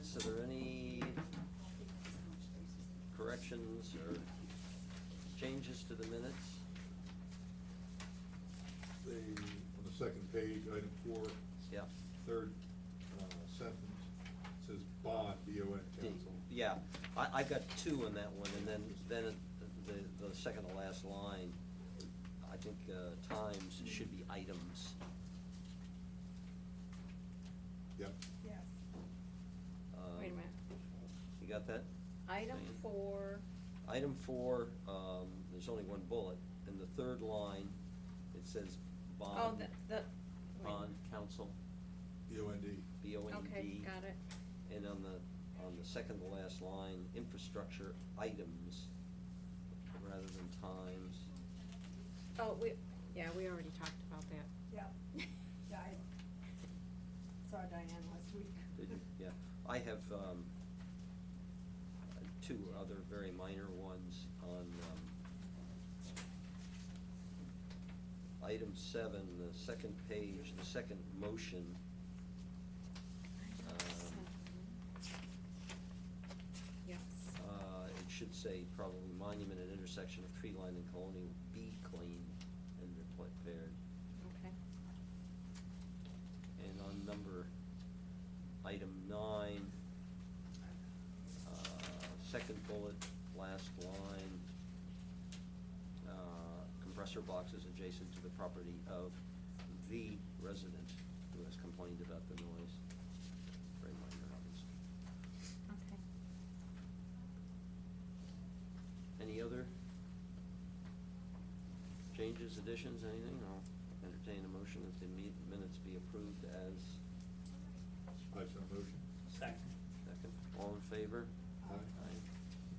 minutes, are there any corrections or changes to the minutes? On the second page, item 4, Yeah. third sentence, says bond, B-O-N, council. Yeah, I got 2 on that one, and then the second to last line, I think times should be items. Yep. Yes. Wait a minute. You got that? Item Diane? 4, Item 4, there's only one bullet. In the third line, it says oh, bond, wait. bond council, B-O-N-D. B-O-N-D. Okay, got it. And on the second to last line, infrastructure items rather than times. Oh, we already talked about that. Yeah. Yeah, I saw Diane last week. Did you? Yeah. I have 2 other very minor ones on item 7, the second page, the second motion. Yes. It should say probably monument and intersection of tree line and colonial be cleaned and repaired. Okay. And on item 9, second bullet, last line, compressor boxes adjacent to the property of the resident who has complained about the noise. Very minor, obviously. Okay. Any Any other changes, additions, anything? I'll entertain a motion that the minutes be approved as I so motion. Second. second. All in favor? Aye.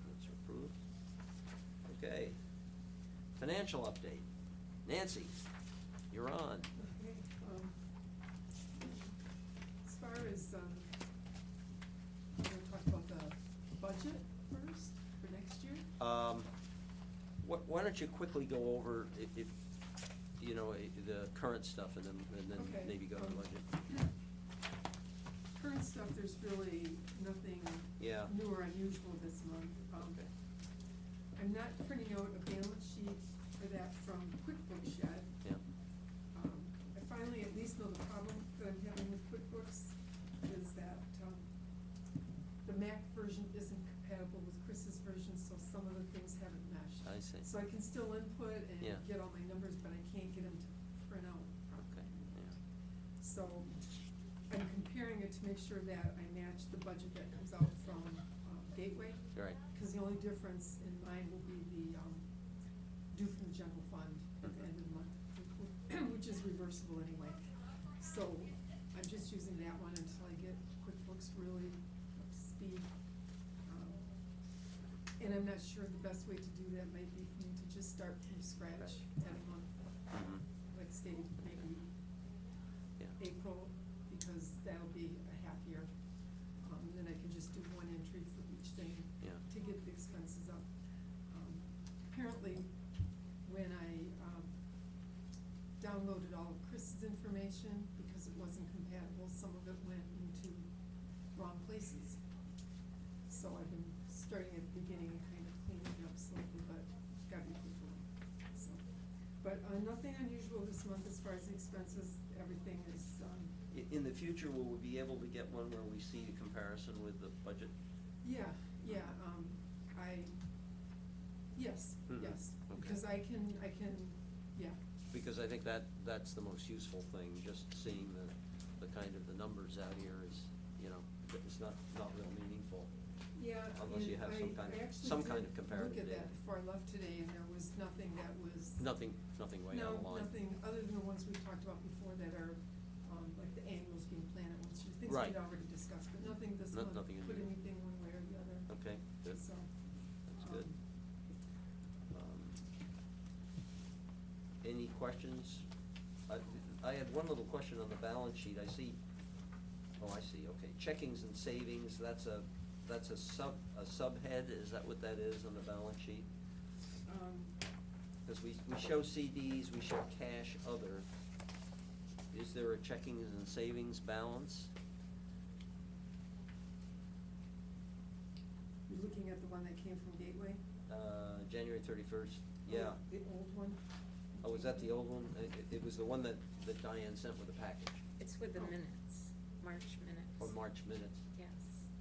Minutes are approved. Okay. Financial update. Nancy, you're on. Okay, as far as, we're gonna talk about the budget first for next year? Why don't you quickly go over if you know, the current stuff and then Okay, maybe go to the budget? Current stuff, there's really nothing Yeah. new or unusual this month. Okay. I'm not printing out a balance sheet for that from QuickBooks yet. Yeah. I finally at least know the problem that I'm having with QuickBooks is that the Mac version isn't compatible with Chris's version, so some of the things haven't meshed. I see. So I can still input Yeah. and get all my numbers, but I can't get them to print out properly. Okay, yeah. So I'm comparing it to make sure that I match the budget that comes out from Gateway. Right. Because the only difference in mine will be the due from the general fund at the end of the month, which is reversible anyway. So I'm just using that one until I get QuickBooks really up to speed. And I'm not sure the best way to do that might be for me to just start from scratch at a month. Mhm. Like say maybe Yeah. April, because that'll be a half year. Then I can just do one entry for each thing Yeah. to get the expenses up. Apparently, when I downloaded all of Chris's information, because it wasn't compatible, some of it went into wrong places. So I've been starting at the beginning and kind of cleaning it up slowly, but gotta be careful. So, but nothing unusual this month as far as the expenses. Everything is, In the future, will we be able to get one where we see a comparison with the budget? yeah, yes, Mhm. yes, Okay. because I can, yeah. Because I think that's the most useful thing, just seeing the kind of the numbers out here is, you know, it's not real meaningful. Yeah, Unless you have some kind of- I actually some kind of did comparative look at data. that before I left today, and there was nothing that was. Nothing way out of No, line. nothing, other than the ones we talked about before that are, like the annuals being planned at once, things Right. we'd already discussed, but nothing this No- month nothing put unusual. anything one way or the other. Okay, good. So. That's good. Any questions? I had one little question on the balance sheet. I see, I see, okay. Checkings and savings, that's a subhead, is that what that is on the balance sheet? Because we show CDs, we show cash other. Is there a checkings and savings balance? you looking at the one that came from Gateway? January 31st, yeah. The old one? Oh, was that the old one? It was the one that Diane sent with the package, It's with the Oh. minutes, March minutes. or March minutes? Yes,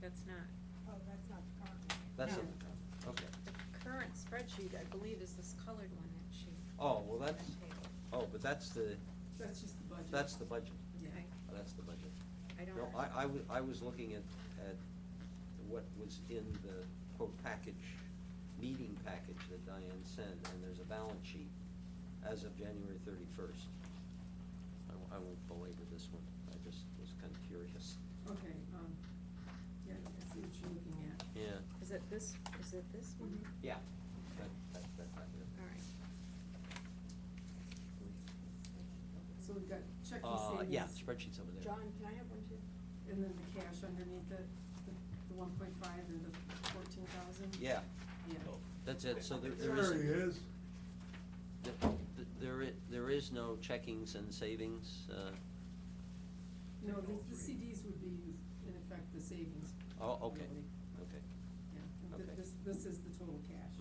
that's not. Oh, that's not the current one. That's No. in the front, okay. The current spreadsheet, I believe, is this colored one that she. Oh, well, that's, that table. oh, but that's the, That's just the budget. that's the budget. Yeah. Okay. Oh, that's the budget. I don't. No, I was looking at what was in the quote package, meeting package that Diane sent, and there's a balance sheet as of January 31st. I won't belabor this one, I just was kind of curious. Okay, yeah, I see what you're looking at. Yeah. Is it this one? Mhm. Yeah, that's it. All right. So we've got checking savings. Yeah, spreadsheet's over there. John, can I have one too? And then the cash underneath it, the 1.5 and the 14,000? Yeah, Yeah. that's it, so there There isn't. he is. There is no checkings and savings, No, the CDs would be, in effect, the savings. oh, okay, really. okay. Yeah, and Okay. this is the total cash.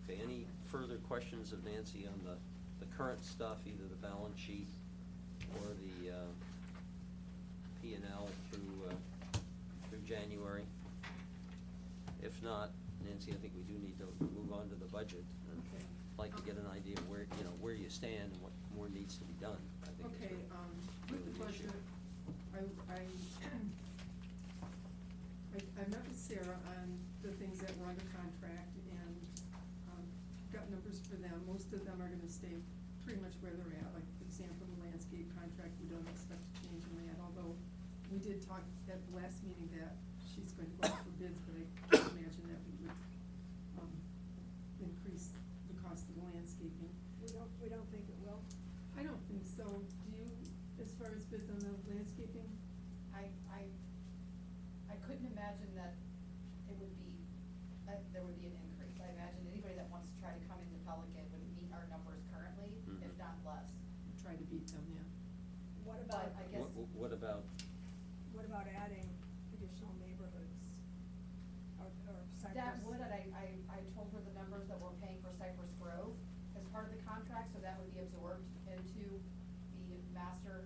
Okay, any further questions of Nancy on the current stuff, either the balance sheet or the P and L through January? If not, Nancy, I think we do need to move on to the budget. And Okay. I'd like to get an idea of where you stand and what more needs to be done, I think. is Okay, with the really issue. budget, I met with Sarah on the things that were under contract and, got numbers for them. Most of them are gonna stay pretty much where they're at, like, for example, the landscape contract, we don't expect to change in that, although we did talk at the last meeting that she's going to go out for bids, but I can't imagine that we would, increase the cost of the landscaping. We don't think it will? I don't think so. Do you, as far as bids on the landscaping? I couldn't imagine that it would be, that there would be an increase. I imagine anybody that wants to try to come into Pelican would meet our numbers currently, if Mhm. not less. Try to beat them, yeah. What about, But I guess. What about, what about adding additional neighborhoods or Cypress? That would, and I told her the numbers that we're paying for Cypress Grove as part of the contract, so that would be absorbed into the master.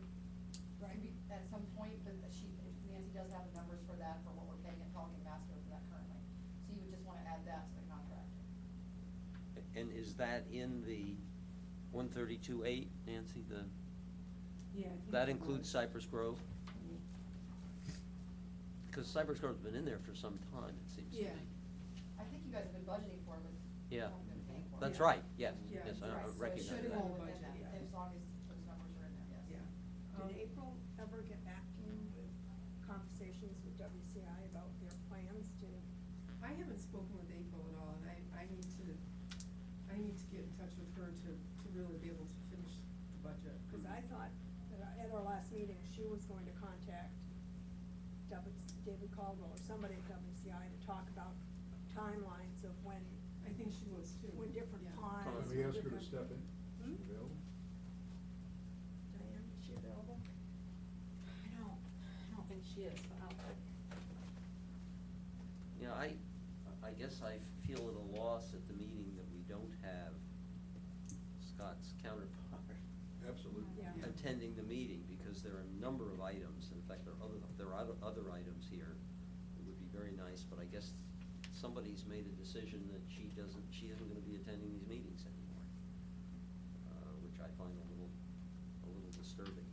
Right. Could be at some point, but Nancy does have the numbers for that, for what we're paying at Pelican Master for that currently. So you would just wanna add that to the contract. and is that in the 132.8, Nancy, Yeah, I think that it includes was. Cypress Grove? Mhm. Because Cypress Grove's been in there for some time, it seems to me. Yeah. I think you guys have been budgeting for it, but you Yeah. haven't been paying for it. That's Yeah. right, yes, Yeah, yes, I Right, so it recognize should Should've that. fall been within budgeted, that, yeah. as long as those numbers are in there, yes. Yeah. Did April ever get back to you with conversations with WCI about their plans to? I haven't spoken with April at all, and I need to get in touch with her to really be able to finish the budget. Cause I thought that at our last meeting, she was going to contact David Caldwell or somebody at WCI to talk about timelines of when, I think she was too. when different Yeah. ponds. Can we when ask her to different- step in? Hmm? Is she available? Diane, is she available? I don't think she is, but I'll. Yeah, I guess I feel at a loss at the meeting that we don't have Scott's counterpart Absolutely. Yeah. attending the meeting, because there are a number of items, in fact, there are other items here. It would be very nice, but I guess somebody's made a decision that she isn't gonna be attending these meetings anymore, which I find a little disturbing,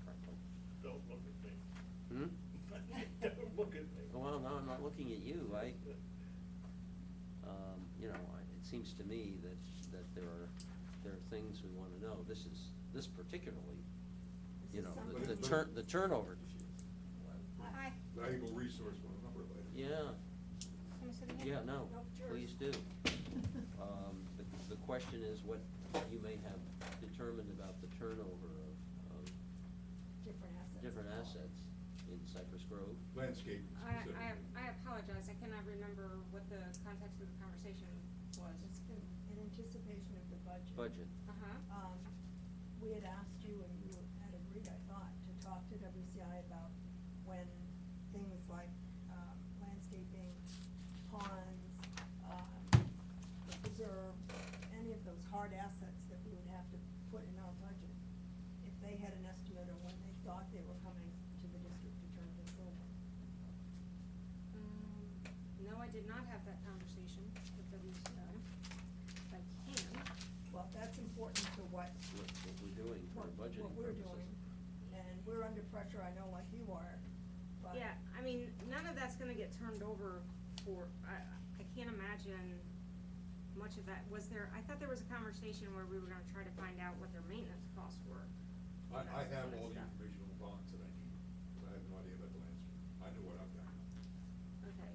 frankly. Don't look at me. Hmm? Don't look at me. Well, no, I'm not looking at you, it seems to me that there are things we wanna know, this particularly, This is something- the turnover. Hi. Valuable resource for a number of items. Yeah, Wanna sit in here? yeah, no, Nope, yours. please do. The question is what you may have determined about the turnover of Different assets. different assets in Cypress Grove. Landscape specifically. I apologize, I cannot remember what the context of the conversation was. It's in anticipation of the budget. Budget. Uh-huh. We had asked you, and you had agreed, I thought, to talk to WCI about when things like landscaping, pond hard assets that we would have to put in our budget if they had an estimate of when they thought they were coming to the district to turn this over. No, I did not have that conversation with WCI. I can. Well, that's important to what, What we're doing for what budgeting we're purposes. doing. And we're under pressure, I know, like you are, but. Yeah, I mean, none of that's gonna get turned over for, I can't imagine much of that. Was there, I thought there was a conversation where we were gonna try to find out what their maintenance costs were. I That's have kind of all the stuff. information on bonds that I need, but I have no idea about the landscape. I know what I've got. Okay,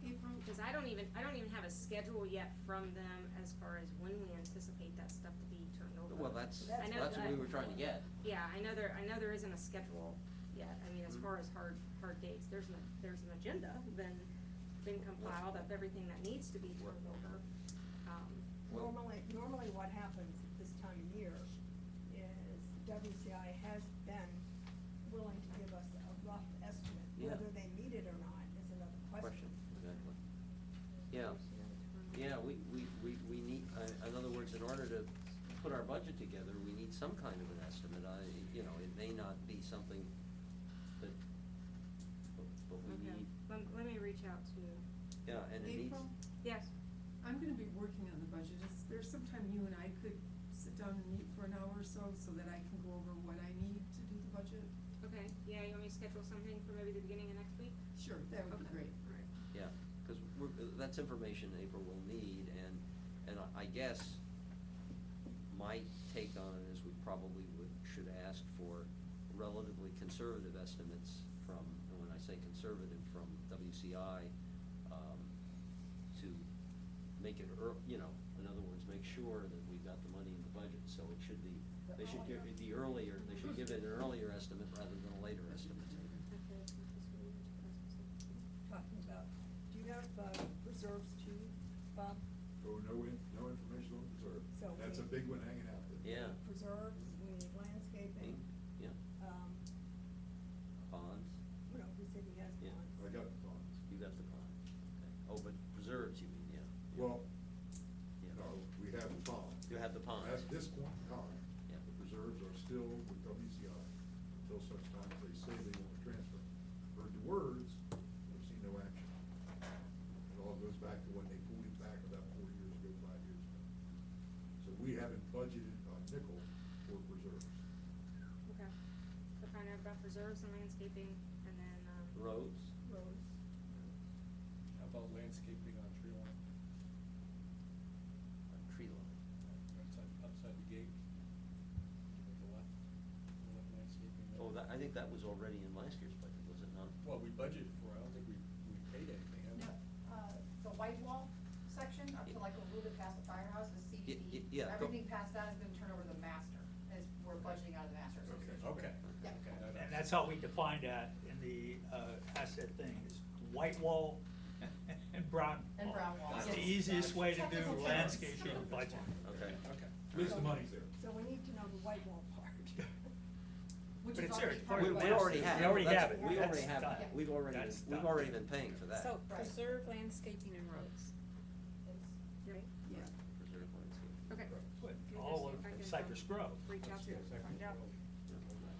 April, because I don't even have a schedule yet from them as far as when we anticipate that stuff to be turned over. Well, that's, I know that's what we that- were trying to get. Yeah, I know there isn't a schedule yet. I mean, as Mhm. far as hard dates, there's an agenda been compiled of everything that needs to be turned over. Well- Normally what happens at this time of year is WCI has been willing to give us a rough estimate. Yeah. Whether they meet it or not is another question. Exactly. Yeah, yeah, we need, in other words, in order to put our budget together, we need some kind of an estimate. It may not be something that, but we Okay, need, let me reach out to, yeah, and it needs. April, yes, I'm gonna be working on the budget. Is there some time you and I could sit down and meet for an hour or so that I can go over what I need to do the budget? okay, yeah, you want me to schedule something for maybe the beginning of next week? Sure, that would be Okay, great. all right. Yeah, because that's information April will need, and I guess my take on it is we probably should ask for relatively conservative estimates from, and when I say conservative, from WCI, to make it in other words, make sure that we've got the money in the budget, so it should be, they should give it they should give it an earlier estimate rather than a later estimate. Talking about, do you have reserves too, Bob? Oh, no information on reserve. So That's a we- big one hanging out there. Yeah. Preserves, we need landscaping. Yeah, bonds, No, he said he has Yeah. bonds. I got the bonds. you got the bonds, okay. Oh, but reserves, you mean, yeah. Well, Yeah. no, we have the bonds. You have the bonds. At this point in time, Yeah. the reserves are still with WCI until such time as they say they want to transfer. Heard the words, we've seen no action. It all goes back to when they pulled it back about 4 years ago, 5 years ago. So we haven't budgeted a nickel for reserves. Okay, so find out about reserves and landscaping, and then, Roads, Roads. How about landscaping on tree line? tree line. Outside the gate? At the left landscaping there. Oh, I think that was already in last year's budget, was it not? Well, we budgeted for it, I don't think we paid anything, have we? The white wall section, up to like a little bit past the firehouse is CBD. yeah, go- Everything past that is gonna turn over to the master, as we're budgeting out of the master association. Okay. Yeah. Okay, And that's how we define that in the asset thing, is white wall and brown wall. And brown wall, That's yes. the easiest way to do Technical terms. landscaping budget. Okay. Okay. At least the money's there. So we need to know the white wall part. Which But is it's already there, part We of the already master. have. We already That's- have it. We already That's have, done. that. We've already That's been done. paying for that. So Right. preserve landscaping and roads, It's- right? Yeah. Preserve landscape. okay. But Do all this, see if I of can, Cypress Grove. Reach out to, Yeah, second find out. row.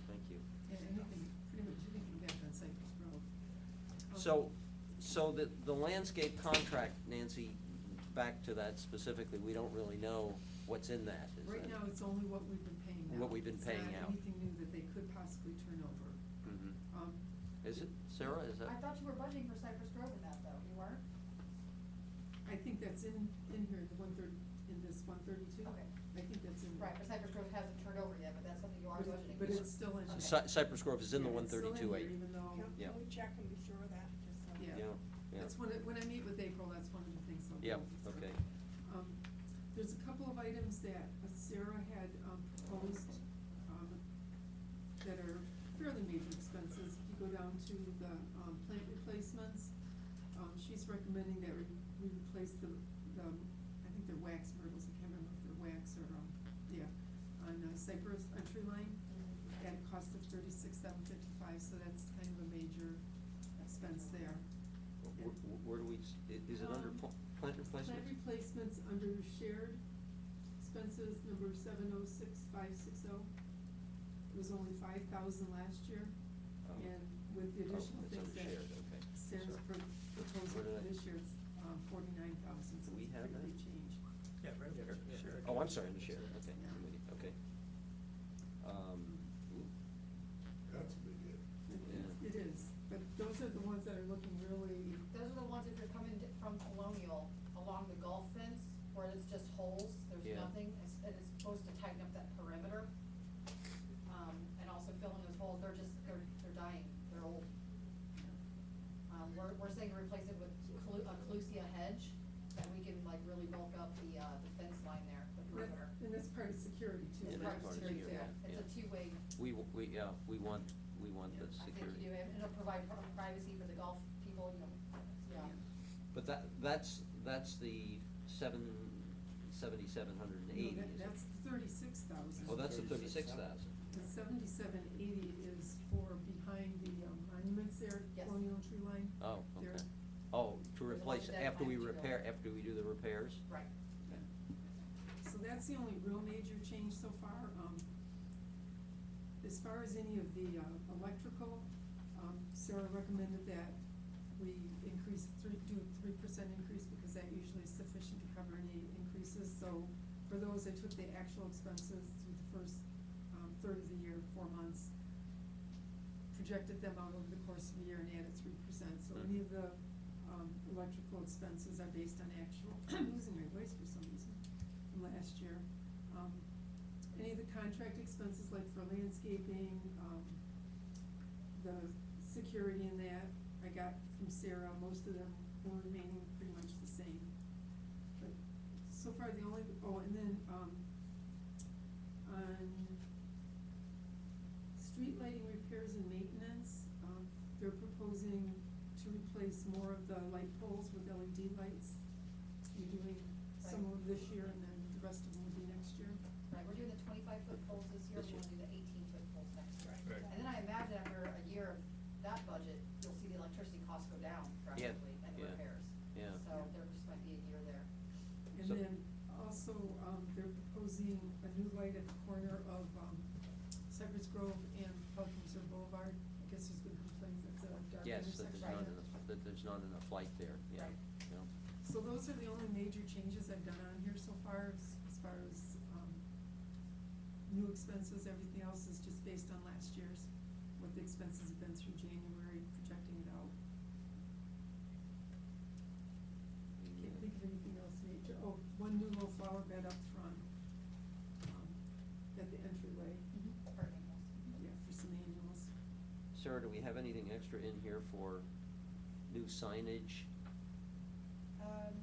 Thank you. And anything, pretty much anything back on Cypress Grove. So the landscape contract, Nancy, back to that specifically, we don't really know what's in that, is Right that- now, it's only what we've been paying now. What we've been paying out. It's not anything new that they could possibly turn over. Mhm. Um, Is it, Sarah, is that? I thought you were budgeting for Cypress Grove in that though, you weren't? I think that's in here, the 130, in this 132. Okay. I think that's in there. Right, but Cypress Grove hasn't turned over yet, but that's something you are But it- budgeting. but for. it's still in. Okay. Cypress Grove is in the Yeah, it's still in 132.8. here, even though. Yeah. Can we check and be sure of that, just so? Yeah. Yeah. That's when I meet with April, that's one of the things I'll. Yep, go over. okay. There's a couple of items that Sarah had proposed, that are fairly major expenses. If you go down to the, plant replacements, she's recommending that we replace the, I think they're wax myrtles, I can't remember if they're wax or, on Cypress, on tree line, at a cost of $36,755, so that's kind of a major expense there. Where do we, is it under Um, plant replacements? Plant replacements under shared expenses, number 706560. It was only 5,000 last year, Oh. and with the additional it's things under that shared, okay. Sarah's Sorry. proposing Where did for I- this year, it's 49,000, so Do we it's a have pretty that? big change. Yeah, right up here, Yeah. sure. Oh, I'm sorry, in the share, okay, Yeah. I'm with you, okay. Ooh, That's a big hit. Yeah. It is, but those are the ones that are looking really, Those are the ones if you're coming from Colonial along the Gulf fence, where it's just holes, there's Yeah. nothing, and it's supposed to tighten up that perimeter. And also fill in those holes, they're dying, they're old. We're saying to replace it with a Clusia hedge, that we can like really bulk up the fence line there, the perimeter. and that's part of security too. Yeah, right? that's part of Security security, there. It's a two-way, we want the I think security. you do, and it'll provide privacy for the golf people, you know, yeah. But that's the 7,780, No, is it? that's 36,000. Oh, that's the 36,000. The 7780 is for behind the monuments there, Yes. Colonial Tree Line. Oh, okay. There. Oh, to There's a replace, lot of after we dead pine repair, material. after we do the repairs? Right. So that's the only real major change so far. As far as any of the electrical, Sarah recommended that we do 3% increase because that usually is sufficient to cover any increases. So for those, I took the actual expenses through the first third of the year, 4 months, projected them out over the course of the year and added 3%. So any of the electrical expenses are based on actual, I'm losing my voice for some reason, from last year. Any of the contract expenses, like for landscaping, the security in that, I got from Sarah, most of them were remaining pretty much the same. But so far, the only, and then, on street lighting repairs and maintenance, they're proposing to replace more of the light poles with LED lights. We're doing some of this year, and then the rest of them will be next year. Right, we're doing the 25-foot poles this year, This we year. wanna do the 18-foot poles next year. Right. And then I imagine after a year of that budget, you'll see the electricity costs go down drastically and yeah, repairs. yeah. So there just might be a year there. And So- then also, they're proposing a new light at the corner of, Cypress Grove and Pelican Boulevard. I guess there's been complaints that's a dark Yes, intersection. that there's not enough light there, yeah, Right. yeah. So those are the only major changes I've done on here so far, as far as, new expenses. Everything else is just based on last year's, what the expenses have been through January, projecting it out. Can't think of anything else major. Oh, one new little flower bed up front, at the entryway, For animals. yeah, for some annuals. Sarah, do we have anything extra in here for new signage?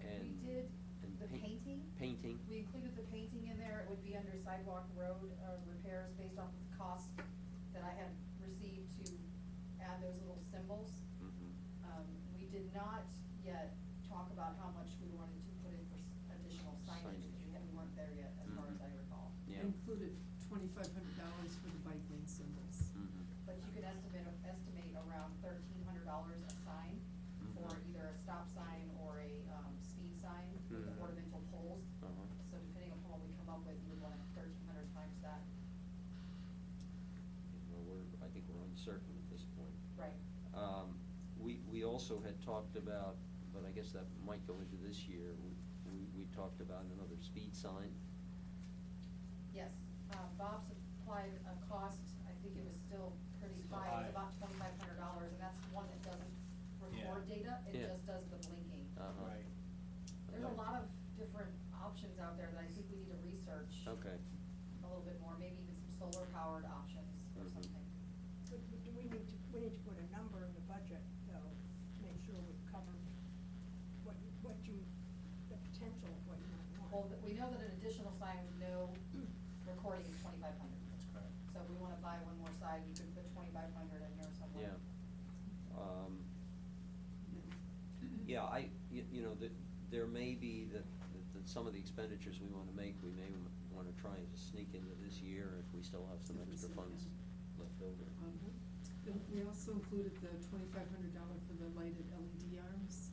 And- We did and the painting. Painting? We included the painting in there, it would be under sidewalk road, repairs based off of the cost that I had received to add those little symbols. Mhm. We did not yet talk about how much we wanted to put in for additional signage, because we weren't there yet, as far as I recall. Yeah. I included $2,500 for the bike lane symbols. Mhm. But you could estimate around $1,300 a sign for Mhm. either a stop sign or a, speed sign with the Mhm. ornamental poles. Uh-huh. So depending upon what we come up with, you would want 1,300 times that. Well, I think we're uncertain at this point. Right. We also had talked about, but I guess that might go into this year, we talked about another speed sign. Yes, Bob supplied a cost, I think it was still pretty Still high, high. it's about $2,500, and that's one that doesn't record Yeah. data, it Yeah. just does the blinking. Uh-huh. Right. There's a Okay. lot of different options out there that I think we need to research Okay. a little bit more, maybe even some solar powered options or Mhm. something. But we need to put a number in the budget, though, to make sure we've covered the potential of what you might want. Well, we know that an additional sign with no recording is 2,500. That's correct. So if we wanna buy one more sign, you could put 2,500 in here somewhere. Yeah. Yeah, there may be that some of the expenditures we wanna make, we may wanna try and sneak into this year if we still have some If we extra still funds can. left over. Then we also included the $2,500 for the lighted LED arms.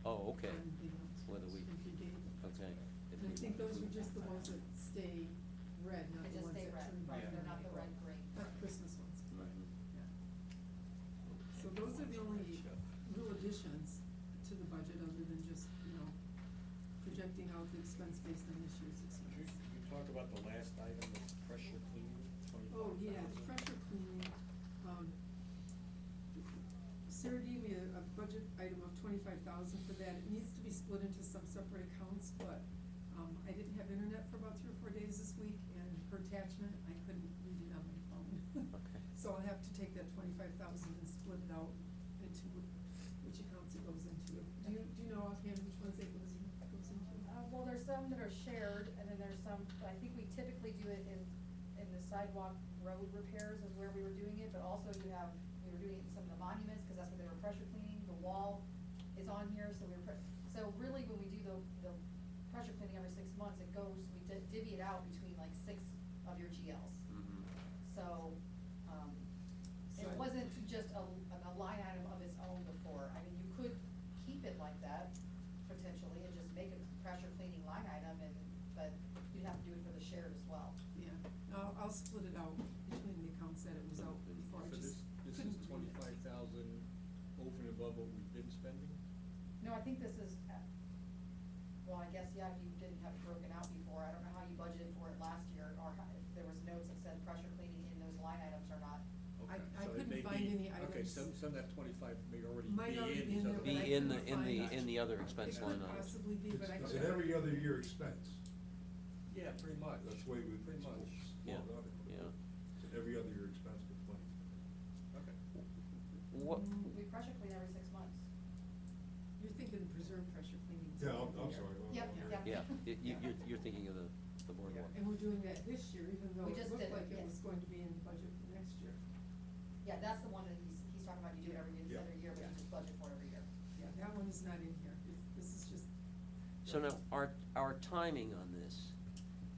Oh, okay. On the, Whether we, Entry gate. okay. If And I we think those were include- just the ones that stay red, not They the just ones stay that red, turn right, green. they're not the red green. Not Christmas ones, Mhm. yeah. So those are the only real additions to the budget, other than just, projecting out the expense based on this year's Could expense. you talk about the last item, the pressure cleaning, 25,000? Oh, yeah, the pressure cleaning, Sarah gave me a budget item of 25,000 for that. It needs to be split into some separate accounts, but, I didn't have internet for about 3 or 4 days this week, and her attachment, I couldn't read it on my phone. Okay. So I'll have to take that 25,000 and split it out into which accounts it goes into. Do you know offhand which ones it goes into? Well, there's some that are shared, and then there's some, I think we typically do it in the sidewalk road repairs is where we were doing it, but also we were doing it in some of the monuments, cause that's where they were pressure cleaning, the wall is on here, so so really, when we do the pressure cleaning every 6 months, it goes, we divvy it out between like 6 of your GLs. Mhm. So, it So- wasn't just a line item of its own before. I mean, you could keep it like that potentially and just make a pressure cleaning line item but you'd have to do it for the shared as well. Yeah, I'll split it out between the accounts that it was out before, I So just this couldn't is read it. 25,000 over and above what we've been spending? No, I think this is, well, I guess, yeah, if you didn't have it broken out before, I don't know how you budgeted for it last year, or if there was notes that said pressure cleaning in those line items or not. I Okay, so it couldn't may find be- any Okay, items. some of that 25 may already Might already be in these there, other. but Be I in couldn't the- in the- find it. in the other expense It line could items. possibly be, but I It's couldn't. an every other year expense. Yeah, pretty much. That's the way we. Pretty much. Yeah, Small dot it. yeah. It's an every other year expense with money. Okay. What, We pressure clean every 6 months. You're thinking preserve pressure cleaning. Yeah, I'm sorry. Yep, yep. yeah, you're thinking of the boardwalk. And we're doing that this year, even though We it just looked did, like it yes. was going to be in the budget for next year. Yeah, that's the one that he's talking about, you do it every Yeah. other year, but you just budget for it every year. Yeah, that one is not in here. This is just. So now, our timing on this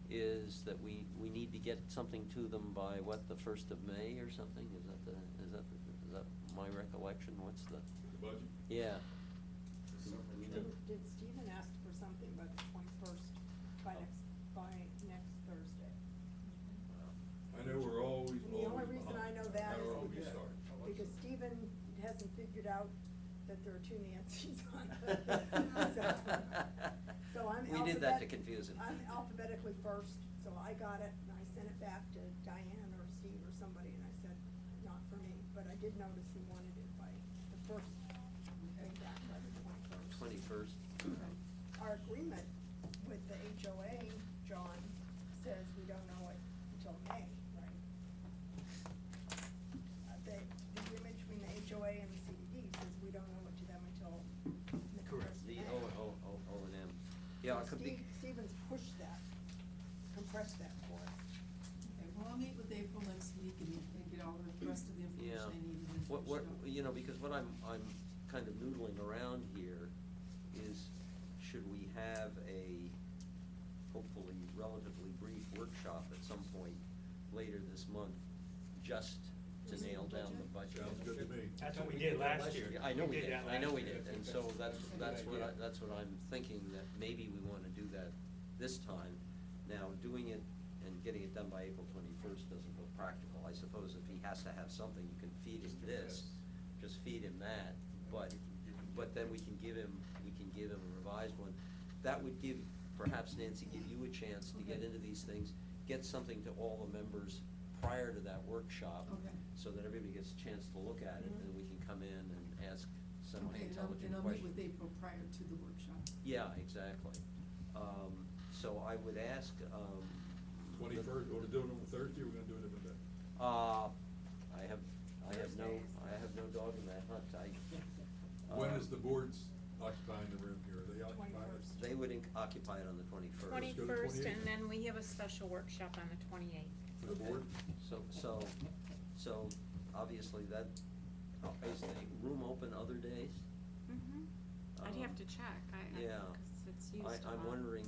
is that we need to get something to them by, what, the 1st of May or something? Is that my recollection? What's the? The budget? Yeah. Did Stephen ask for something by the 21st, by next Thursday? I know we're always. And the only reason I know that How is are we because, start? because Stephen hasn't figured out that there are 2 Nancys on the. So I'm We did that to alphabet- confuse him. I'm alphabetically first, so I got it, and I sent it back to Diane or Steve or somebody, and I said, not for me, but I did notice he wanted it by the 1st, back by the 21st. 21st. Our agreement with the HOA, John, says we don't know it until May, right? The agreement between the HOA and the CDD says we don't know it to them until the Correct. first The May. O&M. Yeah, it So could be. Stevens pushed that, compressed that for us. Okay, well, I'll meet with April next week and get all the rest of the information I need and then What, finish it up. because what I'm kind of noodling around here is, should we have a hopefully relatively brief workshop at some point later this month, just to Is it nail down the budget? budget? Sounds good to me. That's what we did last year. Yeah, I know we did, that I know we last did, year. and so that's That's a good idea. that's what I'm thinking, that maybe we wanna do that this time. Now, doing it and getting it done by April 21st doesn't look practical. I suppose if he has to have something, you can feed him this, just feed him that, but then we can give him a revised one. That would give, perhaps Nancy, give you a chance to get Okay. into these things, get something to all the members prior to that workshop. Okay. So that everybody gets a chance to look at it, Mhm. and we can come in and ask Okay, semi-intelligent and I'll meet with questions. April prior to the workshop. Yeah, exactly. So I would ask, 21st, you wanna do it on Thursday, or we're gonna do it in a bit? I have no dog in that hunt. When is the boards occupying the room here? Are they occupying it? 21st. They would occupy it on the 21st. Let's go to 21st, 28th. and then we have a special workshop on the 28th. The board? So, obviously that, is the room open other days? I'd have to check, Yeah. cause it's used a lot. I'm wondering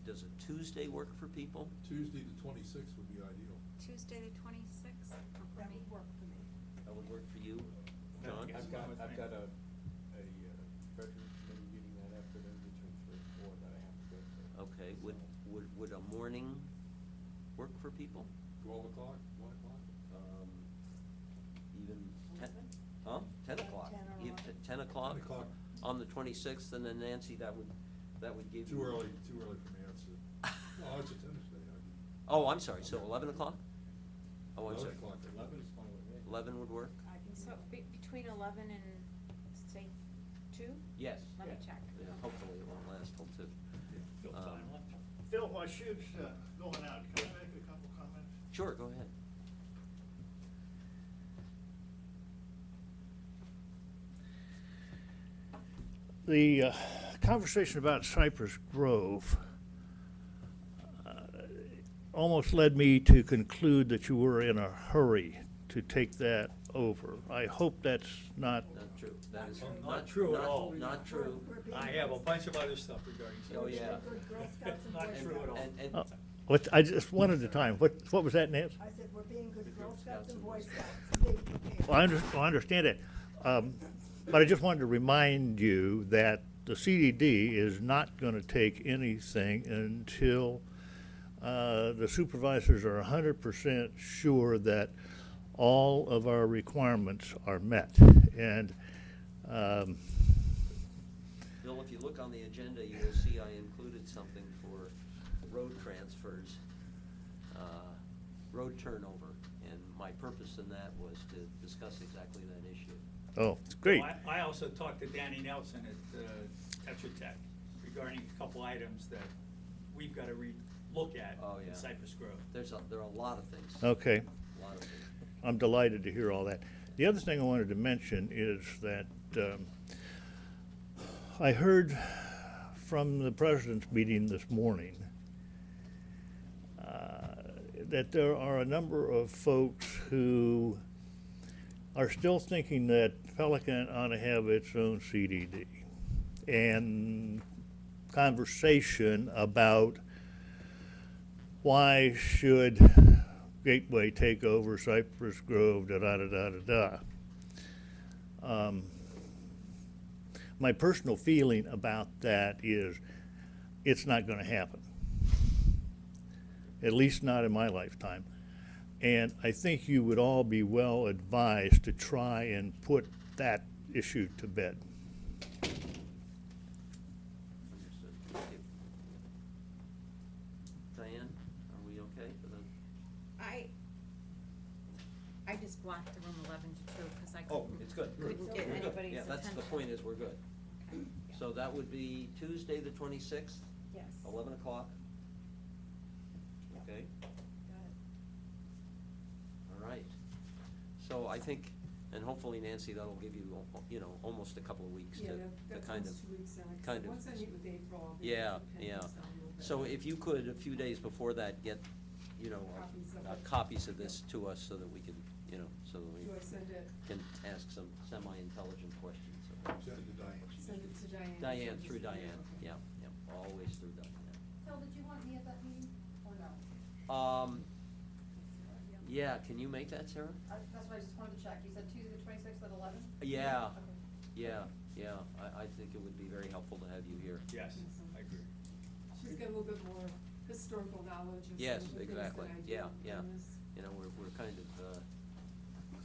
does a Tuesday work for people? Tuesday the 26th would be ideal. Tuesday the 26th, for That me. would work for me. That would work for you, No, John? yes. I've got a veterans committee meeting that afternoon between 3 and 4 that I have to go to. Okay, So- would would a morning work for people? 12 o'clock, 1 o'clock? Even 10, 11? huh? 10 o'clock. 10 or Even 11. 10 o'clock? 10 o'clock. On the 26th, and then Nancy, that would give you. Too early for me, that's it. Oh, it's a tennis day. Oh, I'm sorry, so 11 o'clock? Oh, I'm 11 sorry. o'clock. 11 is fine with me. 11 would work? I can do So that. between 11 and, say, 2? Yes. Let me Yeah. check. Yeah, hopefully it won't last till 2. Phil, Um, time left? Phil, while Shoot's going out, can I make a couple comments? Sure, go ahead. The conversation about Cypress Grove almost led me to conclude that you were in a hurry to take that over. I hope that's not, Not true. That is Not true at all. Not true. We're being I have a good- bunch of other stuff regarding. Oh, Cypress yeah. Grove. Good Girl Scouts and Not Boy true at all. Scouts. And I just one at a time. What was that, Nance? I said, we're being good Girl Scouts and Boy Scouts. Well, I understand it. But I just wanted to remind you that the CDD is not going to take anything until the supervisors are 100% sure that all of our requirements are met. And Bill, if you look on the agenda, you will see I included something for road transfers, road turnover. And my purpose in that was to discuss exactly that issue. oh, great. Well, I also talked to Danny Nelson at Tetra Tech regarding a couple items that we've got to look at Oh, yeah. in Cypress Grove. There are a lot of things. Okay. A lot of things. I'm delighted to hear all that. The other thing I wanted to mention is that I heard from the president's meeting this morning that there are a number of folks who are still thinking that Pelican ought to have its own CDD. And conversation about why should Gateway take over Cypress Grove, da-da-da-da-da-da. My personal feeling about that is it's not gonna happen. At least not in my lifetime. And I think you would all be well advised to try and put that issue to bed. Understood. Thank you. Diane, are we okay for the? I just blocked the room 11 to 2 because I Oh, couldn't. it's good. Couldn't We're get good. anybody's Yeah, that's the attention. point, is we're good. Okay. So that would be Tuesday, the 26th, Yes. 11 o'clock. Yep. Okay, Got it. all right. So I think, and hopefully Nancy, that'll give you, almost a couple of weeks to Yeah, to that's kind almost of. 2 weeks, and kind of- once I meet with April, I'll be Yeah, able to pin yeah. this down a little bit. So if you could, a few days before that, get, Copies of it. copies of this to us so that we can, so that we Do I send it, can ask some semi-intelligent questions. Send it to Diane. send it to Diane? Diane, She'll through just- Diane, okay. yeah, always through Diane. Phil, did you want me at that meeting, or no? Yeah, can you make that, Sarah? That's why I just wanted to check, you said Tuesday the 26th at 11? Yeah, Okay. yeah, I think it would be very helpful to have you here. Yes, I agree. She's got a little bit more historical knowledge of Yes, some of the things exactly. that I do. Yeah, yeah. in this. We're kind of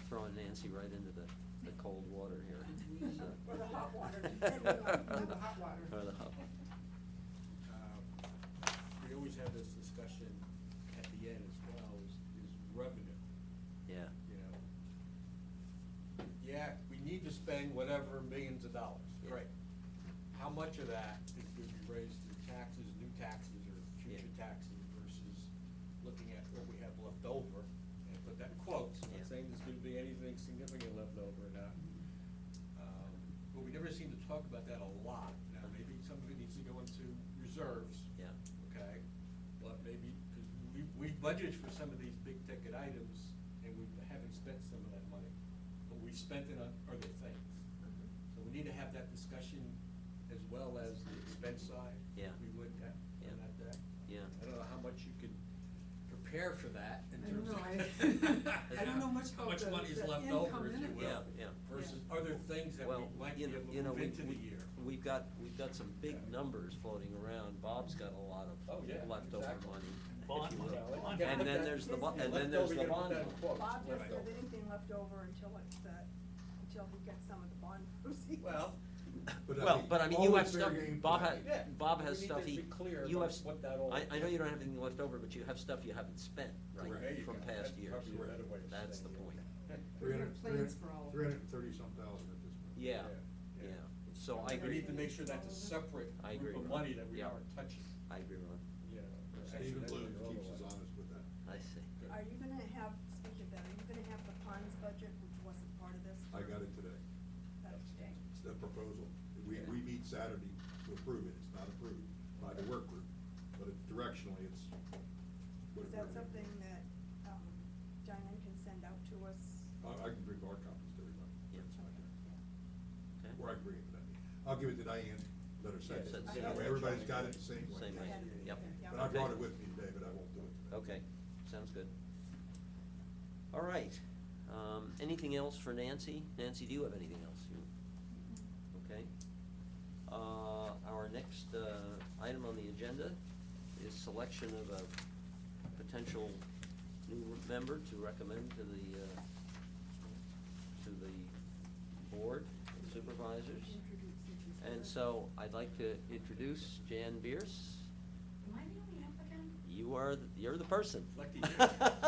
throwing Nancy right into the cold water here. So- Or the hot water, depending on. Or the hot water. Or the hot. We always have this discussion at the end as well, is revenue, Yeah, you know? Yeah, we need to spend whatever millions of dollars, Yeah. great. How much of that is going to be raised through taxes, new taxes, or future Yeah. taxes versus looking at what we have left over? And put that in quotes, I'm Yeah. not saying there's going to be anything significant left over or not. But we never seem to talk about that a lot. Now, maybe some of it needs to go into reserves. yeah, Okay, but maybe, because we've budgeted for some of these big ticket items, and we haven't spent some of that money, but we spent it on other things. So we need to have that discussion as well as the expense side. Yeah. We would, Yeah. on that day. yeah. I don't know how much you can prepare for that in I don't terms know, of. I don't know much How about much the- money is the left income over, if in you it. will. Yeah, yeah. Versus other things that Well, we might be you know- able you to know, move into the we- year. we've got some big numbers floating around. Bob's got a lot Oh, of yeah, leftover exactly. money, Bond if you money. will. Bond And money. then there's the, and then Leftover, there's the you gotta put bond. that in money. quotes. Bob doesn't Right. have anything left over until it's, until he gets some of the bond proceeds. Well, But I mean, all you is have fair stuff, game Bob tonight. Yeah, Bob we has need stuff to he, be clear you about have, what that all- I know you don't have anything left over, but you have stuff you haven't spent Right. There you from go. past That's years. probably a better way of That's the saying it. point. We have plans for all of it. 330-some thousand at this point. Yeah, Yeah. yeah, so I We agree. need to make sure that's a separate I agree, group of Ron. money that we Yeah. aren't touching, I agree, Ron. you know. Stephen Bloom accidentally or keeps us otherwise. honest with that. I see. Good. Are you gonna have, speaking of that, are you gonna have the ponds budget, which wasn't part of this? I got it today. That's today. It's the proposal. We Yeah. meet Saturday to approve it. It's not approved by the work group, but directionally, it's. Is that something that, Diane can send out to us? I can bring our copies to everybody. Yeah. That's fine. Okay. Or I can bring it to them. I'll give it to Diane, let her send Yeah, it. send That way it. everybody's got it the same way. Same way, Ahead of it. yep. Yeah. But I Okay. brought it with me today, but I won't do it today. Okay, sounds good. All right, anything else for Nancy? Nancy, do you have anything else? Okay. Our next, item on the agenda is selection of a potential new member to recommend to the board of supervisors. And so I'd like to introduce Jan Bierce. Am I the only applicant? You're the person. Lucky you.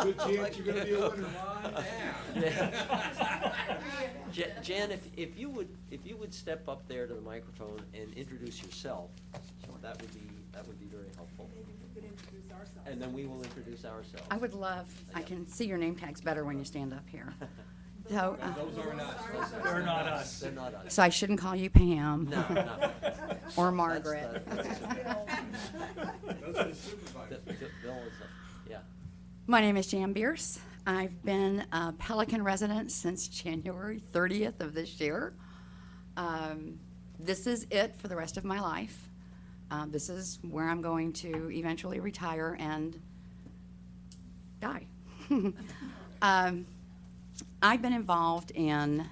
Good chance you're gonna be a winner. Come on down. Jan, if you would step up there to the microphone and introduce yourself, that would be very helpful. Maybe we could introduce ourselves. And then we will introduce ourselves. I would love, I can see your name tags better when you stand up here. So, Those aren't us. They're not us. They're not us. so I shouldn't call you Pam. No, no. Or Margaret. Those are the supervisors. Bill is, yeah. My name is Jan Bierce. I've been a Pelican resident since January 30th of this year. This is it for the rest of my life. This is where I'm going to eventually retire and die. I've been involved in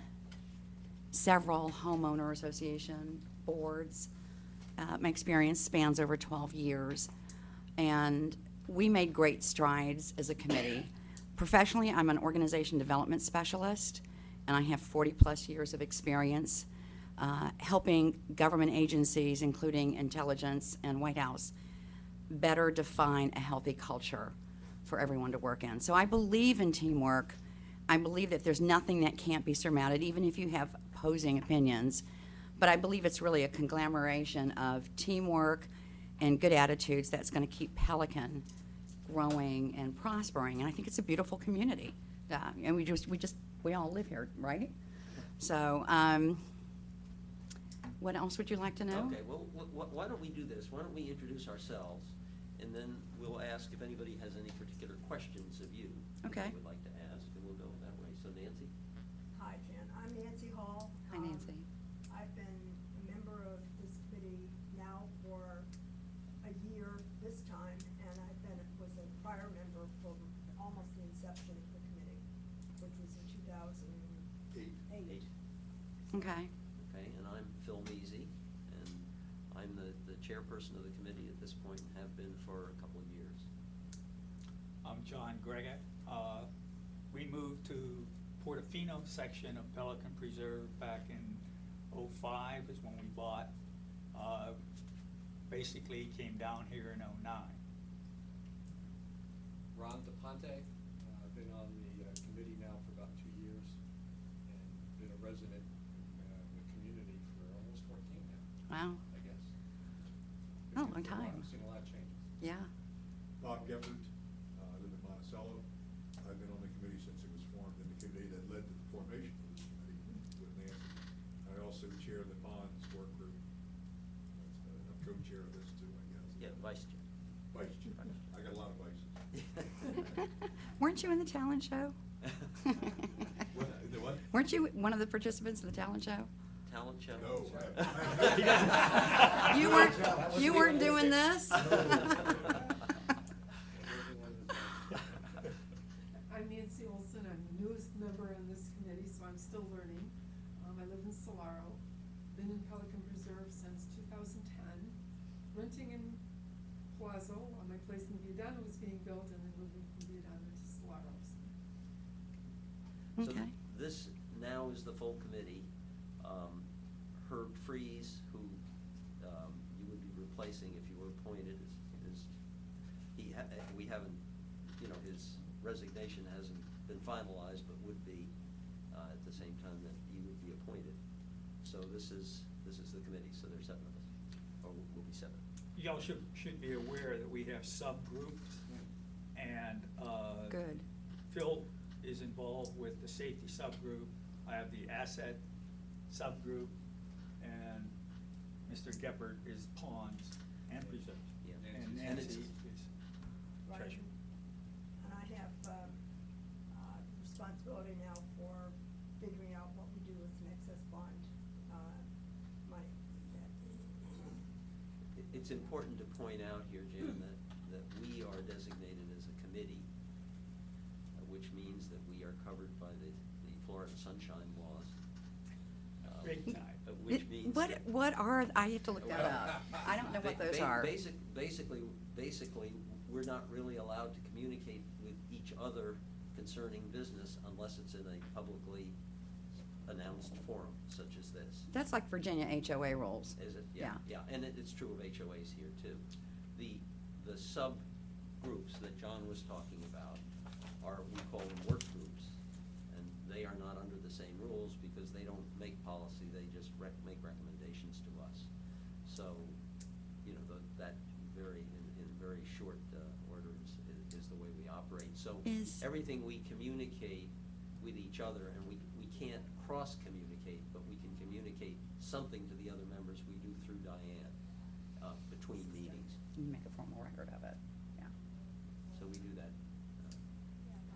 several homeowner association boards. My experience spans over 12 years, and we made great strides as a committee. Professionally, I'm an organization development specialist, and I have 40-plus years of experience helping government agencies, including intelligence and White House, better define a healthy culture for everyone to work in. So I believe in teamwork. I believe that there's nothing that can't be surmounted, even if you have opposing opinions. But I believe it's really a conglomeration of teamwork and good attitudes that's going to keep Pelican growing and prospering. And I think it's a beautiful community. And we all live here, right? So, what else would you like to know? Okay, well, why don't we do this? Why don't we introduce ourselves, and then we'll ask if anybody has any particular questions of you. Okay. That they would like to ask, and we'll go that way. So Nancy? Hi, Jan. I'm Nancy Hall. Hi, Nancy. I've been a member of this committee now for a year this time, and was a prior member for almost the inception of the committee, which was in 2008. Okay. Okay, and I'm Phil Measy, and I'm the chairperson of the committee at this point, and have been for a couple of years. I'm John Greggett. We moved to Portofino section of Pelican Preserve back in '05 is when we bought. Basically came down here in '09. Ron DePonte, I've been on the committee now for about 2 years, and been a resident in the community for almost 14 now, Wow. I guess. Oh, Been long here for a while. time. Seen a lot of changes. Yeah. Bob Gephardt, I live in Monticello. I've been on the committee since it was formed, and the committee that led to the formation of this committee with Nancy. I also chair the bonds work group. I'm co-chair of this too, I guess. Yeah, vice chair. Vice chair. I got a lot of vices. Weren't you in the talent show? What, the what? Weren't you one of the participants in the talent show? Talent show? No. He doesn't- You weren't doing this? I'm Nancy Olson. I'm the newest member in this committee, so I'm still learning. I live in Solaro. Been in Pelican Preserve since redundant was being built and then moving from redundant to Solaros. So Okay. this now is the full committee. Herb Freeze, who you would be replacing if you were appointed, we haven't, his resignation hasn't been finalized, but would be at the same time that you would be appointed. So this is the committee, so there's 7 of us, or will be 7. Y'all should be aware that we have subgroups, and, Good. Phil is involved with the safety subgroup, I have the asset subgroup, and Mr. Geppert is ponds and preserves. Yeah. And And it's- Nancy is Right. treasurer. And I have, responsibility now for figuring out what we do with some excess bond, money. It's important to point out here, Jan, that we are designated as a committee, which means that we are covered by the Florida Sunshine laws. Big time. Which means. What are, I have to look that up. I don't know what those are. Basically, we're not really allowed to communicate with each other concerning business unless it's in a publicly announced forum, such as this. That's like Virginia HOA rules. Is it? Yeah, and it's true of HOAs here too. The subgroups that John was talking about are, we call them work groups, and they are not under the same rules because they don't make policy, they just make recommendations to us. So, that in very short order is the way we operate. So Is- everything we communicate with each other, and we can't cross-communicate, but we can communicate something to the other members we do through Diane, between meetings. You make a formal record of it, yeah. So we do that.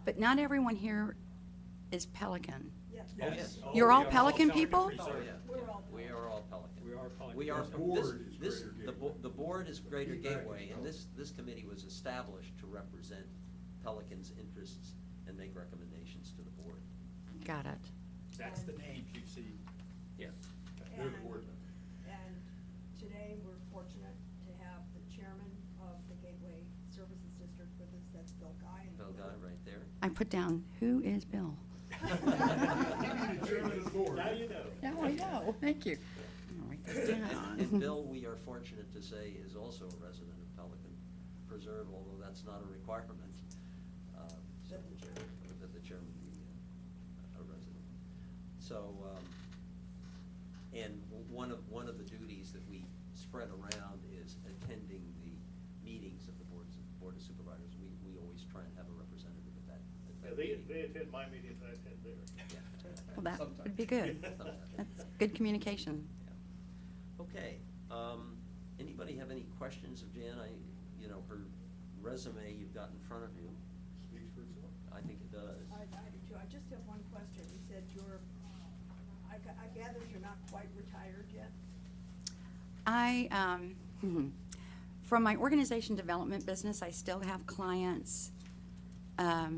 But not everyone here is Pelican. Yes. Yes. Oh, You're we all are Pelican people? Preserve. Oh, yeah. We're all We are all Pelican. We are Pelican. We are, The board is this, Greater Gateway. the board is Greater Feedback Gateway, is and this committee was established to represent Pelican's interests and make recommendations to the board. Got it. That's the names you see. Yeah. They're the board members. And today, we're fortunate to have the chairman of the Gateway Services District with us, that's Bill Guy. in the Bill Guy, middle. right there. I put down, who is Bill? You'd be the chairman of the board. Now you know. Now I know, thank you. I'll write this down. And Bill, we are fortunate to say, is also a resident of Pelican Preserve, although that's not a requirement. So that the chairman be a resident. So, and one of the duties that we spread around is attending the meetings of the Board of Supervisors. We always try and have a representative at that meeting. They attend my meetings, I attend theirs. Yeah. Well, that Sometimes. would be good. Sometimes. That's good communication. Yeah. Okay, anybody have any questions of Jan? Her resume you've got in front of you, Speaks for itself. I think it does. I do too. I just have one question. You said I gather you're not quite retired yet? From my organization development business, I still have clients. I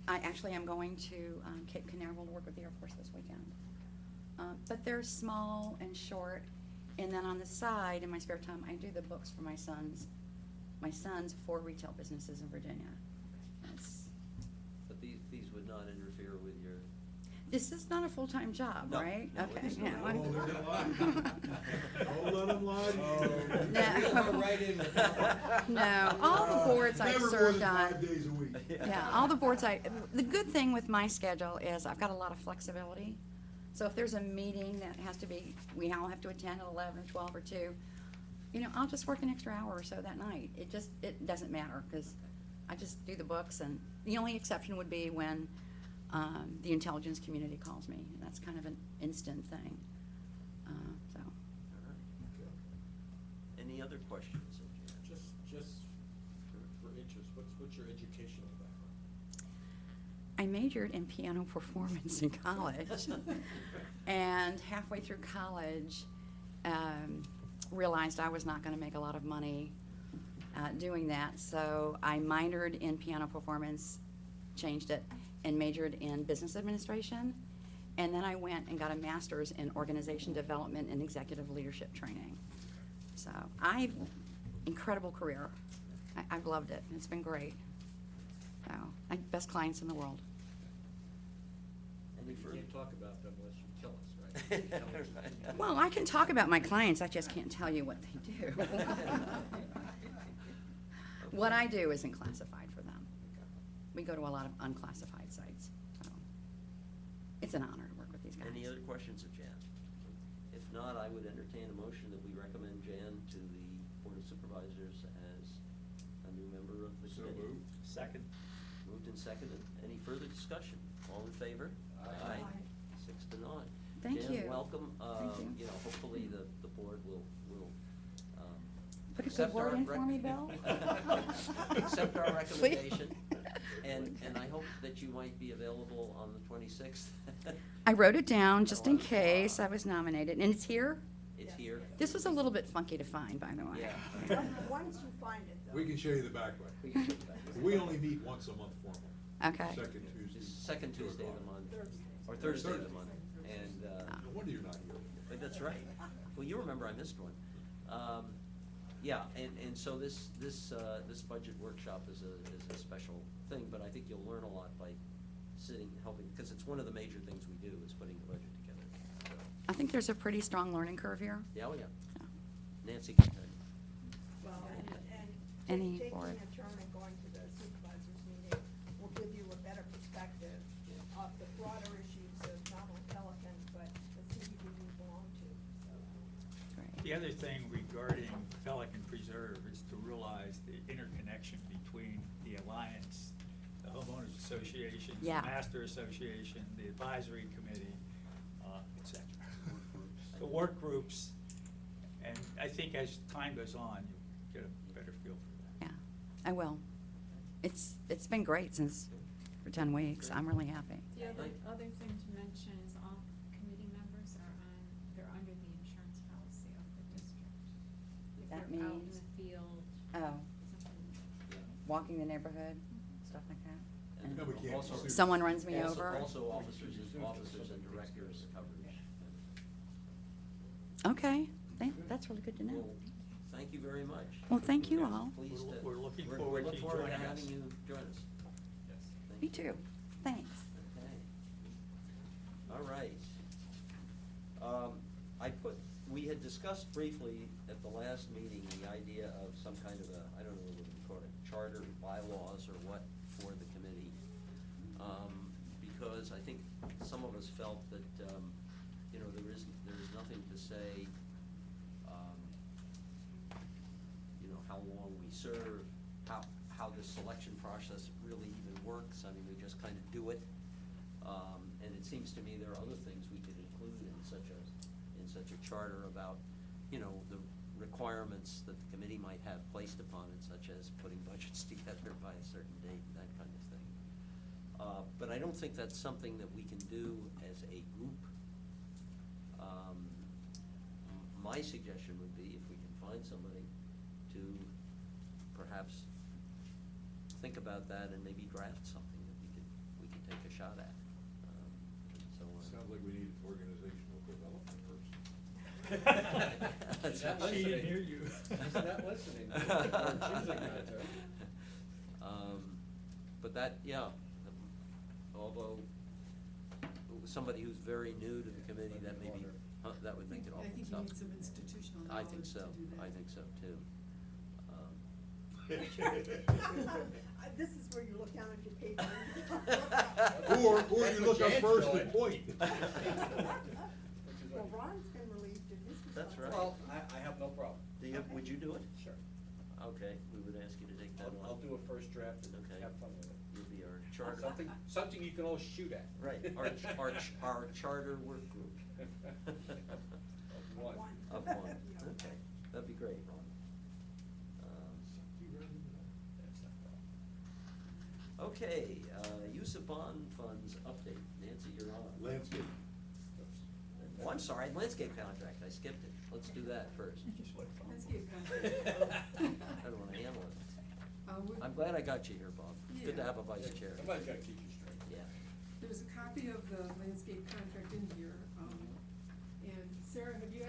actually am going to Cape Canaveral to work with the Air Force this weekend. But they're small and short, and then on the side, in my spare time, I do the books for my son's 4 retail businesses in Virginia. That's- But these would not interfere with your, This is not a full-time job, No, right? no, Okay. it's yeah, not. I'm- Oh, they're gonna lie to you. Don't let them lie to you. No. We'll go right in with that. No, all the boards I've Never more served than on. 5 days a week. Yeah, all the boards the good thing with my schedule is I've got a lot of flexibility. So if there's a meeting that has to be, we all have to attend at 11 or 12 or 2, I'll just work an extra hour or so that night. It doesn't matter, because I just do the books, and the only exception would be when the intelligence community calls me. That's kind of an instant thing, so. all right. Any other questions of Jan? Just for interest, what's your educational background? I majored in piano performance in college, and halfway through college, realized I was not going to make a lot of money doing that, so I minored in piano performance, changed it, and majored in business administration, and then I went and got a master's in organization development and executive leadership training. So incredible career. I've loved it. It's been great. So, best clients in the world. Any You further? can't talk about them unless you tell us, right? You tell us. Right. Well, I can talk about my clients, I just can't tell you what they do. What I do isn't classified for them. We go to a lot of unclassified sites, so it's an honor to work with these guys. Any other questions of Jan? If not, I would entertain a motion that we recommend Jan to the Board of Supervisors as a new member of the So committee. moved. Second. Moved and seconded. Any further discussion? All in favor? Aye. Aye. 6-0. Thank Jan, you. welcome. Thank you. You know, hopefully the board will Put a good accept our word in for rec- me, Bill? Accept our Please. recommendation, and I hope that you might be available on the 26th. I wrote it down just in Oh, case I was nominated, and it's here? It's here. This was a little bit funky to find, by the way. Yeah. Once you find it, though. We can show you the back way. We can put it back. We only meet once a month formally. Okay. Second Tuesday. Second 2 Tuesday of o'clock. the month. Thursday. Or Thursday of the Thursday. month, and, No wonder you're not here. but that's right. Well, you remember I missed one. Yeah, and so this budget workshop is a special thing, but I think you'll learn a lot by helping, because it's one of the major things we do, is putting the budget together. So, I think there's a pretty strong learning curve here. yeah, oh, yeah. Yeah. Nancy can tell you. Well, Any taking board. a turn and going to the supervisors meeting will give you a better perspective of the broader issues of not only Pelican, but the CBD we belong to, so. Great. The other thing regarding Pelican Preserve is to realize the interconnection between the Alliance, the homeowners associations, the Yeah. master association, the advisory committee, et cetera. The work groups, and I think as time goes on, you get a better feel for that. Yeah, I will. It's been great for 10 weeks. I'm really happy. The other, Right. other thing to mention is all committee members they're under the insurance policy of the district. If That they're out in means- the field, Oh, something. walking the neighborhood, stuff like that. And No, we can't also- sue. Someone runs me also- over. Also, officers and directors coverage. Okay, that's really good to know. Well, thank you very much. Well, thank you all. Pleased to. We're looking we forward look to you forward to joining us. having you join us. Yes. Thank Me you. too. Thanks. Okay. All right. We had discussed briefly at the last meeting the idea of some kind of a, I don't know what we call it, charter, bylaws, or what, for the committee. Because I think some of us felt that, you know, there is nothing to say, you know, how long we serve, how the selection process really even works. I mean, we just kind of do it. And it seems to me there are other things we could include in such a charter about, you know, the requirements that the committee might have placed upon it, such as putting budgets together by a certain date, that kind of thing. But I don't think that's something that we can do as a group. My suggestion would be, if we can find somebody, to perhaps think about that and maybe draft something that we could take a shot at. And so on. Sounds like we need organizational development person. That's She's not right. She didn't listening. hear you. She's not listening. Or choosing not to. But that, yeah, although somebody who's very new to the committee, that may be, that would make it awful I think you tough. need some institutional I think knowledge so, to do that. I think so too. This is where you look down at your paper. Or That's you what look up Jan's first doing. and point. Which is Well, what- Ron's been relieved of his That's right. Well, I have no problem. Would you do it? Sure. Okay, we would ask you to take that on. I'll do a first draft and Okay. have fun with it. You'll be our charter. Something you can all shoot at. Right, our charter work group. Of one. Of one, okay, that'd be great, Ron. That's not a problem. Okay, use of bond funds update. Nancy, you're on. Landscape. Oh, I'm sorry, landscape contract, I skipped it. Let's do that first. Landscape contract. I don't wanna handle it. I'm glad I got you here, Bob. Good to Yeah. have a vice chair. Somebody's gotta keep you straight. Yeah. There's a copy of the landscape contract in here, and Sarah, you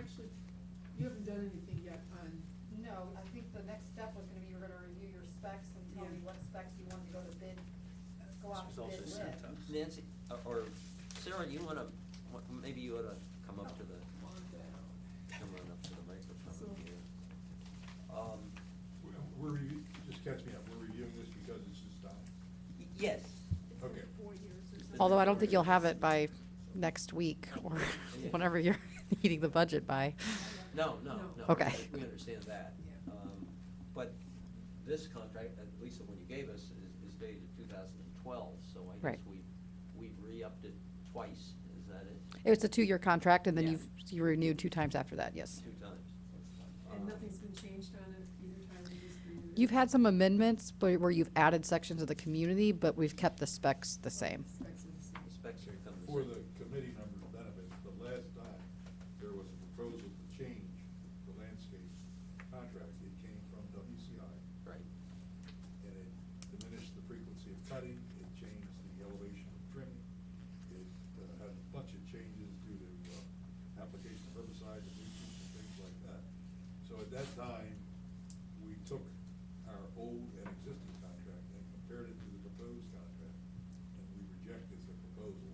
haven't done anything yet on, No, I think the next step was gonna be, you're gonna review your specs you wanted to go to bid, go out This to was bid also sent with. us. Nancy, or Sarah, you wanna, maybe you oughta come up to the, come on up to the microphone here. We're just catch me up, we're reviewing this because it's just time. Yes. Okay. 4 years or something. Although I don't think you'll have it by next week or whenever you're eating the budget by. No. Okay. We understand that. But this contract, at least the one you gave us, is dated 2012, so I guess Right. we've re-upped it twice, is that it? It's a 2-year contract, and then Yeah. you renewed 2 times after that, yes. 2 times. And nothing's been changed on it either time we just renewed it? You've had some amendments where you've added sections of the community, but we've kept the specs the same. Specs are the same. Specs are come the For same. the committee members' benefit, the last time there was a proposal to change the landscape contract, it came from WCI. Right. And it diminished the frequency of cutting, it changed the elevation of trimming, it had a bunch of changes due to application of herbicides and nutrients and things like that. So at that time, we took our old and existing contract and compared it to the proposed contract, and we rejected the proposal.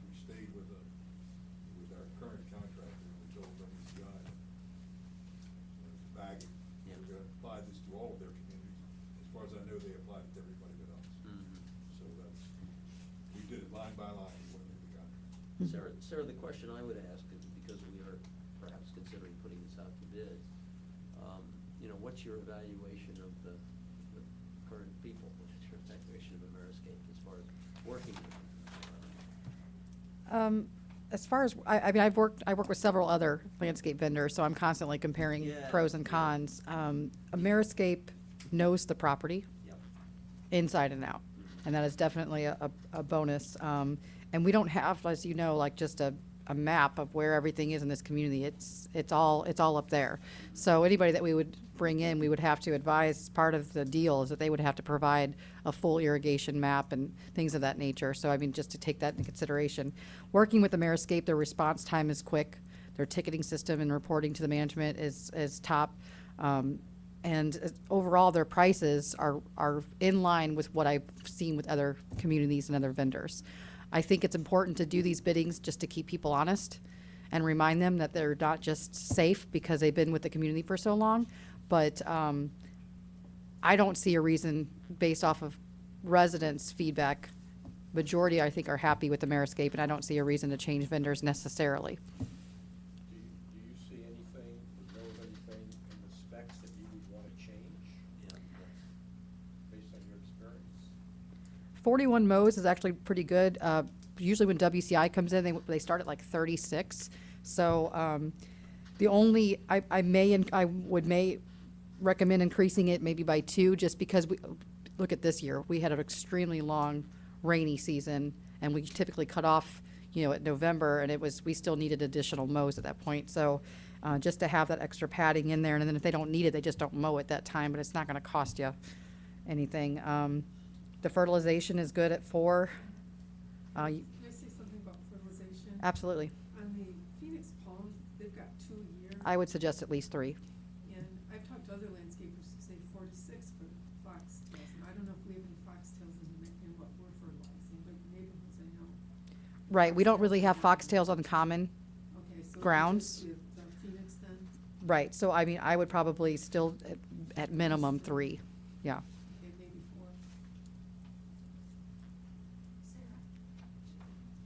We stayed with our current contractor, and we told WCI, bag it. Yeah. We're gonna apply this to all of their communities. As far as I know, they applied it to everybody but us. Mhm. So that's, we did it line by line, we went through the contract. Sarah, the question I would ask is, because we are perhaps considering putting this out to bid, what's your evaluation of the current people? What's your evaluation of Ameriscape as far as working with them? As far as, I mean, I work with several other landscape vendors, so I'm constantly comparing Yeah, pros and yeah. cons. Ameriscape knows the property Yep. inside and out, and that is definitely a bonus. And we don't have, as you know, like just a map of where everything is in this community. It's all up there. So anybody that we would bring in, we would have to advise, part of the deal is that they would have to provide a full irrigation map and things of that nature. So I mean, just to take that into consideration. Working with Ameriscape, their response time is quick. Their ticketing system and reporting to the management is top. And overall, their prices are in line with what I've seen with other communities and other vendors. I think it's important to do these biddings just to keep people honest and remind them that they're not just safe because they've been with the community for so long, but I don't see a reason, based off of residents' feedback, majority, I think, are happy with Ameriscape, and I don't see a reason to change vendors necessarily. Do you see anything, know of anything in the specs that you would wanna change, Yeah. based on your experience? 41 mows is actually pretty good. Usually when WCI comes in, they start at like 36. So the only, I may recommend increasing it maybe by 2, just because look at this year. We had an extremely long rainy season, and we typically cut off, at November, and we still needed additional mows at that point. So just to have that extra padding in there, and then if they don't need it, they just don't mow at that time, but it's not gonna cost you anything. The fertilization is good at 4. Can I say something about fertilization? Absolutely. On the Phoenix Palm, they've got 2 a year. I would suggest at least 3. And I've talked to other landscapers who say 4 to 6 for foxtails, and I don't know if we have any foxtails in what we're fertilizing, but neighborhoods I know. Right, we don't really have foxtails on common. Okay, so. Grounds. With Phoenix then? Right, so I mean, I would probably still, at minimum, 3, yeah. Okay, maybe 4. Sarah,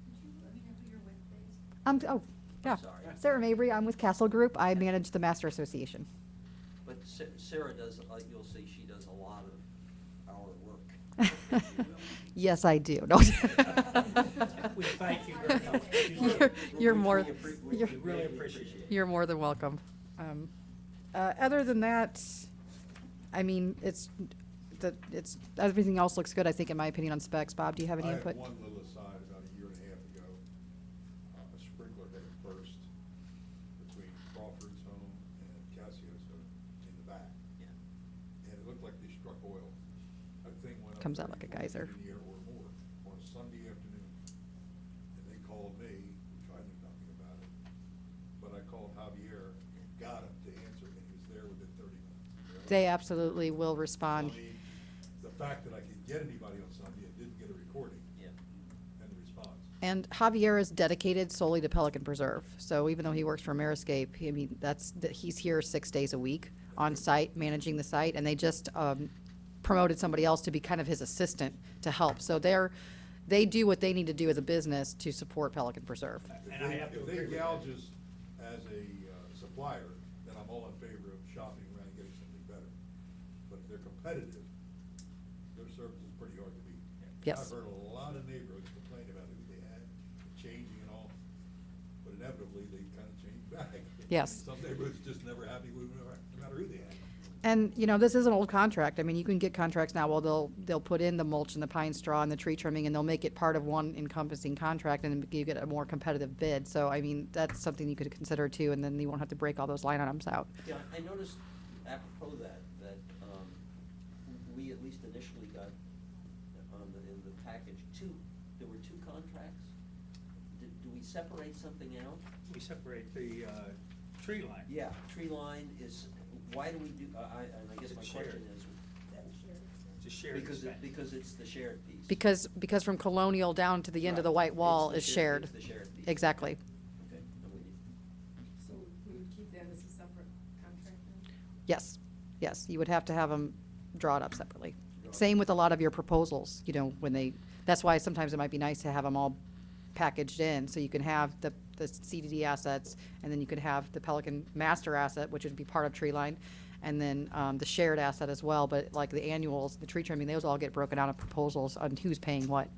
could you let me know who you're with, please? Oh, yeah. Sorry. Sarah Mabry, I'm with Castle Group. I manage the Master Association. But Sarah does, you'll see, she does a lot of our work, if you will. Yes, I do. No. We thank you very much. You're more, We you're, really appreciate it. you're more than welcome. Other than that, I mean, everything else looks good, I think, in my opinion, on specs. Bob, do you have any input? I had one little aside about a year and a half ago. A sprinkler had burst between Crawford's home and Cassio's home in the back. Yeah. And it looked like they struck oil. That thing went up. Comes out like a 30 geyser. feet in the air or more on a Sunday afternoon. And they called me, which I knew nothing about it. But I called Javier and got him to answer, and he was there within 30 minutes. They absolutely will respond. I mean, the fact that I could get anybody on Sunday and didn't get a recording Yeah. and the response. And Javier is dedicated solely to Pelican Preserve. So even though he works for Ameriscape, I mean, he's here 6 days a week on site, managing the site, and they just promoted somebody else to be kind of his assistant to help. So they do what they need to do as a business to support Pelican Preserve. And I have to If agree they with gouge that. us as a supplier, then I'm all in favor of shopping around and getting something better. But if they're competitive, their service is pretty hard to beat. Yes. I've heard a lot of neighborhoods complain about who they had, changing and all, but inevitably they kind of change back. Yes. Some neighborhoods just never happy with no matter who they had. And, you know, this is an old contract. I mean, you can get contracts now, well, they'll put in the mulch and the pine straw and the tree trimming, and they'll make it part of one encompassing contract, and you get a more competitive bid. So, I mean, that's something you could consider too, and then you won't have to break all those line items out. Yeah, I noticed apropos that we at least initially got in the package there were two contracts. Do we separate something out? We separate the tree line. Yeah, tree line is, why do we do, and I guess my It's question shared. is, It's a shared because expense. because it's the shared piece. Because from Colonial down to the end of the white wall is shared. It's the shared piece. Exactly. Okay, I'm with you. So we would keep that as a separate contract then? Yes, yes, you would have to have them draw it up separately. Draw it Same up. with a lot of your proposals, you know, that's why sometimes it might be nice to have them all packaged in, so you can have the CDD assets, and then you could have the Pelican master asset, which would be part of tree line, and then the shared asset as well, but like the annuals, the tree trimming, those all get broken out of proposals on who's paying what.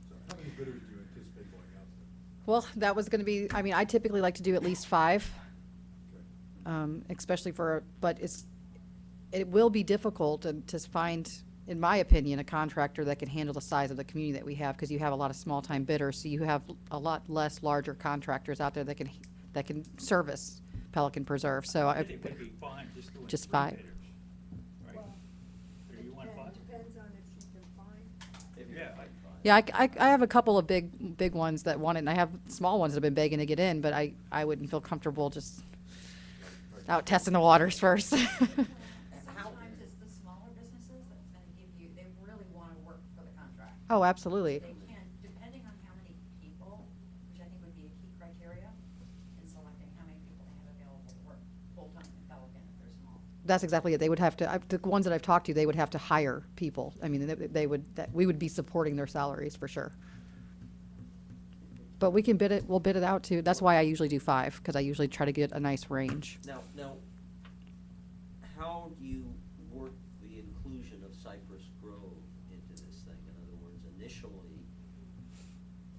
So how many bidders do you anticipate going out to? Well, that was gonna be, I mean, I typically like to do at least 5. Okay. Especially but it will be difficult to find, in my opinion, a contractor that can handle the size of the community that we have, because you have a lot of small-time bidders, so you have a lot less larger contractors out there that can service Pelican Preserve, so I think it would be fine just doing Just 3 5. bidders. Right? Well, Or you want 5? Depends on if she can find. If you Yeah. can find five. yeah, I have a couple of big ones that want it, and I have small ones that have been begging to get in, but I wouldn't feel comfortable just out testing the waters first. Sometimes it's the smaller businesses that's gonna give you, they really wanna work for the contract. Oh, absolutely. They can, depending on how many people, which I think would be a key criteria in selecting how many people they have available to work full-time in Pelican if they're small. That's exactly it. They would have to, the ones that I've talked to, they would have to hire people. I mean, we would be supporting their salaries for sure. But we'll bid it out too. That's why I usually do 5, because I usually try to get a nice range. Now, how do you work the inclusion of Cypress Grove into this thing? In other words, initially,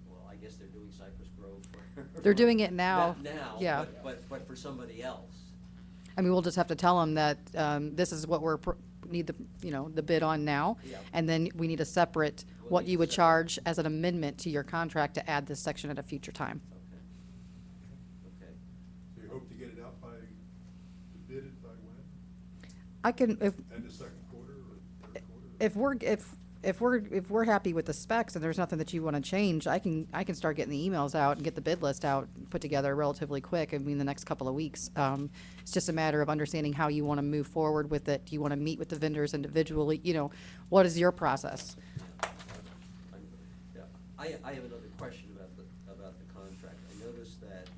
well, I guess they're doing Cypress Grove for. They're doing it now. Now, Yeah. but for somebody else. I mean, we'll just have to tell them that this is what need the bid on now. Yeah. And then we need a separate, We'll what need you a would separate- charge as an amendment to your contract to add this section at a future time. Okay. So you hope to get it out to bid it by when? I can, End of second quarter or third quarter? if we're happy with the specs and there's nothing that you want to change, I can start getting the emails out and get the bid list out, put together relatively quick, I mean, the next couple of weeks. It's just a matter of understanding how you want to move forward with it. Do you want to meet with the vendors individually? You know, what is your process? Yeah, I have another question about the contract. I noticed that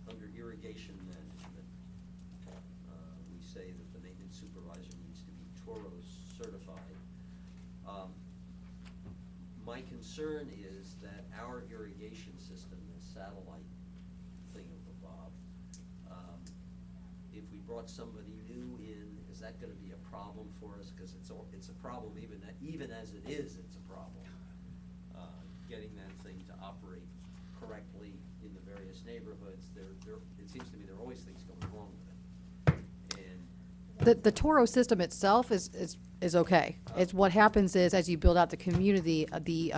under irrigation management, we say that the maintenance supervisor needs to be Toro certified. My concern is that our irrigation system, this satellite thingamabob, if we brought somebody new in, is that gonna be a problem for us? Cause it's a problem even as it is, it's a problem. Getting that thing to operate correctly in the various neighborhoods, it seems to me there are always things going wrong with it. And The Toro system itself is okay. It's what happens is, as you build out the community, the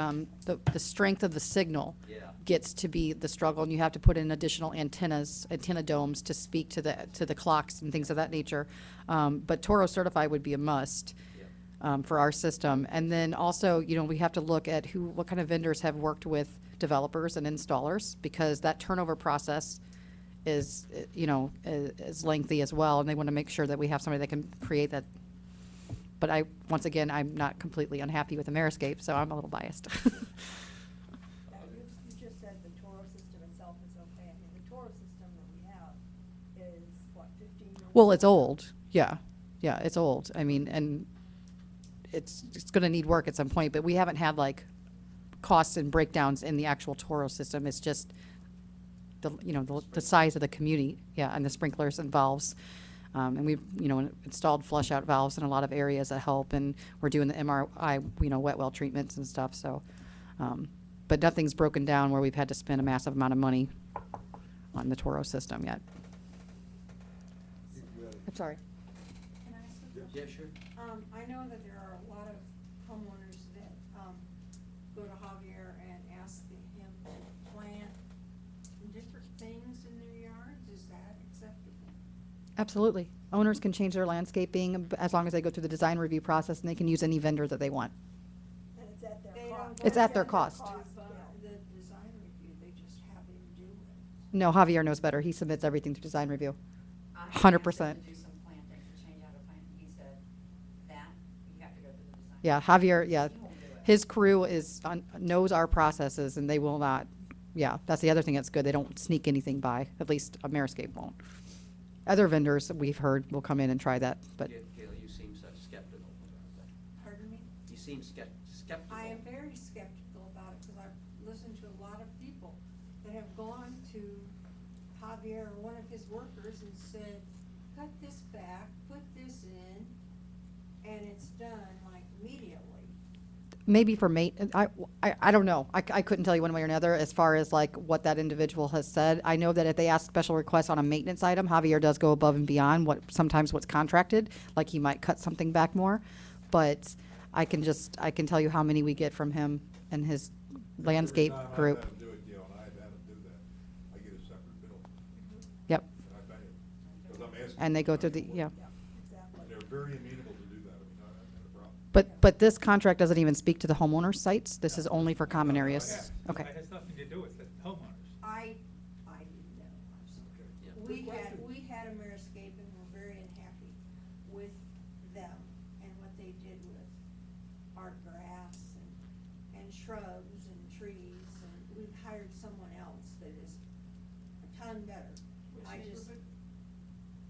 strength of the signal Yeah. gets to be the struggle, and you have to put in additional antenna domes to speak to the clocks and things of that nature. But Toro certified would be a must. For our system. And then also, you know, we have to look at what kind of vendors have worked with developers and installers, because that turnover process is, is lengthy as well, and they want to make sure that we have somebody that can create But once again, I'm not completely unhappy with Ameriscape, so I'm a little biased. Yeah, you just said the Toro system itself is okay. I mean, the Toro system that we have is, what, 15 years? Well, it's old, yeah, it's old, I mean, and it's gonna need work at some point, but we haven't had like costs and breakdowns in the actual Toro system, it's just the size of the community, yeah, and the sprinklers and valves. And we've, installed flush out valves in a lot of areas that help, and we're doing the MRI, wet well treatments and stuff, so. But nothing's broken down where we've had to spend a massive amount of money on the Toro system yet. I'm sorry. Can I ask a Yeah, question? sure. I know that there are a lot of homeowners that, go to Javier and ask him to plant different things in their yards. Is that acceptable? Absolutely. Owners can change their landscaping as long as they go through the design review process, and they can use any vendor that they want. And it's at their They cost? don't go It's at their cost. Yeah. The design review, they just have him do it. No, Javier knows better. He submits everything through design review. 100%. To do some planting, to change out a plant, he said that you have to go through the design. Yeah, Javier, yeah. He won't do it. His crew knows our processes, and they will not, yeah, that's the other thing that's good. They don't sneak anything by. At least Ameriscape won't. Other vendors, we've heard, will come in and try that, but Gail, you seem so skeptical about that. Pardon me? You seem skeptical. I am very skeptical about it because I've listened to a lot of people that have gone to Javier or one of his workers and said, cut this back, put this in, and it's done like immediately. maybe for I don't know. I couldn't tell you one way or another as far as like what that individual has said. I know that if they ask special requests on a maintenance item, Javier does go above and beyond sometimes what's contracted, like he might cut something back more. But I can tell you how many we get from him and his landscape group. Every time I've had him do it, Gail, and I've had him do that, I get a separate bill, Yep. and I pay it, 'cause I'm asking. And they go for through the the, work. yeah. Exactly. They're very amenable to do that, I mean, I haven't had a problem. But this contract doesn't even speak to the homeowner sites. This is only for common areas. Okay. It has nothing to do with the homeowners. I didn't know, I'm sorry. Yeah. We had Ameriscape and were very unhappy with them and what they did with our grass and shrubs and trees, and we've hired someone else that is a ton better. I just.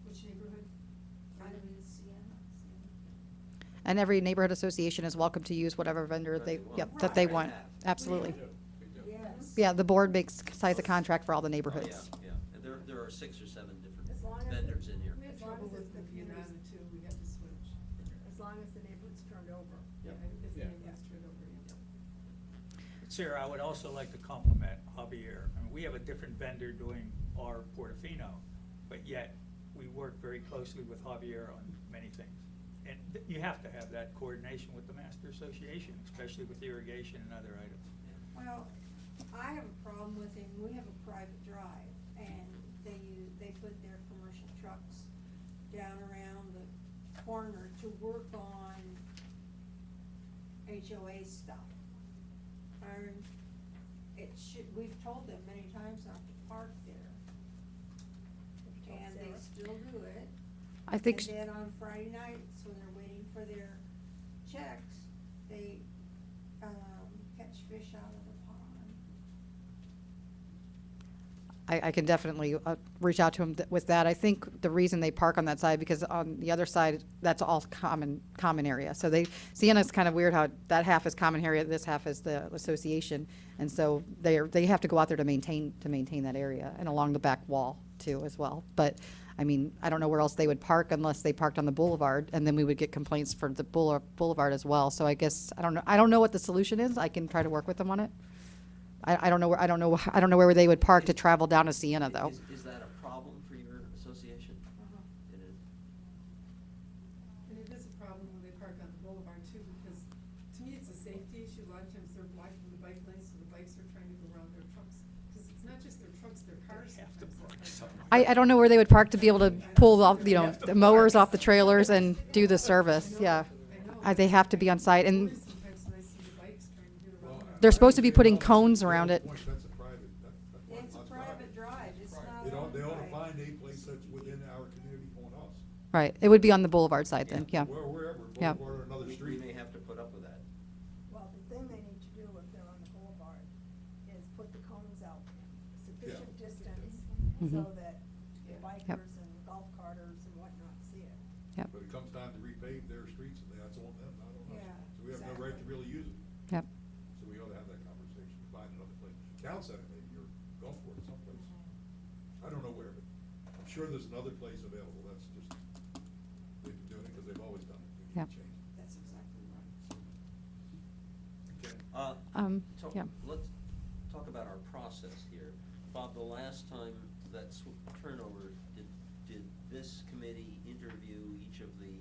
Which neighborhood? I live in Sienna. And every neighborhood association is welcome to use whatever vendor that they want. Absolutely. Yes. Yeah, the board signs a contract for all the Oh, neighborhoods. yeah, and there are 6 or 7 different As long as vendors in here. We had As long trouble as with it's the the Vienna communities. too, we had to switch. As long as the neighborhood's turned over. Yeah, if the Yeah. neighbors turned over, yeah. Sarah, I would also like to compliment Javier. I mean, we have a different vendor doing our Portofino, but yet we work very closely with Javier on many things. And you have to have that coordination with the Master Association, especially with irrigation and other items. Well, I have a problem with him, we have a private drive, and they put their commercial trucks down around the corner to work on HOA stuff. And we've told them many times not to park there. And they still do it. I think, And then on Friday nights, when they're waiting for their checks, they, catch fish out of the pond. I can definitely reach out to him with that. I think the reason they park on that side, because on the other side, that's all common area. So Sienna's kind of weird how that half is common area, this half is the association. And so they have to go out there to maintain that area, and along the back wall too as well. But, I mean, I don't know where else they would park unless they parked on the boulevard, and then we would get complaints for the boulevard as well. So I guess, I don't know what the solution is. I can try to work with them on it. I don't know where they would park to travel down to Sienna, though. Is that a problem for your association? It is. And it is a problem when they park on the boulevard too, because to me, it's a safety issue. A lot of times they're blocking the bike lanes, so the bikes are trying to go around their trucks. Because it's not just their trucks, their cars. They have to sometimes park that somewhere. I don't know where they would park to be able to pull off, the mowers off the trailers and do the service, yeah. They have to be on site, and Sometimes when I see the bikes trying to get around. they're supposed to be putting cones around it. That's a private, that's It's a not private drive, it's not. They ought to owned by- find a place that's within our community on us. Right, it would be on the boulevard side then, yeah. Wherever, Yep. boulevard or another we street. may have to put up with that. Well, the thing they need to do if they're on the boulevard is put the cones out sufficient Yeah. distance Mhm. so that the Yep. bikers and golf carters and whatnot see it. Yep. But it comes time to repave their streets, and that's on them, not on us. Yeah, So we have no right to exactly. really use it. Yep. So we ought to have that conversation, find another place. Town center maybe, or golf course someplace. I don't know where, but I'm sure there's another place available. That's just, they've been doing it because they've always done it. We need Yep. to change it. That's exactly right. Okay. Yeah. Let's talk about our process here. Bob, the last time that turnover, did this committee interview each of the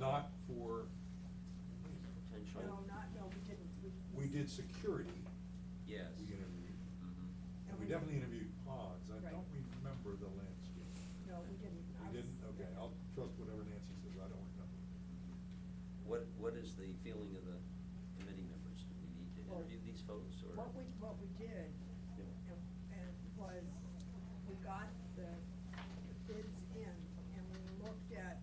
Not for, potential? No, we didn't. we did security, Yes. we interviewed. Mhm. And we definitely interviewed ponds. I Right. don't remember the landscape. No, we didn't. I We was- didn't? Okay, I'll trust whatever Nancy says. I don't remember. What is the feeling of the committee members? Do we need to Well, interview these folks, or? What we did, and was, we got the bids in, and we looked at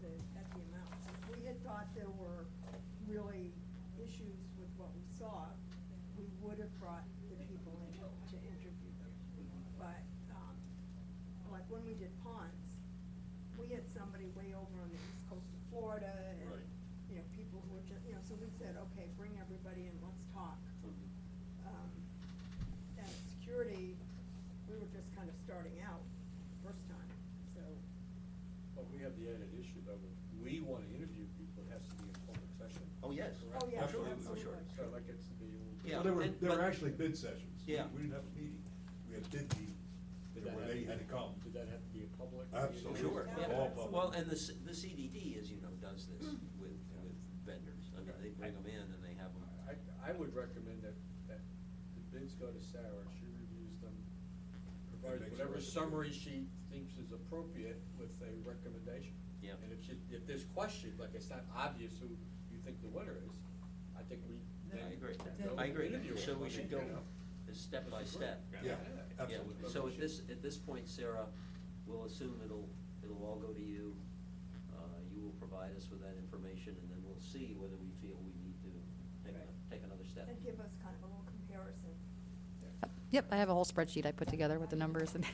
the amounts. If we had thought there were really issues with what we saw, we would have brought the people in to interview them. But, like when we did ponds, we had somebody way over on the east coast of Florida, and, Right. you know, people who were just, so we said, okay, bring everybody in, let's talk. And security, we were just kind of starting out first time, so. But we have the added issue though, if we wanna interview people, it has to be in public session. Oh, yes. Correct? Oh, yeah, Absolutely. Sure. So I'd like it to be a little bit. Yeah, Well, and- they were but- actually bid sessions. Yeah. We didn't have a meeting. We had a bid meeting Did where that have they to had be- to come. Did that have to be a public? Absolutely. Sure, Yeah, yeah. All absolutely. public. Well, and the CDD, as you know, does this with vendors. I mean, they bring them in and they have them. I would recommend that the bids go to Sarah, she reviews them, provides makes a whatever recommendation. summary she thinks is appropriate with a recommendation. Yeah. And if there's question, like it's not obvious who you think the winner is, I think we. I then agree. go I agree. interview So them. we should go You know? step by step. Yeah, Yeah. absolutely. So at this point, Sarah, we'll assume it'll all go to you. You will provide us with that information, and then we'll see whether we feel we need to take another step. And give us kind of a little comparison. Yep, I have a whole spreadsheet I put together with the numbers and.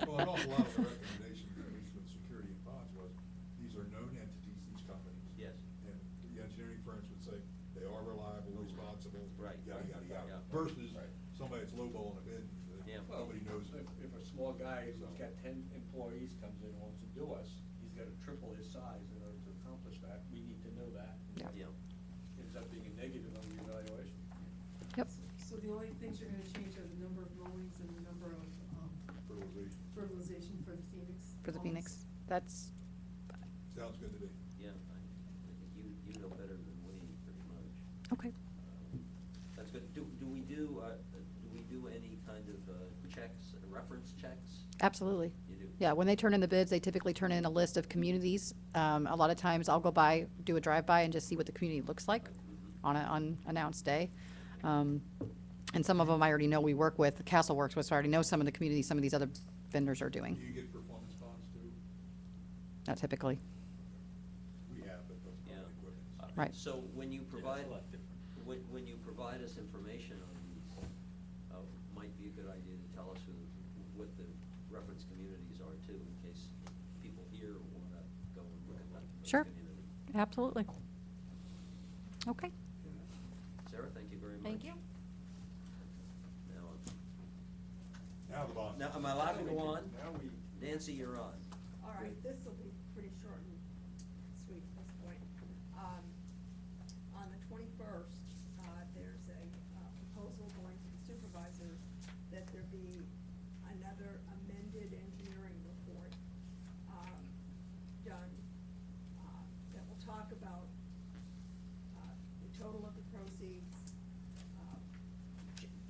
Well, an awful lot of the recommendations, at least with security and ponds, was these are known entities, these companies. Yes. And the engineering firms would say they are reliable, responsible. Right. Yada, yada, Yeah. yada. Versus Right. somebody that's lowballing a bid, Yeah. that Well, nobody knows. If a small guy who's got 10 employees comes in and wants to do us, he's gotta triple his size in order to accomplish that. We need to know that. Yeah. Yeah. Ends up being a negative on the evaluation. Yep. So the only things you're gonna change are the number of mowings and the number of, Fertilization. fertilization for the Phoenix. For the ponds. Phoenix, that's, Sounds good to me. Yeah, I think you know better than we, pretty much. okay. That's good. Do we do any kind of checks, reference checks? Absolutely. You do? Yeah, when they turn in the bids, they typically turn in a list of communities. A lot of times I'll go by, do a drive-by and just see what the community looks like on an unannounced day. And some of them I already know we work with, Castleworks, which I already know some of the communities, some of these other vendors are doing. Do you get performance bonds too? Not typically. We have, but that's Yeah. not equipment. Right. So when you provide, a lot different. when you provide us information on these, might be a good idea to tell us what the reference communities are too, in case people here wanna go and look at that Sure. community. Absolutely. Okay. Sarah, thank you very much. Thank you. Now the bonds. Now, am I allowed to go on? Now we. Nancy, you're on. All right, this will be pretty short and sweet at this point. On the 21st, there's a proposal going to the supervisors that there be another amended engineering report done that will talk about the total of the proceeds,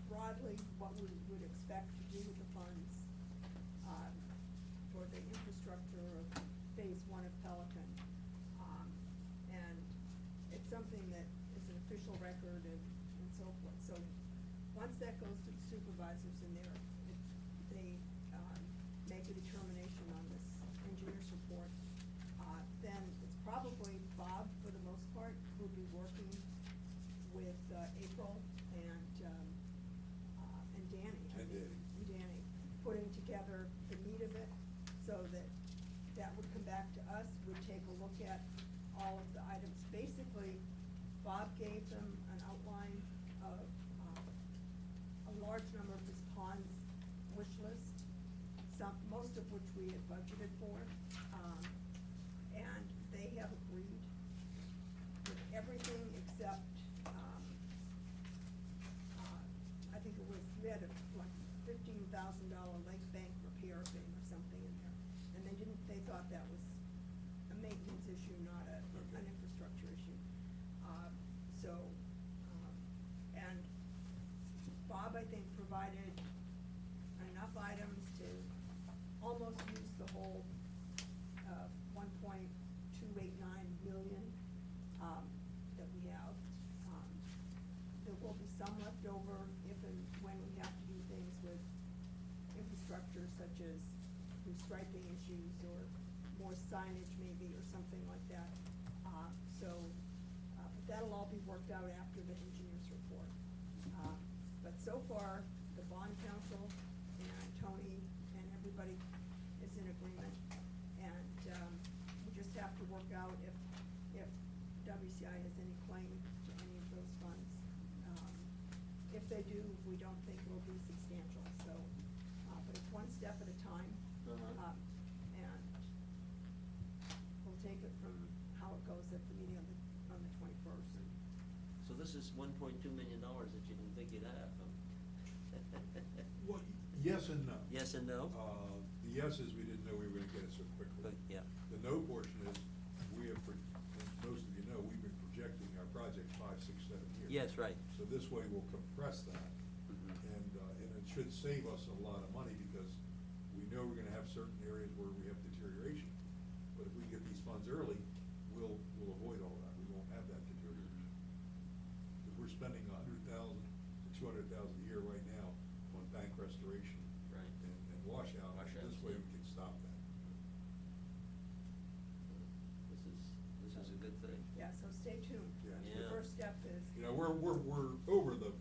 broadly what we would expect to do with the funds for the infrastructure of phase 1 of Pelican. And it's something that is an official record and so forth. So once that goes to the supervisors and they make a determination on this engineer's report, then April and Danny. I And think, Danny. And Danny, putting together the meat of it, so that would come back to us, we'd take a look at all of the items. Basically, Bob gave them an outline of, a large number of his ponds wish list, most of which we had budgeted for. And they have agreed with everything except, I think it was, we had like $15,000 lake bank repair thing or something in there. And they thought that was a maintenance issue, not an infrastructure issue. And Bob, I think, provided enough items to almost use the whole, 1.289 million, that we have. There will be some left over if and when we have to do things with infrastructure such as restriping issues or more signage maybe or something like that. But that'll all be worked out after the engineer's report. But so far, the bond council and Tony and everybody is in agreement. And, we just have to work out if WCI has any claim to any of those funds. If they do, we don't think it'll be substantial, so, but it's one step at a time. Uh-huh. And we'll take it from how it goes at the meeting on the 21st. So this is $1.2 million that you didn't think you'd have, huh? Well, yes and no. Yes and no? The yes is we didn't know we were gonna get it so quickly. But, yeah. The no portion is, we have, as most of you know, we've been projecting our project 5, 6, 7 years. Yes, right. So this way we'll compress that. Mhm. And it should save us a lot of money because we know we're gonna have certain areas where we have deterioration. But if we get these funds early, we'll avoid all that. We won't have that deterioration. Because we're spending $100,000 to $200,000 a year right now on bank restoration. Right. And washout. Washouts, This way yeah. we can stop that. This is a good thing. Yeah, so stay tuned. Yeah. The Yeah. first step is. You know, we're over the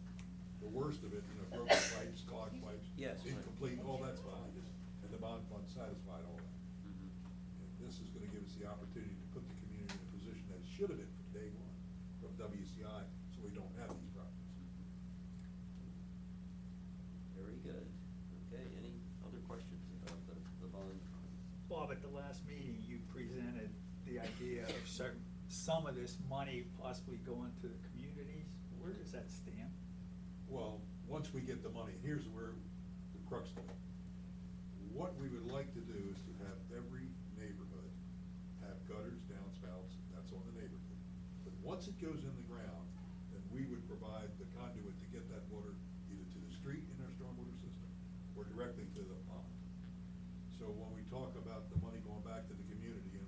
worst of it, you know, broken pipes, clogged pipes. Yes, right. Incomplete, all that's behind us, and the bond fund satisfied all that. Mhm. And this is gonna give us the opportunity to put the community in a position that it should have been from day one, from WCI, so we don't have these problems. Very good. Okay, any other questions about the bond? Bob, at the last meeting, you presented the idea of some of this money possibly going to the communities. Where does that stand? Well, once we get the money, here's where the crux of it. What we would like to do is to have every neighborhood have gutters, downspouts, that's on the neighborhood. But once it goes in the ground, then we would provide the conduit to get that water either to the street in our stormwater system or directly to the pond. So when we talk about the money going back to the community, and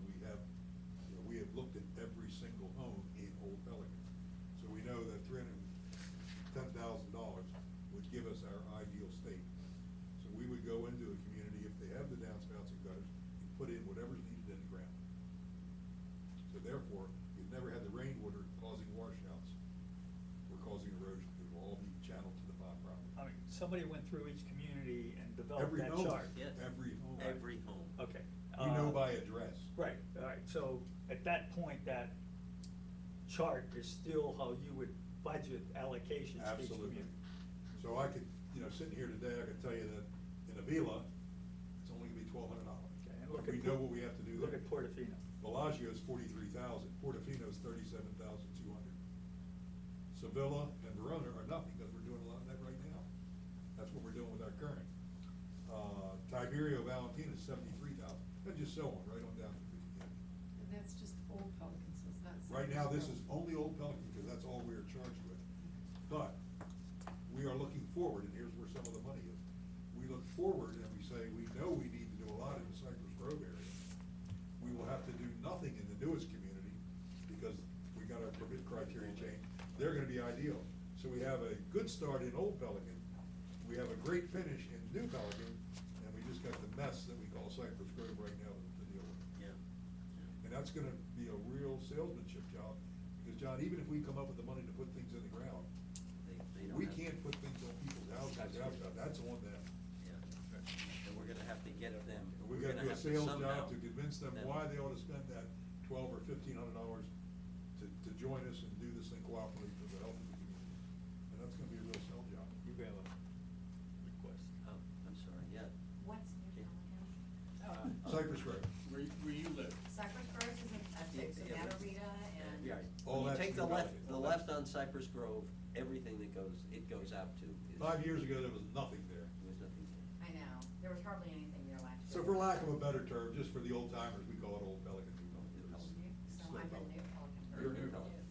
we have looked at every single home in Old Pelican. So we know that $310,000 would give us our ideal state. So we would go into a community, if they have the downspouts and gutters, and put in whatever's needed in the ground. So therefore, we've never had the rainwater causing washouts or causing erosion. It will all be channeled to the pond property. I mean, somebody went through each community and developed Every that home. chart. Yes. Every home. Every home. Okay. We know by address. Right, all right, so at that point, that chart is still how you would budget allocations to each Absolutely. community. So I could, sitting here today, I could tell you that in Avila, it's only gonna be $1,200. Okay, and But look we at know what we have to do Look there. at Portofino. Bellagio's 43,000, Portofino's 37,200. Sevilla and Verona are nothing, because we're doing a lot of that right now. That's what we're doing with our current. Tiberio Valentina is 73,000, and just so on, right on down to the community. And that's just Old Pelican, so it's not. Right now, this is Cypress only Grove. Old Pelican, because that's all we are charged with. But we are looking forward, and here's where some of the money is. We look forward and we say, we know we need to do a lot in the Cypress Grove area. We will have to do nothing in the newest community, because we got our permit criteria changed. They're gonna be ideal. So we have a good start in Old Pelican, we have a great finish in New Pelican, and we just got the mess that we call Cypress Grove right now to deal with. Yeah. And that's gonna be a real salesmanship job, because John, even if we come up with the money to put things in the ground, They don't we have- can't put things on people's houses, that's on them. Yeah, and we're gonna have to get them. And we we're gotta gonna do a have to sales somehow- job to convince them why they ought to spend that $1,200 or $1,500 to join us and do this thing cooperatively for the health of the community. And that's gonna be a real sell job. You have a request. Oh, I'm sorry, yeah. What's New Okay. Pelican? Cypress Grove. Where you live. Cypress Grove is Yeah, yeah. Matarita and. Yeah, All when you that's take the New left, Pelican. the left on Cypress Grove, everything that goes out to is. 5 years ago, there was nothing there. There was nothing there. I know, there was hardly anything there last year. So for lack of a better term, just for the old timers, we call it Old Pelican, New Pelican. New It's- Pelican. it's So still I'm in Pelican. New Pelican. You're New Pelican.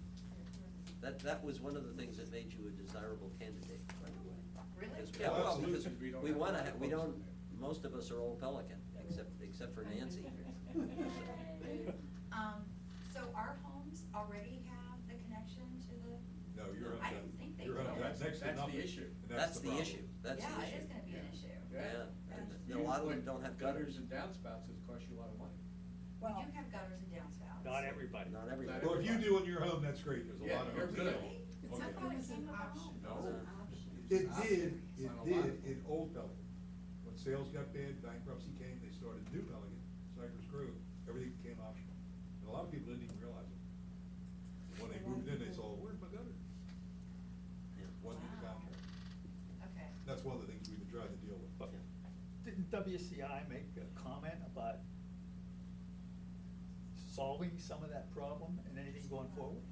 That was one of the things that made you a desirable candidate, by the way. Really? Because- Oh, Yeah, well, absolutely. because We don't we have wanna, a lot of we folks don't, in there. most of us are Old Pelican, except for Nancy. So our homes already have the connection to the. No, you're on I that, didn't think they you're on did. that next to That's the nothing. issue. And That's the problem. issue, that's the issue. Yeah, it is gonna be an Yeah. issue. Yeah, and You a lot of put them don't have gutters gutters. and downspouts, it costs you a lot of money. We Well, do have gutters and downspouts. Not everybody. Not everybody. Well, if you do in your home, that's great, there's a Yeah, lot of. you're homes good. that don't. Really? It's Okay. I thought it as came an with a option. home. No. It's It It's did, on it a lot did of in Old Pelican. When sales got bad, bankruptcy came, they started New Pelican, Cypress Grove, everything became optional. And a lot of people didn't even realize it. When they moved in, they saw, where's my gutter? Yeah. Wasn't in the Wow. contract. Okay. That's one of the things we've been trying to deal with. But didn't WCI make a comment about solving some of that problem and anything going forward?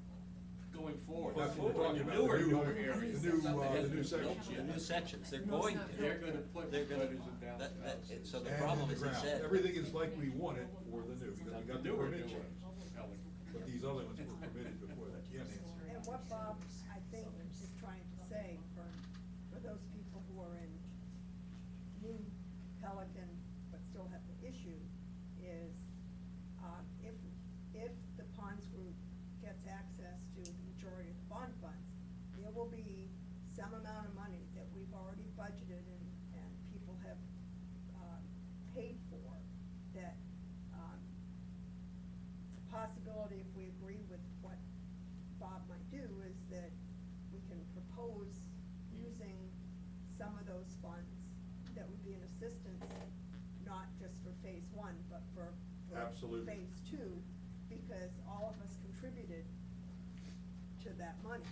Going forward. That's what we're talking about, Newer the new, areas. the new, Something the hasn't new been built sections. The yet. new sections, they're No, it's going not to. They're gonna put They're gonna- gutters and downspouts. so the And problem in is, the he ground. said. Everything is like we want it for the new, because we got the Newer, permit newer. changed. Pelican. But these other ones were permitted before that, yeah, Nancy. and what Bob, I think, is trying to say for those people who are in New Pelican but still have the issue is, if the Ponds Group gets access to the majority of the bond funds, there will be some amount of money that we've already budgeted and people have, paid for, that, it's a possibility, if we agree with what Bob might do, is that we can propose using some of those funds that would be an assistance, not just for phase one, but for Absolutely. phase two, because all of us contributed to that money.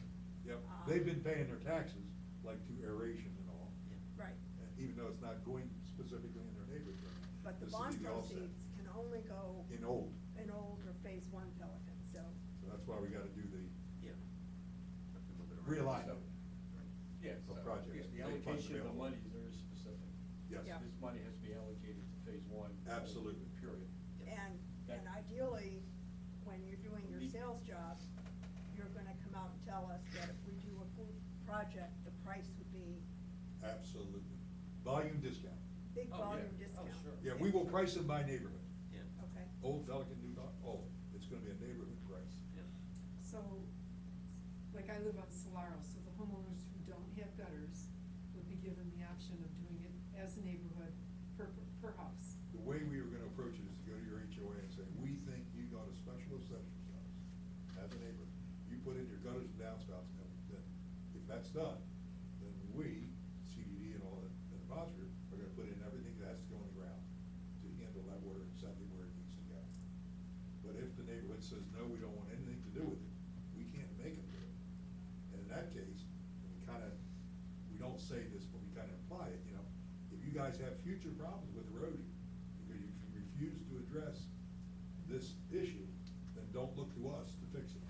Yep, Um, they've been paying their taxes, like to aeration and all, Right, and even though it's not going specifically in their neighborhood. but the this would bond be offset. proceeds can only go In old, in old or phase one Pelican, so. so that's why we gotta do the Yeah. realignment. Yeah, Of so, projects. yeah, the Make funds allocation of the available. money is very specific. Yes. Yeah. This money has to be allocated to phase one. Absolutely. Period. And, That- and ideally, when you're doing your We- sales job, you're gonna come out and tell us that if we do a group project, the price would be Absolutely. Volume discount. big Oh, yeah. volume Oh, discount. sure. Yeah, we will price them by neighborhood. Yeah, Okay, Old Pelican, New Pelican, oh, it's gonna be a neighborhood price. yeah. So, like I live on Solaro, so the homeowners who don't have gutters would be given the option of doing it as a neighborhood per house. The way we were gonna approach it is to go to your HOA and say, we think you got a special assessment as a neighbor. You put in your gutters and downspouts, and then, if that's done, then we, CDD and all that, and the depositor, are gonna put in everything that has to go in the ground to handle that water and send it where it needs to go. But if the neighborhood says, no, we don't want anything to do with it, we can't make them do it. And in that case, we don't say this, but we kinda imply it, you know, if you guys have future problems with erosion, because you refuse to address this issue, then don't look to us to fix it.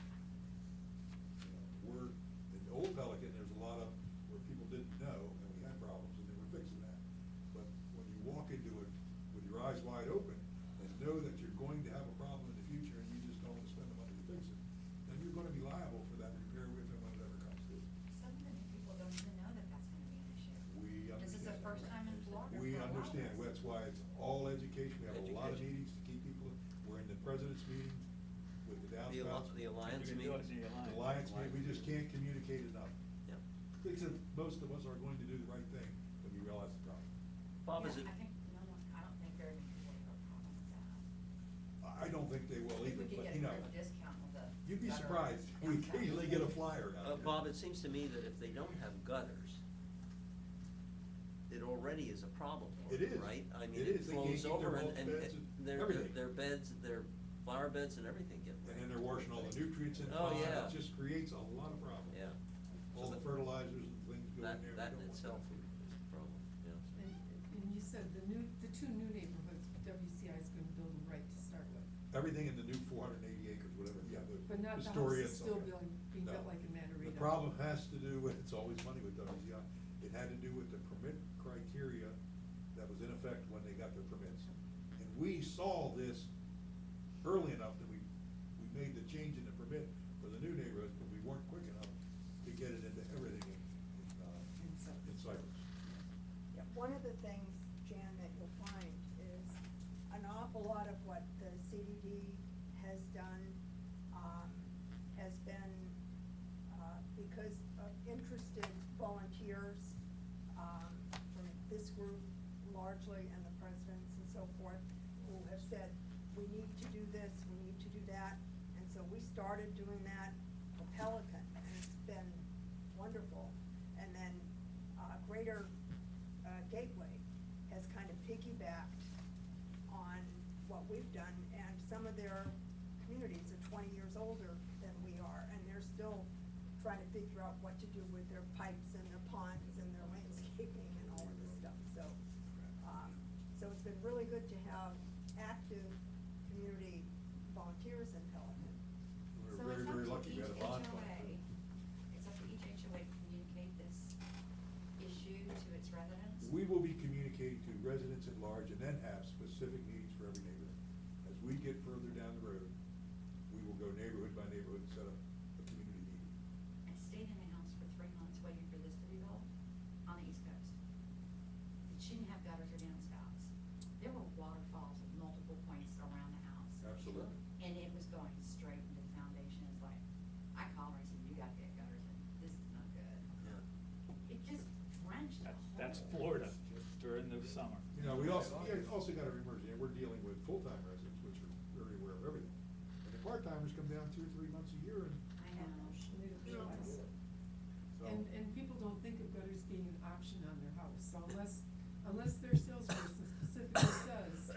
You know, we're, in Old Pelican, there's a lot of, where people didn't know, and we had problems, and they were fixing that. But when you walk into it with your eyes wide open, and know that you're going to have a problem in the future, and you just don't want to spend the money to fix it, then you're gonna be liable for that repair if and when it ever comes due. Some of the new people don't even know that that's gonna be an issue. We understand. This is the first time in Florida. We for a lot of understand, us. that's why it's all education, we have a lot of Education. meetings to keep people, we're in the president's meeting with the downspouts. The Alliance You can do it meetings. in the The Alliance meeting, we just can't communicate enough. Yeah. Except most of us are going to do the right thing when you realize the problem. Bob, Yeah, is it, I think I don't think very many people have a problem with that. I don't think they will If we either, could but get you a know, real discount with the. you You'd be gutter surprised, we downtown. occasionally get a flyer out there. Bob, it seems to me that if they don't have gutters, it already is a problem for It them, is. right? I mean, It it is. They can't flows keep their over mulch and beds and their everything. beds, their flower beds and everything get And wrecked. then they're washing all the nutrients in the Oh, pond, yeah. it just creates a lot of problems. Yeah. All So the that- fertilizers and things go in That, there. that we in don't want itself that. is a problem, yeah. And you said the two new neighborhoods, WCI is gonna build them right to start with. Everything in the new 480 acres, whatever, yeah, But not the Astoria houses and still stuff. being No. built like in Matarita. The problem has to do with, it's always money with WCI, it had to do with the permit criteria that was in effect when they got their permits. And we saw this early enough that we made the change in the permit for the new neighborhoods, but we weren't quick enough to get it into everything in Cypress. Yeah, one of the things, Jan, that you'll find is an awful lot of what the CDD has done, has been, because of interested volunteers, from this group largely, and the presidents and so forth, who have said, we need to do this, we need to do that, and so we started doing that for Pelican, and it's been wonderful. And then, Greater Gateway has kind of piggybacked on what we've done, and some of their communities are 20 years older than we are, and they're still trying to figure out what to do with their pipes and their ponds and their landscaping and all of this stuff, so. So it's been really good to have active community volunteers in Pelican. We're So very, it's up very to lucky we had a each bond fund. HOA. It's up to each HOA to communicate this issue to its residents. We will be communicating to residents at large and then have specific needs for every neighborhood. As we get further down the road, we will go neighborhood by neighborhood and set up a community meeting. I stayed in a house for 3 months waiting for this to develop on the East Coast. She didn't have gutters or downspouts. There were waterfalls at multiple points around the house. Absolutely. And it was going straight into the foundation. It's like, I called her, I said, you gotta get gutters in, this is not good. Yeah. It just drenched the whole. That's Florida during the summer. You know, we also gotta remember, you know, we're dealing with full-time residents, which are very aware of everything. And the part-timers come down 2 or 3 months a year and. I know. So- And people don't think of gutters being an option on their house, so unless their salesperson specifically says,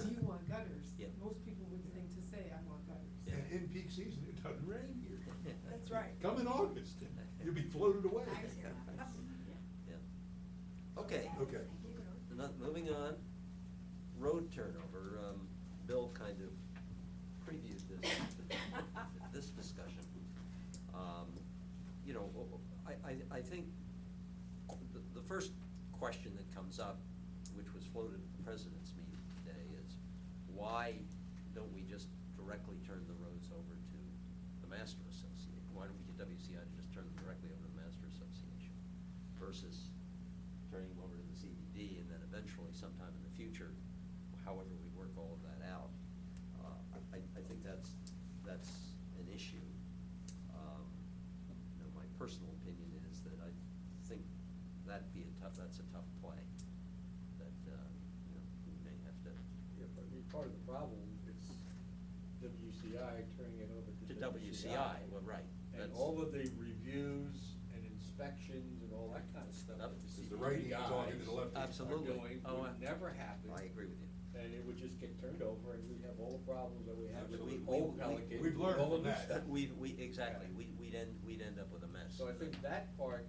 do you want gutters? Yeah. Most people would think to say, I want gutters. Yeah. And in peak season, it doesn't rain here. That's right. Come in August, you'll be floated away. I was here in August. Yeah. Okay. Okay. Moving on, road turnover, Bill kind of previewed this discussion. You know, I think the first question that comes up, which was floated at the president's meeting today, is why don't we just directly turn the roads over to the master association? Why don't we get WCI to just turn them directly over to the master association versus turning them over to the CDD, and then eventually sometime in the future, however we work all of that out. I think that's an issue. You know, my personal opinion is that I think that's a tough play, that, you know, we may have to. Yeah, but I mean, part of the problem is WCI turning it over To to WCI, well, right. And That's- all of the reviews and inspections and all that kind of stuff Yep. that the Is the right CDD hand talking to the guys left hand? are Absolutely. doing Oh, would never happen. I agree with you. And it would just get turned over and we'd have all the problems that we have with Absolutely. the old Pelican. We've learned all the from new that. stuff. Exactly, Yeah. we'd end up with a mess. So I think that part,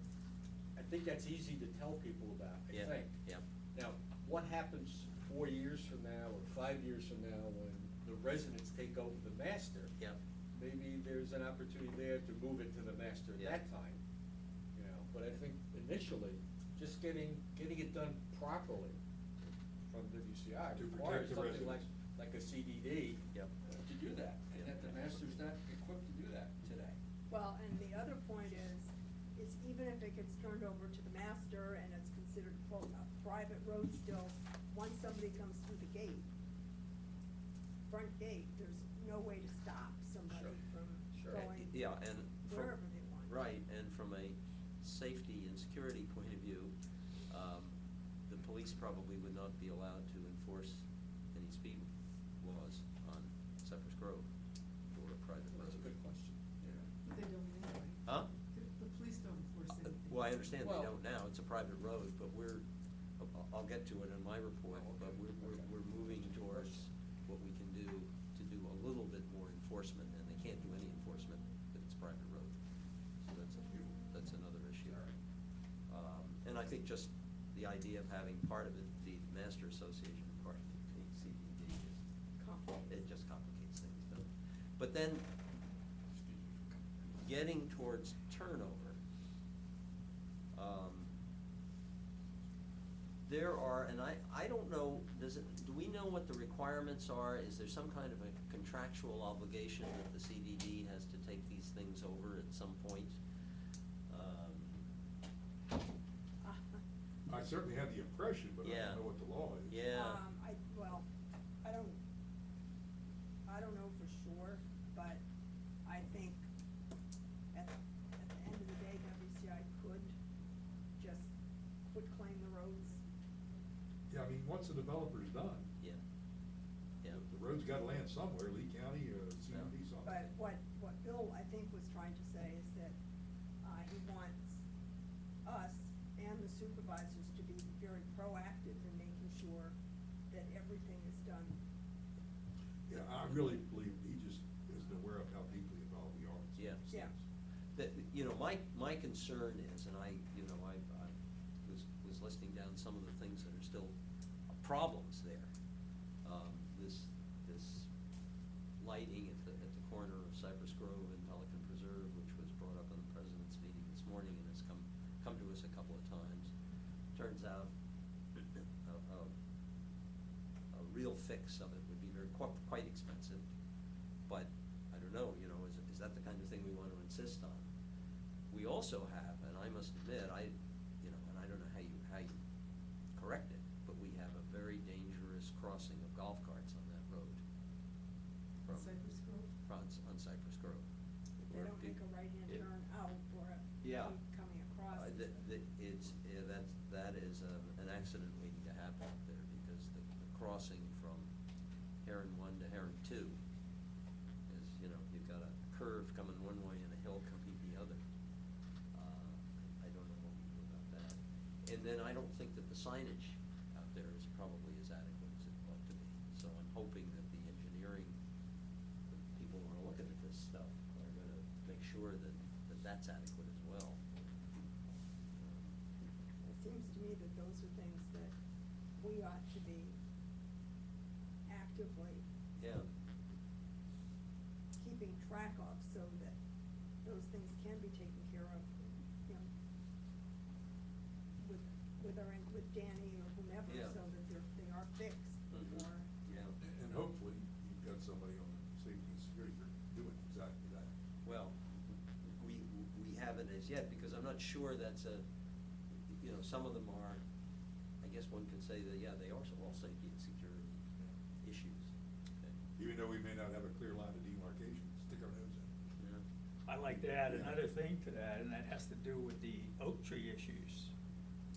I think that's easy to tell people about, I Yeah, think. yeah. Now, what happens 4 years from now or 5 years from now when the residents take over the master? Yeah. Maybe there's an opportunity there to move it to the master at Yeah. that time, you know, but I think initially, just getting it done properly from WCI To requires protect the something like, residents. like a CDD Yep. to do that, and Yep. that the master's not equipped to do that today. Well, and the other point is even if it gets turned over to the master and it's considered, quote, a private road still, once somebody comes through the gate, front gate, there's no way to stop somebody from Sure. going Yeah, and from. wherever they want. Right, and from a safety and security point of view, the police probably would not be allowed to enforce any speed laws on Cypress Grove for a private road. understand they Well- don't now, it's a private road, but I'll get to it in my report, Oh, but okay. we're moving towards what we can do to do a little bit more enforcement, and they can't do any enforcement if it's a private road. So that's another issue. And I think just the idea of having part of it be the master association, and part of it being CDD it just complicates things, doesn't it? But then, getting towards turnover, there are, and I don't know, do we know what the requirements are? Is there some kind of a contractual obligation that the CDD has to take these things over at some point? I certainly have the impression, but I Yeah. don't know what the law is. Yeah. Well, I don't know for sure, but I think at the end of the day, WCI could just quit claim the roads. Yeah, I mean, once the developer's done, Yeah. Yeah. the road's gotta land somewhere, Lee County, CMD, something. But what Bill, I think, was trying to say is that, he wants us and the supervisors to be very proactive in making sure that everything is done. Yeah, I really believe he just isn't aware of how deeply involved we are in some Yeah. of these Yeah. things. My concern is, and I was listing down some of the things that are still problems there. This lighting at the corner of Cypress Grove and Pelican Preserve, which was brought up in the president's meeting this morning and has come to us a couple of times. Turns out, a real fix of it would be quite expensive, but I don't know, is that the kind of thing we want to insist on? We also have, and I must admit, and I don't know how you correct it, but we have a very dangerous crossing of golf carts on that road. from- Cypress Grove? On Cypress Grove. If they don't make a right-hand It- turn out or Yeah. coming across. That is an accident waiting to happen up there, because the crossing from Heron 1 to Heron 2 is, you've got a curve coming one way and a hill coming the other. I don't know what we do about that. And then I don't think that the signage out there is probably as adequate as it ought to be. So I'm hoping that the engineering, the people who are looking at this stuff are gonna make sure that that's adequate as well. It seems to me that those are things that we ought to be actively Yeah. keeping track of, so that those things can be taken care of, with Danny or whomever, Yeah. so that they are fixed Mhm. before. Yeah. And hopefully, you've got somebody on the safety and security group doing exactly that. Well, we haven't as yet, because I'm not sure that's some of them are, I guess one could say that, yeah, they are all safety and security issues. Okay. Even though we may not have a clear line of demarcation, stick our nose in. Yeah. I'd like to add Yeah. another thing to that, and that has to do with the oak tree issues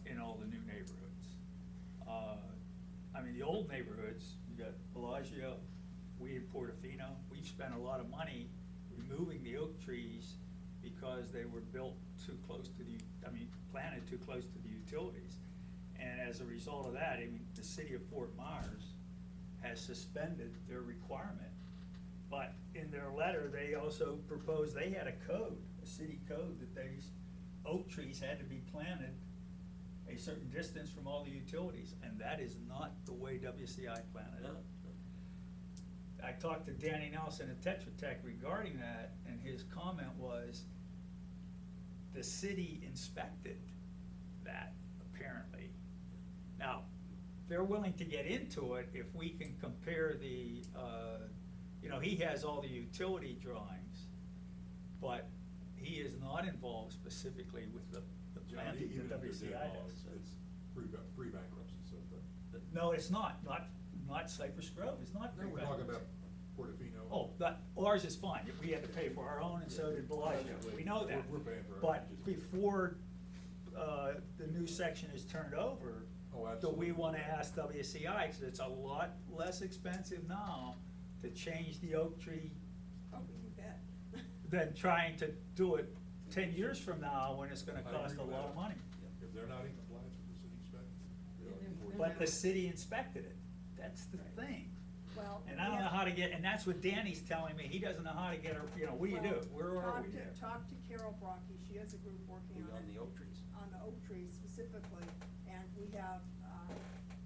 in all the new neighborhoods. The old neighborhoods, you got Bellagio, we in Portofino, we've spent a lot of money removing the oak trees because they were built too close to planted too close to the utilities. And as a result of that, the city of Fort Myers has suspended their requirement. But in their letter, they also proposed, they had a city code, that oak trees had to be planted a certain distance from all the utilities, and that is not the way WCI planted it. No. I talked to Danny Nelson at Tetra Tech regarding that, and his comment was, the city inspected that, apparently. Now, they're willing to get into it if we can compare he has all the utility drawings, but he is not involved specifically with the John, planting even that if they're WCI dead, does. it's pre-bankruptcy, so. No, it's not Cypress Grove, it's not. No, we're talking about Portofino. Oh, ours is fine, we had to pay for our own, and so did Bellagio, we know that. We're paying for our own, But just- before, the new section is turned over, Oh, do we absolutely. wanna ask WCI, cause it's a lot less expensive now to change the oak tree Oh, you bet. than trying to do it 10 years from now, when it's gonna I cost a agree with lot of that. money. If they're not in compliance with the city spec, they ought to be forced. But the city inspected it, that's the thing. Well. And I don't know how to get, and that's what Danny's telling me, he doesn't know how to get, what do you do? Where are we there? Talk to Carol Brocky, she has a group working on On it. the oak trees. On the oak trees specifically, and we have,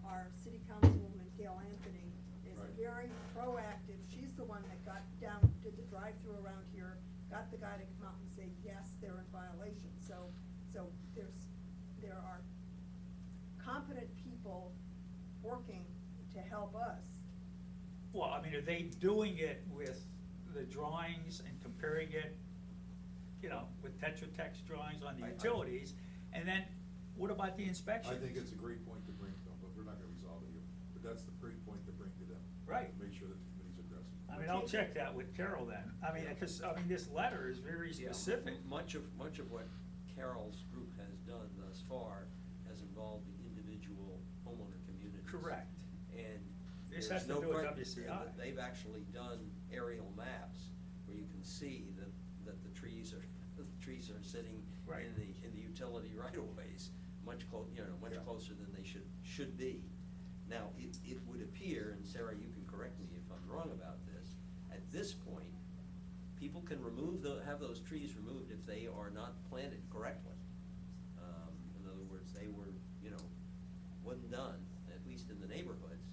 our city councilwoman, Gail Anthony, is Right. very proactive. She's the one that got down, did the drive-through around here, got the guy to come out and say, yes, they're in violation. So there are competent people working to help us. Well, I mean, are they doing it with the drawings and comparing it, with Tetra Tech's drawings on the I- utilities? And then, what about the inspection? I think it's a great point to bring to them, but we're not gonna resolve it here. But that's the great point to bring to them. Right. To make sure that the committee's addressing. I mean, I'll check that with Carol then. I mean, because, this letter is very Yeah, specific. Much of what Carol's group has done thus far has involved the individual homeowner communities. Correct. And This there's has to no do with que- WCI. that They've actually done aerial maps where you can see that the trees are, sitting Right. in the utility right-of-ways, much Yeah. closer than they should be. Now, it would appear, and Sarah, you can correct me if I'm wrong about this, at this point, people can have those trees removed if they are not planted correctly. In other words, they were, wasn't done, at least in the neighborhoods.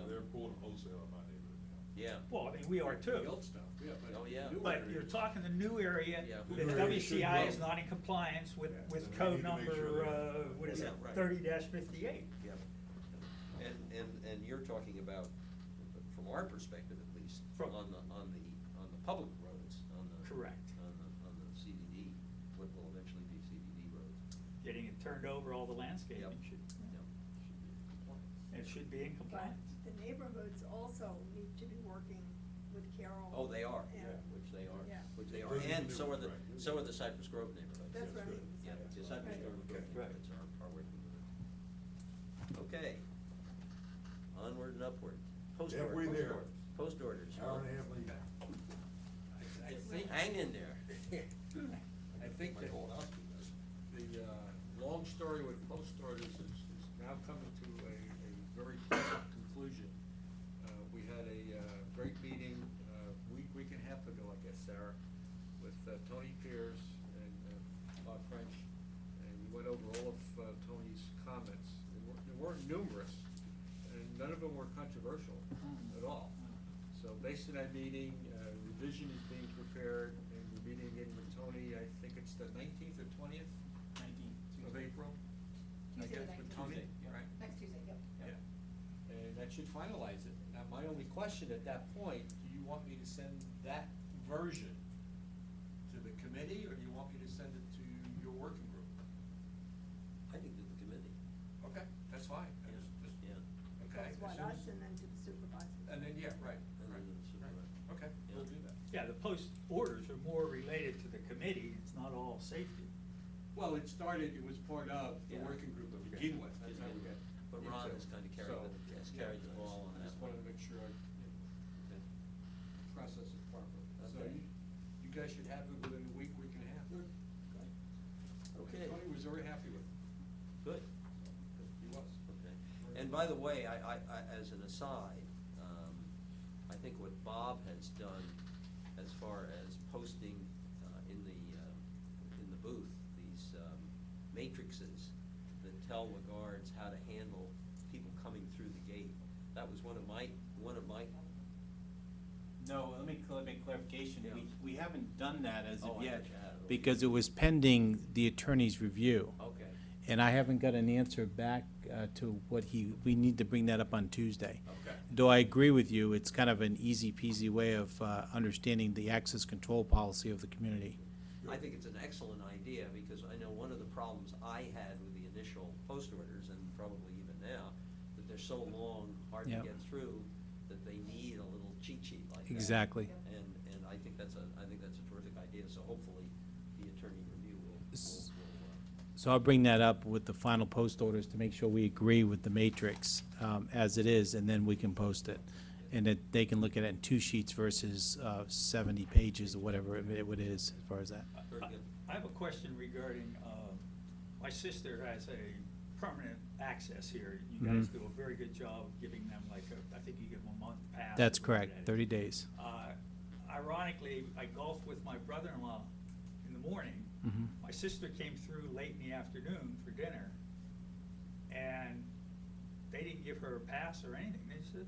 They're pulling wholesale in my neighborhood now. Yeah. Well, I mean, we are too. The old stuff, yeah, but. Oh, yeah. the newer But areas- you're talking the new area, Yeah. that New area should WCI is grow. not in compliance with, Yeah, with then we code need to make number, sure what is Yeah, it, right. 30-58. Yep. And you're talking about, from our perspective at least, From- on the public roads, Correct. on the CDD, what will eventually be CDD roads. Getting it turned over, all the landscaping Yep. should, Yep. it should be in But compliance. the neighborhoods also need to be working with Carol. Oh, they are, and- which they are, Yeah. Those are and the so new are the, ones, right. so are the Cypress Grove neighborhoods. That's what I mean. Yeah, the Cypress Grove Okay. neighborhoods are working with it. Okay. Onward and upward. Halfway there. Post orders. Hour and a half later. I think. Hang in there. I think My that whole house does. the, long story with post orders is now coming to a very pleasant conclusion. We had a, great meeting, week and a half ago, I guess, Sarah, with, Tony Pierce and, Bob French, and we went over all of, Tony's comments. There weren't numerous, and none of them were controversial at all. So based on that meeting, revision is being prepared, and we're meeting again with Tony, I think it's the 19th or 20th? 19th. Of April? I Tuesday, guess, with 19th. Tony, Tuesday, yeah. right? Next Tuesday, yep. Yeah. And that should finalize it. Now, my only question at that point, do you want me to send that version to the committee, or do you want me to send it to your working group? I think to the committee. Okay, that's fine. Yeah, yeah. Okay. Goes what, as soon us as- and then to the supervisors. And then, yeah, right, And right, then to the supervisor. right. Okay, we'll do that. Yeah, the post orders are more related to the committee, it's not all safety. Well, it started, it was part of the Yeah. working group to Okay. begin with, that's how we got. But Ron into has it. kinda carried So, the ball on I just that wanted one. to make sure I, process it properly. So Okay. you guys should have it within a week and a half. Okay. Tony was very happy with it. Good. He was. Okay. And by the way, I, as an aside, I think what Bob has done as far as posting, in the booth, these, matrices that tell the guards how to handle people coming through the gate, that was one of my. No, let me make clarification. Yeah. We haven't done that as Oh, of I yet, thought you had. because it was pending the attorney's review. Okay. And I haven't got an answer back to what we need to bring that up on Tuesday. Okay. Though I agree with you, it's kind of an easy peasy way of understanding the access control policy of the community. I think it's an excellent idea, because I know one of the problems I had with the initial post orders, and probably even now, that they're so long, hard to Yep. get through, that they need a little cheat sheet like that. Exactly. And I think that's a terrific idea, so hopefully the attorney review will. So I'll bring that up with the final post orders to make sure we agree with the matrix as it is, and then we can post it. and that they can look at it in 2 sheets versus 70 pages or whatever it is as far as that. Very good. I have a question regarding, my sister has a permanent access here. You guys do a very good job of giving them like I think you give them a month pass. That's or whatever correct, that is. 30 days. Ironically, I golfed with my brother-in-law in the morning. Mhm. My sister came through late in the afternoon for dinner, and they didn't give her a pass or anything. They said,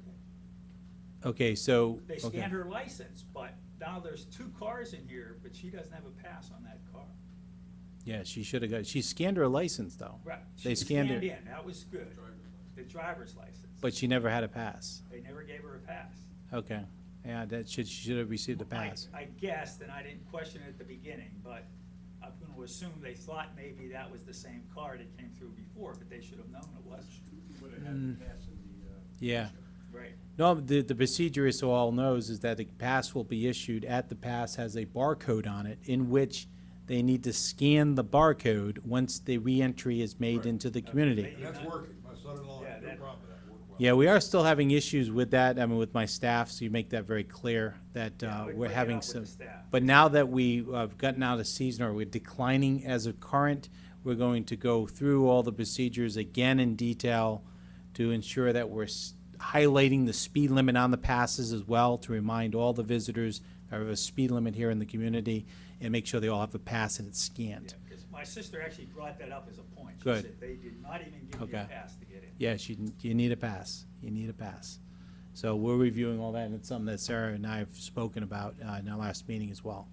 Okay, so. they okay. scanned her license, but now there's 2 cars in here, but she doesn't have a pass on that car. Yeah, she should have got, she scanned her license, though. Right. They She scanned scanned her, in, that was good. The driver's license. but she never had a pass. They never gave her a pass. Okay, yeah, she should have received a pass. I guessed, and I didn't question it at the beginning, but I'm gonna assume they thought maybe that was the same car that came through before, but they should have known it wasn't. Would have had to pass in the, Yeah. Right. No, the procedure is, so all knows, is that the pass will be issued, at the pass has a barcode on it, in which they need to scan the barcode once the reentry is made Right. into the community. And that's working. My son-in-law Yeah, had no that- problem with that. Worked well. Yeah, we are still having issues with that, I mean, with my staff, so you make that very clear, that Yeah, we're bring it having up with some. the staff. But now that we've gotten out of season, or we're declining as of current, we're going to go through all the procedures again in detail to ensure that we're highlighting the speed limit on the passes as well, to remind all the visitors of a speed limit here in the community, and make sure they all have a pass and it's scanned. Yeah, 'cause my sister actually brought that up as a point. She Good. said they did not even give you a Okay. pass to get in. Yes, you need a pass. You need a pass. So we're reviewing all that, and it's something that Sarah and I have spoken about in our last meeting as well.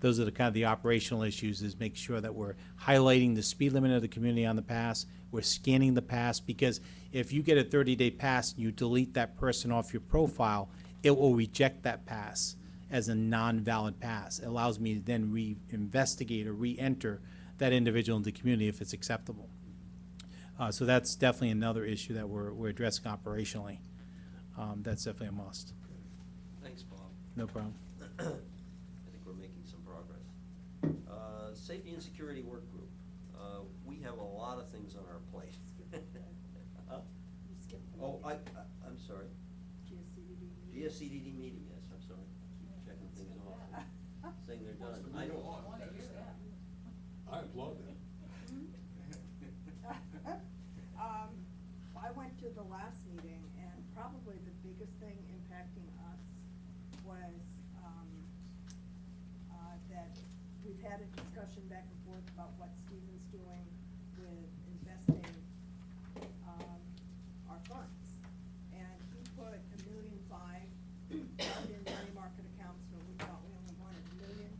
Those are the kind of the operational issues, is make sure that we're highlighting the speed limit of the community on the pass, we're scanning the pass, because if you get a 30-day pass and you delete that person off your profile, it will reject that pass as a non-valid pass. It allows me to then re-investigate or re-enter that individual in the community if it's acceptable. So that's definitely another issue that we're addressing operationally. That's definitely a must. Thanks, Bob. No problem. I think we're making some progress. Safety and Security Work Group. We have a lot of things on our plate. Huh? You skipped the Oh, meeting. I'm sorry. GSCDD meeting. GSCDD meeting, yes, I'm sorry. Keep checking things off, saying they're done. I don't. I applaud that. I went to the last meeting, and probably the biggest thing impacting us was, that we've had a discussion back and forth about what Stephen's doing with investing, our funds. And he put $1.5 million in money market accounts when we thought we only wanted $1 million.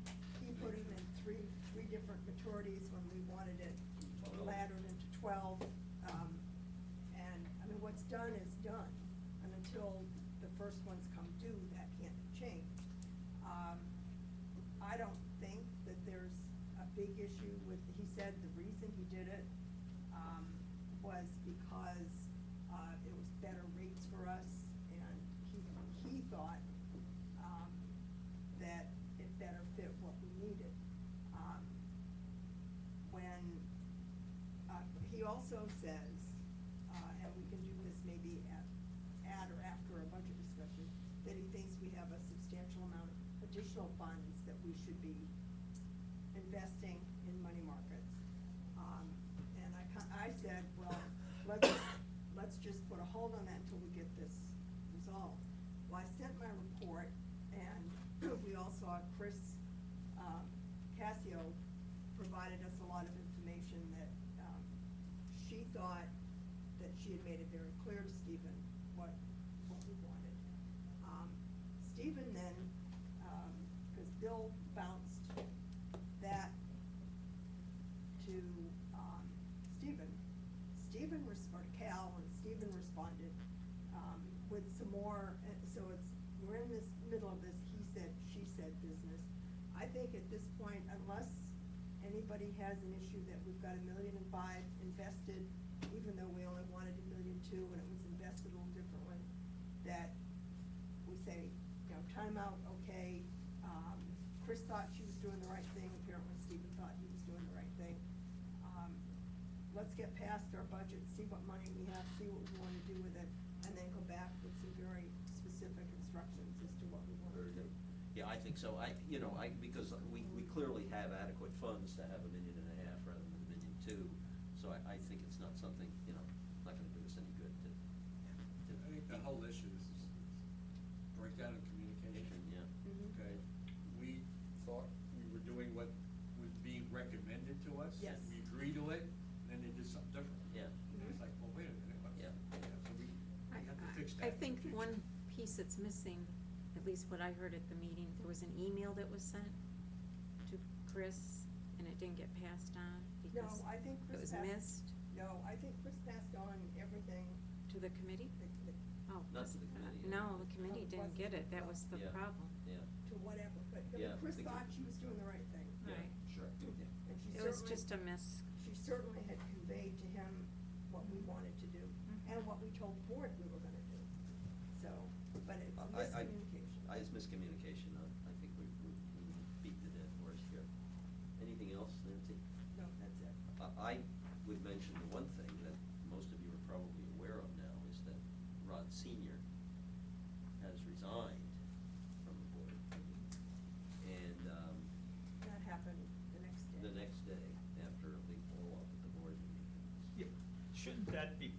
He put him in three different maturities when we wanted it laddered into 12. And, I mean, what's done is done, and until the first ones come due, that can't be changed. I don't think that there's a big issue with, he said the reason he did it, was because, it was better rates for us, and he thought, that it better fit what we needed. When, he also says, and we can do this maybe at or after a budget discussion, that he thinks we have a substantial amount of additional funds that we should be investing in money markets. And I said, well, let's just put a hold on that until we get this resolved. Well, I sent my report, and we all saw Chris Cassio provided us a lot of information that, she thought that she had made it very clear to Stephen what we wanted. Stephen then, because Bill bounced that to, Stephen or Cal, and Stephen responded, with some more, so we're in this middle of this he said, she said business. I think at this point, unless anybody has an issue that we've got $1.5 million invested, even though we only wanted $1.2 million and it was invested a little differently, that we say, you know, timeout, okay. Chris thought she was doing the right thing, apparently Stephen thought he was doing the right thing. Let's get past our budget, see what money we have, see what we wanna do with it, and then go back with some very specific Very good. Yeah, I think so. Because we clearly have adequate funds to have $1.5 million rather than $1.2 million. So I think it's not something, not gonna do us any good to. I think the whole issue is breakdown in communication. Yeah. Okay, we thought we were doing what was being recommended to us. Yes. We agreed to it, and then they did something different. Yeah. And it's like, well, wait a minute, Yeah. so we have to fix that. I in think the future. one piece that's missing, at least what I heard at the meeting, there was an email that was sent to Chris, and it didn't get passed on No, because I think it Chris was passed. missed No, I think Chris passed on everything. to the committee? Oh, Not to the committee, yeah. no, the committee didn't get it, that was the Yeah. problem. Yeah. To whatever, but Yeah, Chris because- thought she was doing the right thing. Yeah, Right. sure. Yeah. And she It was certainly- just a miss. She certainly had conveyed to him what we wanted to do and what we told the board we were gonna do. So, but it's miscommunication. It's miscommunication. I think we beat the dead horse here. Anything else, Nancy? No, that's it. I would mention the one thing that most of you are probably aware of now is that Rod Senior has resigned from the board. And, That happened the next day. the next day, after a big blow-up at the board meeting. Yeah, shouldn't that be,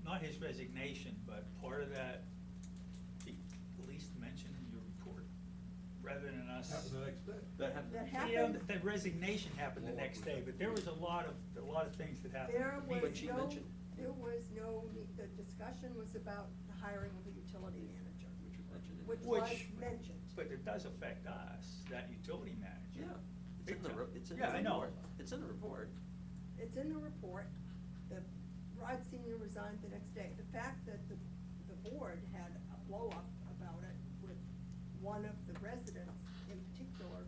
not his resignation, but part of that be at least mentioned in your report, rather than us? Happened the next day. That happened. That Yeah, happened. the resignation happened the next day, but there was a lot of things that happened. There was But she mentioned- the discussion was about the hiring of a utility manager, Which was mentioned in. which the- was Which- mentioned. But it does affect us, that utility manager. Yeah, it's Big in the, time. it's in the Yeah, I know. report. It's in the report. It's in the report. The Rod Senior resigned the next day. The fact that the board had a blow-up about it with one of the residents in particular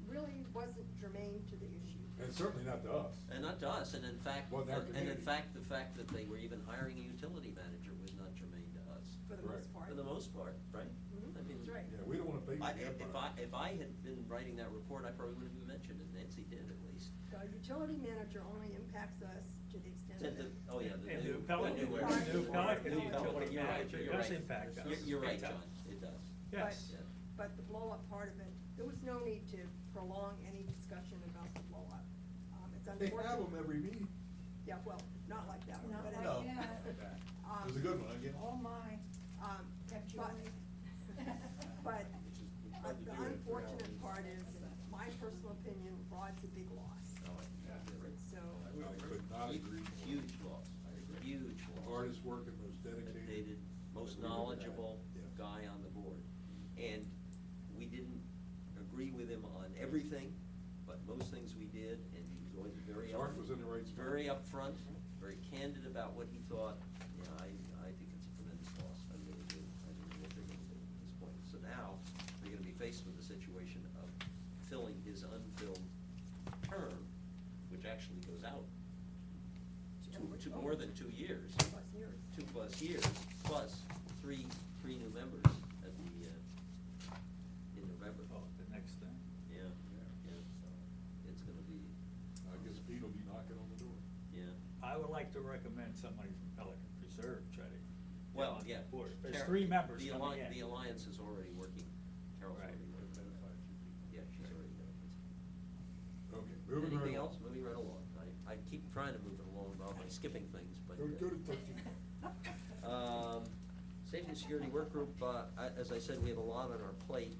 really wasn't germane to the issue. And certainly not to us. And not to us, and in fact, Wasn't our and in community. fact, the fact that they were even hiring a utility manager was not germane to us. For the most part. For the most part, right? Mhm, I mean, that's right. Yeah, we don't wanna pay I- the empire. if I had been writing that report, I probably would have even mentioned it, Nancy did at least. The utility manager only impacts us to the extent Said that. oh, yeah, And new the Pelican, new the area. new Pelican New utility Pelican, you're right, manager you're does right. impact us. You're right, Big time. John, it does. Yes. Yeah. But the blow-up part of it, there was no need to prolong any discussion about the blow-up. It's They unfortunate. have them every meeting. Yeah, well, not like that one, Not but like it's. that. It was a good one, again. Oh, my. But, Kept you awake. but Which is hard to the do in unfortunate 3 hours. part is, my personal opinion, Rod's a big loss. Oh, yeah, you're right. So, I could not agree more. Huge loss, huge loss. Hardest working, most dedicated. Dedicated, most that we've ever had. knowledgeable Yeah. guy on the board. And we didn't agree with him on everything, but most things we did, and he was always very. His heart was in the right spot. Very upfront, very candid about what he thought. Yeah, I think it's a tremendous loss, I really do. I don't know what they're gonna do at this point. So now, they're gonna be faced with the situation of filling his unfilled term, which actually goes out to more than 2 years. 2+ years. 2+ years, plus three new members at the, in November. Oh, the next thing. Yeah, yeah, so it's gonna be, I guess Pete will be knocking on the door. yeah. I would like to recommend somebody from Pelican Preserve try to. get Well, on yeah. the board. There's Carol- 3 members the coming in. The alliance is already working. Carol's Right. already working. Identify a few people. Yeah, she's already done Okay, it. moving right Anything along. else? Moving right along. I keep trying to move it along by skipping things, but. Go to 13. Safety and Security Work Group, as I said, we have a lot on our plate,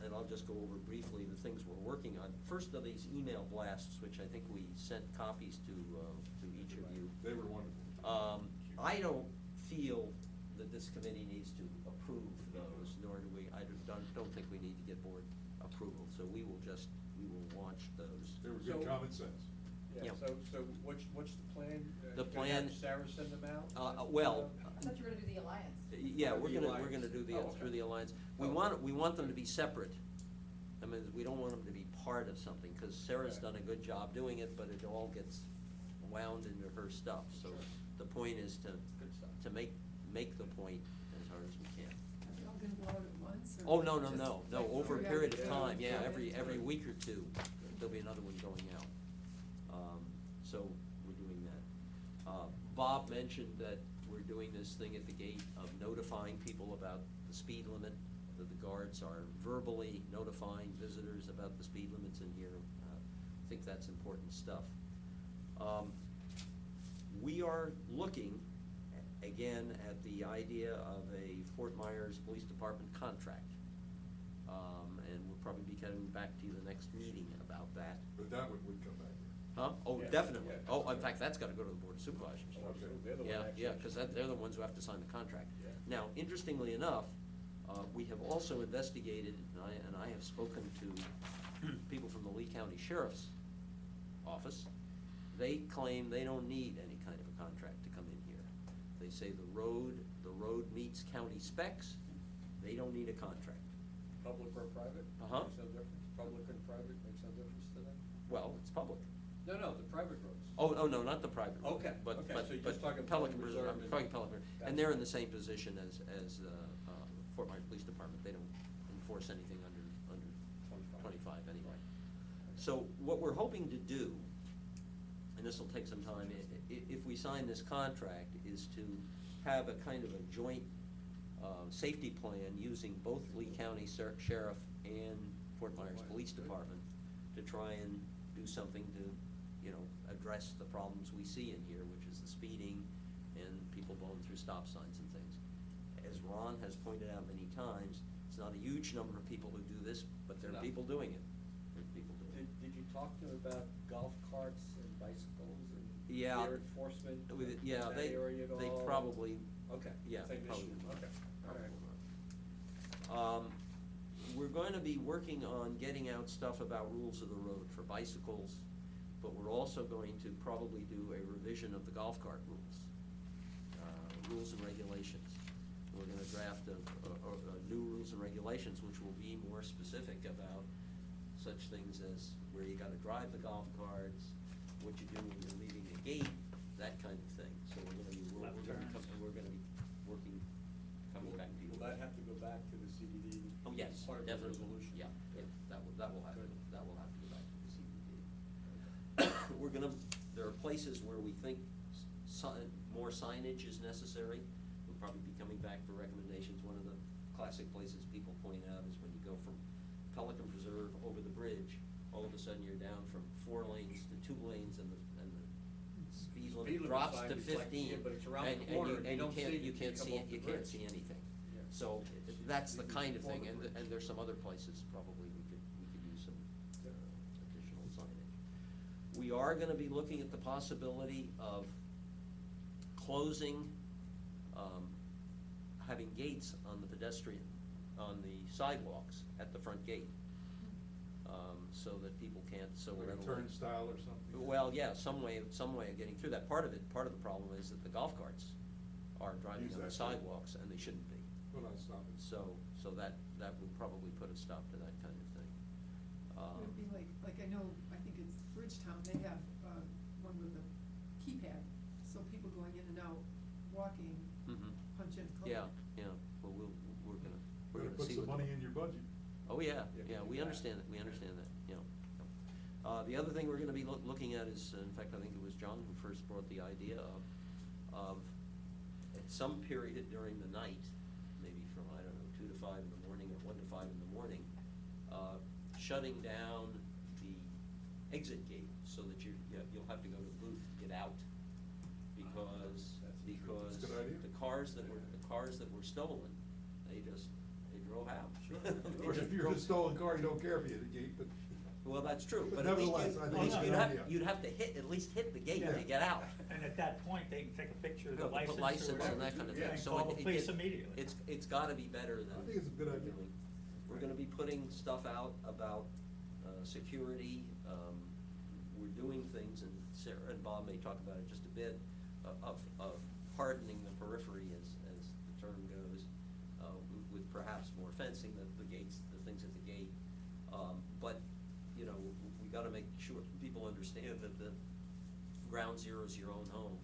and I'll just go over briefly the things we're working on. First of these email blasts, which I think we sent copies to each of you. They were wonderful. I don't feel that this committee needs to approve those, nor do we, I don't think we need to get board approval, so we will launch those. They were good So- common sense. Yeah. So what's the plan? The You're gonna have plan- Sarah send them out? Well, I thought you were gonna do the alliance. yeah, we're The gonna alliance. do the, Oh, okay. through the alliance. Oh. We want them to be separate. I mean, we don't want them to be part of something, because Sarah's Okay. done a good job doing it, but it all gets wound into her stuff. So Sure. the point is to Good stuff. make the point as hard as we can. Are they all gonna go out at once, or? Oh, no, just no, like over a throughout period the of day? time, yeah, Throughout every time. week or two, there'll be another one going out. So we're doing that. Bob mentioned that we're doing this thing at the gate of notifying people about the speed limit that the guards are verbally notifying visitors about the speed limits in here. I think that's important stuff. We are looking, again, at the idea of a Fort Myers Police Department contract. And we'll probably be coming back to you the next meeting about that. But that would come back here. Huh? Oh, Yeah, definitely. yeah. Oh, in fact, that's gotta go to the Board of Supervisors. Okay. They're the one Yeah, actually- yeah, because they're the ones who have to sign the contract. Yeah. Now, interestingly enough, we have also investigated, and I have spoken to people from the Lee County Sheriff's Office. They claim they don't need any kind of a contract to come in here. They say the road meets county specs, they don't need a contract. Public or private? Uh-huh. Makes no difference? Public and private makes no difference to them? Well, it's public. No, the private roads. Oh, no, not the private road. Okay, But, okay, but, so you're but just talking Pelican Pelican Reserve, Reserve I'm and- talking Pelican, Gotcha. and they're in the same position as Fort Myers Police Department. They don't enforce anything under 25 anyway. So what we're hoping to do, and this will take some time, if we sign this contract, is to have a kind of a joint safety plan using both Lee County Sheriff and Fort Myers Police Department to try and do something to, address the problems we see in here, which is the speeding and people blowing through stop signs and things. As Ron has pointed out many times, it's not a huge number of people who do this, but there are No. people doing it. There are people doing it. Did you talk to them about golf carts and bicycles and Yeah. their enforcement With- in yeah, that they- area at all? they probably- Okay. yeah, Same probably issue, not. okay, all right. We're going to be working on getting out stuff about rules of the road for bicycles, but we're also going to probably do a revision of the golf cart rules and regulations. We're gonna draft new rules and regulations, which will be more specific about such things as where you gotta drive the golf carts, what you do when you're leaving the gate, that kind of thing. So we're gonna be, Left turns. we're gonna be working, coming back to you. Will that have to go back to the CDD? Oh, yes, Part of the definitely. resolution? Yeah, Good. that will have to, Good. that will have to go back to the CBD. We're gonna, there are places where we think more signage is necessary. We'll probably be coming back for recommendations. One of the classic places people point out is when you go from Pelican Preserve over the bridge, all of a sudden you're down from 4 lanes to 2 lanes and the speed limit Speed limit drops sign to is like, 15. yeah, but it's around the and corner, you- and and you don't see it you till can't you come see off the you can't bridge. see anything. Yeah. So that's the kind of thing, Before the and bridge. there's some other places probably we could use some additional signage. We are gonna be looking at the possibility of closing, having gates on the on the sidewalks at the front gate, so that people can't so Like a readily. turnstile or something? Well, yeah, some way of getting through that. Part of the problem is that the golf carts are driving Use on the that too. sidewalks, and they shouldn't be. Well, not stopping. So that would probably put a stop to that kind of thing. Would it be like I know, I think it's Bridgetown, they have, one with a keypad, so people going in and out, walking, Mhm. punch in code. Yeah, well, we're gonna Better put see some what. money in your budget. Oh, yeah, Yeah, we yeah. understand that, The other thing we're gonna be looking at is, in fact, I think it was John who first brought the idea of at some period during the night, maybe from, 2 to 5 in the morning or 1 to 5 in the morning, shutting down the exit gate so that you'll have to go to the booth to get out. Because That's a good idea. the cars that were stolen, they drove out. Sure. Of course, if you're in a stolen car, you don't care if you hit the gate, but. Well, that's true, But but at least nevertheless, I think it's a good idea. you'd have to at least hit the gate Yeah. to get out. And at that point, they can take a picture of the Put license or license whatever. and that kind of Yeah. thing, And so call the police immediately. It's gotta be better than. I think it's a good idea. We're gonna be putting stuff out about, security, we're doing things, and Sarah and Bob may talk about it just a bit, of hardening the periphery as the term goes, with perhaps more fencing, the gates, the things at the gate. But, we gotta make sure people understand that the ground zero is your own home.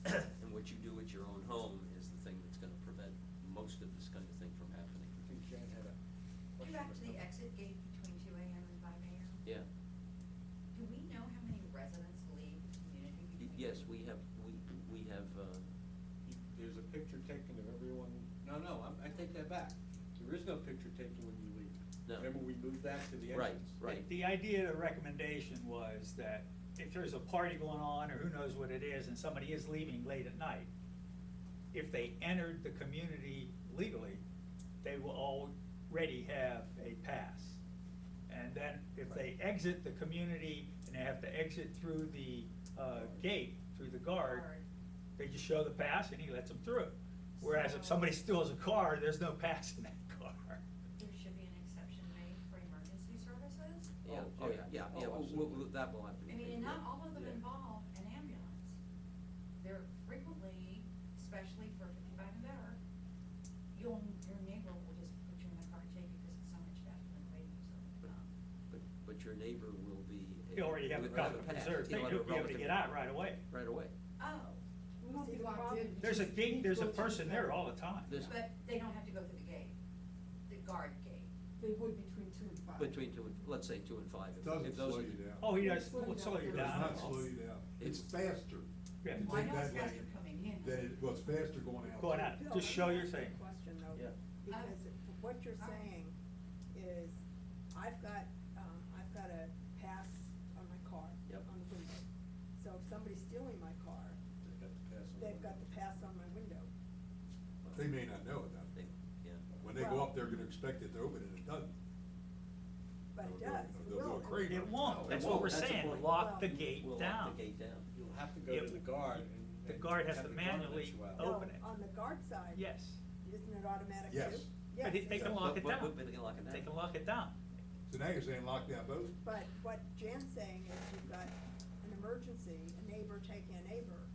And what you do at your own home is the thing that's gonna prevent most of this kind of thing from happening. I think Jan had a question. Back to the or something. exit gate between 2 AM and 5 AM. Yeah. Do we know how many residents leave the community between? Yes, we have, There's a picture taken of everyone, no, I take that back. There is move that to the Right, entrance. right. The idea of the recommendation was that if there's a party going on, or who knows what it is, and somebody is leaving late at night, if they entered the community legally, they will already have a pass. And then if they exit the community and they have to exit through the gate, through the guard, they just show the pass and he lets them through. Whereas if somebody steals a car, there's no pass in that car. There should be an exception made for emergency services. Yeah, Oh, oh, yeah, yeah, yeah. yeah, Oh, that will have to be. I mean, and not all of them Yeah. involve an ambulance. They're frequently, especially for 55 and better, your neighbor will just put you in the car and take you because it's so much faster than waiting for someone to come. But your neighbor will be. He already have a will copy of the pass. reserve thing, he'll be able to get out right away. Right away. Oh, We won't be See, the locked problem- in. There's a Just gate, there's a go through person the there gate. all the time. There's- but they don't have to go through the gate, the guard gate. They would between 2 and 5. Between two, let's say 2 and 5. if Doesn't those slow are you the- down. Oh, he does, Slow you will slow you down. It does down. not slow you down. It's faster. Yeah. to Well, I take know it's that faster lane coming in. than it was faster going out. Going out. Bill, Just let show me your ask you a thing. question though. Yeah. Because what you're saying is, I've got a pass on my car, Yep. on the window. So if somebody's stealing my car, they've got the pass on my window. They may not know it, though. Yeah. When they go up, they're gonna expect it to open, and it doesn't. But it They'll- does, they'll it do a will. crane. It won't, that's It what won't, we're that's the saying, point. lock the Well, gate We'll down. lock the gate down. You'll have to go to the guard and. The and guard has have to the guard let manually you out. No, open it. on the guard side. Yes, Isn't it automatic too? Yes. but they it's can a- lock it But- down. but they can lock it down. They can lock it down. So now you're saying lock down both? But what Jan's saying is you've got an emergency, a neighbor taking a neighbor,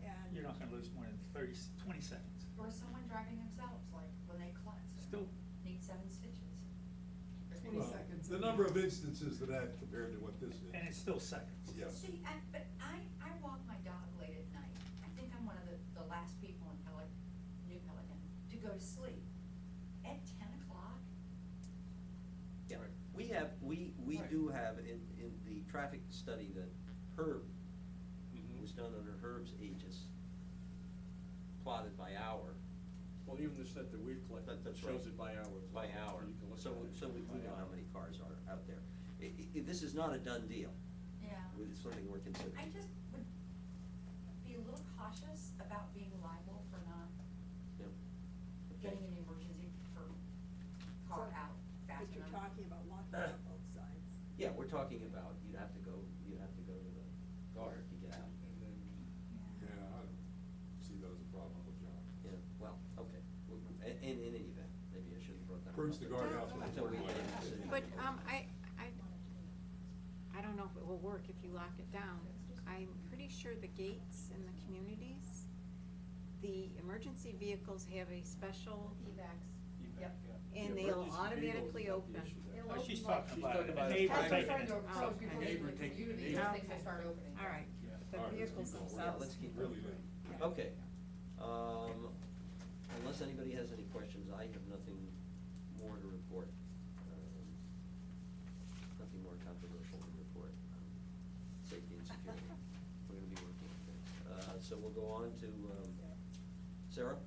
and. You're not gonna lose more than 20 seconds. Or someone driving themselves, like when they klutz. and Still- Need 7 stitches. 20 Well, seconds. The number of instances of that compared to what this is. And it's still seconds. Yes. See, but I walk my dog late at night. I think I'm one of the last people in New Pelican to go to sleep. At 10 o'clock, Yeah, we Right. do have in the traffic study that Herb, Mhm. was done under Herb's aegis, plotted by hour, Well, even the set that we've collected That's shows right. it by hour. as by well, hour. you can look So, at it so we by know how hour. many cars are out there. This is not a done deal. yeah. It's something we're considering. I just would be a little cautious about being liable for not Yep. getting an emergency car So- out fast But you're enough. talking about locking on both sides. Yeah, we're talking about, you'd have to go to the guard to get out. And then, Yeah, I don't see that as a problem with John. Yeah, well, okay. In any event, maybe I shouldn't have brought that up. Approach the guardhouse with a Until we warning. make a decision. But, I don't know if it will work if you lock it down. I'm pretty sure the gates in the communities, the emergency vehicles have a special, Evacs, you yep. back, yeah. and The they'll emergency automatically vehicles is not the open. issue there. Oh, she's Like- talking She's about talking a about neighbor As they're taking starting it. to Oh, approach okay. before they Neighbor get to the taking- community, neighbor those taking things will it. start opening. All right, Yeah. the All right, let's vehicles keep going. Yeah, themselves. let's keep Really moving. late. Okay. Unless anybody has any questions, I have nothing more to report. Nothing more controversial to report on safety and security. We're gonna be working on things. So we'll go on to, Sarah?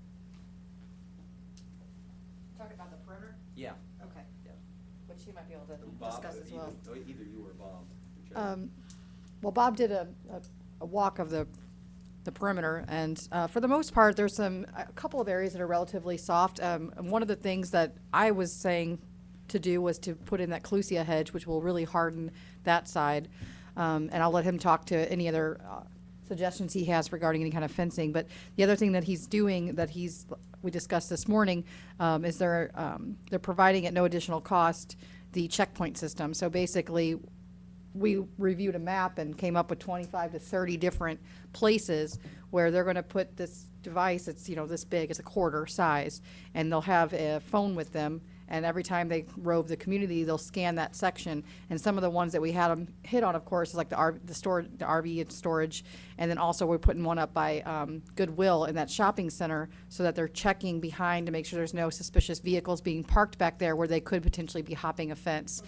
Talking about the perimeter? Yeah. Okay. Yeah. Which you might be able to Bob, discuss as well. Either you or Bob. whichever. Well, Bob did a walk of the perimeter, and for the most part, there's a couple of areas that are relatively soft. And one of the things that I was saying to do was to put in that clusia hedge, which will really harden that side. And I'll let him talk to any other suggestions he has regarding any kind of fencing. But the other thing that he's doing, we discussed this morning, is they're providing at no additional cost the checkpoint system. So basically, we reviewed a map and came up with 25 to 30 different places where they're going to put this device. It's, this big, it's a quarter size, and they'll have a phone with them. And every time they rove the community, they'll scan that section. And some of the ones that we had them hit on, of course, is like the RV and storage. And then also we're putting one up by Goodwill in that shopping center so that they're checking behind to make sure there's no suspicious vehicles being parked back there where they could potentially be hopping a fence.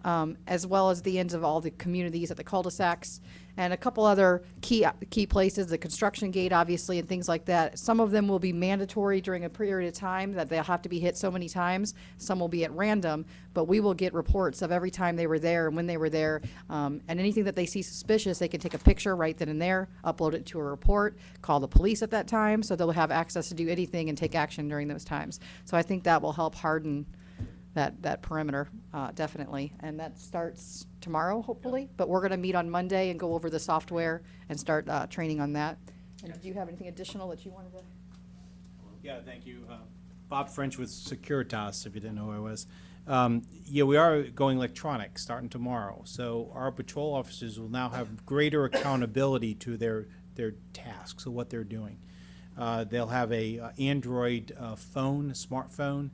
as well as the ends of all the communities at the cul-de-sacs, and a couple other key places, the construction gate, obviously, and things like that. Some of them will be mandatory during a period of time, that they'll have to be hit so many times. Some will be at random, but we will get reports of every time they were there and when they were there. And anything that they see suspicious, they can take a picture right then and there, upload it to a report, call the police at that time, so they'll have access to do anything and take action during those times. So I think that will help harden that perimeter, definitely. And that starts tomorrow, hopefully. But we're going to meet on Monday and go over the software and start training on that. And do you have anything additional that you wanted to? Yeah, thank you. Bob French with Securitas, if you didn't know who I was. Yeah, we are going electronic starting tomorrow. So our patrol officers will now have greater accountability to their tasks, so what they're doing. They'll have a Android phone, smartphone,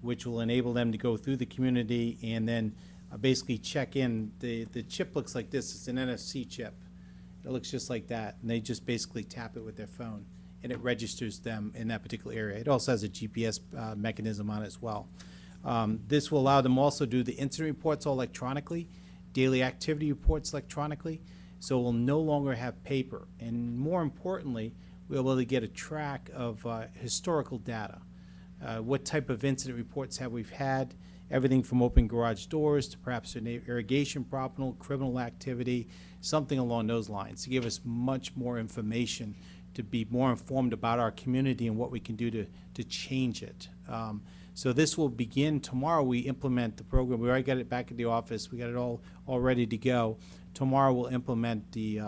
which will enable them to go through the community and then basically check in. The chip looks like this. It's an NFC chip. It looks just like that. And they just basically tap it with their phone, and it registers them in that particular area. It also has a GPS mechanism on it as well. This will allow them also to do the incident reports all electronically, daily activity reports electronically, so we'll no longer have paper. And more importantly, we'll be able to get a track of historical data. What type of incident reports have we had, everything from open garage doors to perhaps an irrigation problem, criminal activity, something along those lines, to give us much more information, to be more informed about our community and what we can do to change it. So this will begin tomorrow. We implement the program. We already got it back at the office. We got it all ready to go. Tomorrow we'll implement the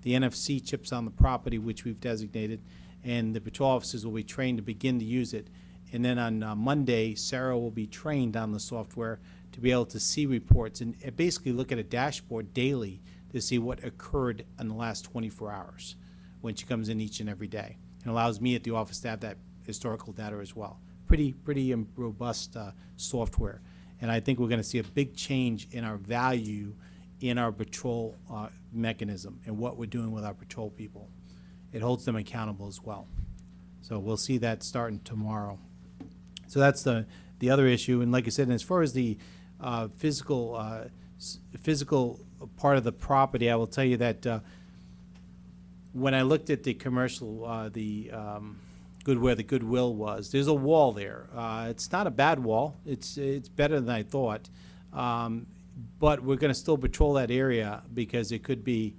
NFC chips on the property, which we've designated, and the patrol officers will be trained to begin to use it. And then on Monday, Sarah will be trained on the software to be able to see reports and basically look at a dashboard daily to see what occurred in the last 24 hours when she comes in each and every day. It allows me at the office to have that historical data as well. Pretty robust software. And I think we're going to see a big change in our value in our patrol mechanism and what we're doing with our patrol people. It holds them accountable as well. So we'll see that starting tomorrow. So that's the other issue. And like I said, as far as the physical part of the property, I will tell you that when I looked at the commercial, where the Goodwill was, there's a wall there. It's not a bad wall. It's better than I thought. But we're going to still patrol that area because it could be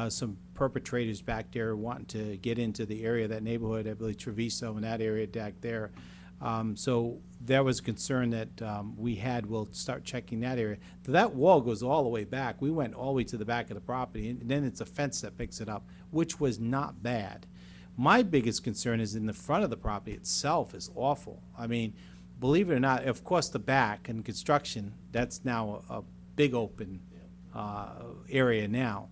some perpetrators back there wanting to get into the area, that neighborhood, I believe Treviso and that area back there. So there was concern that we'll start checking that area. That wall goes all the way back. We went all the way to the back of the property, and then it's a fence that picks it up, which was not bad. My biggest concern is in the front of the property itself is awful. I mean, believe it or not, of course, the back and construction, that's now a big open area now.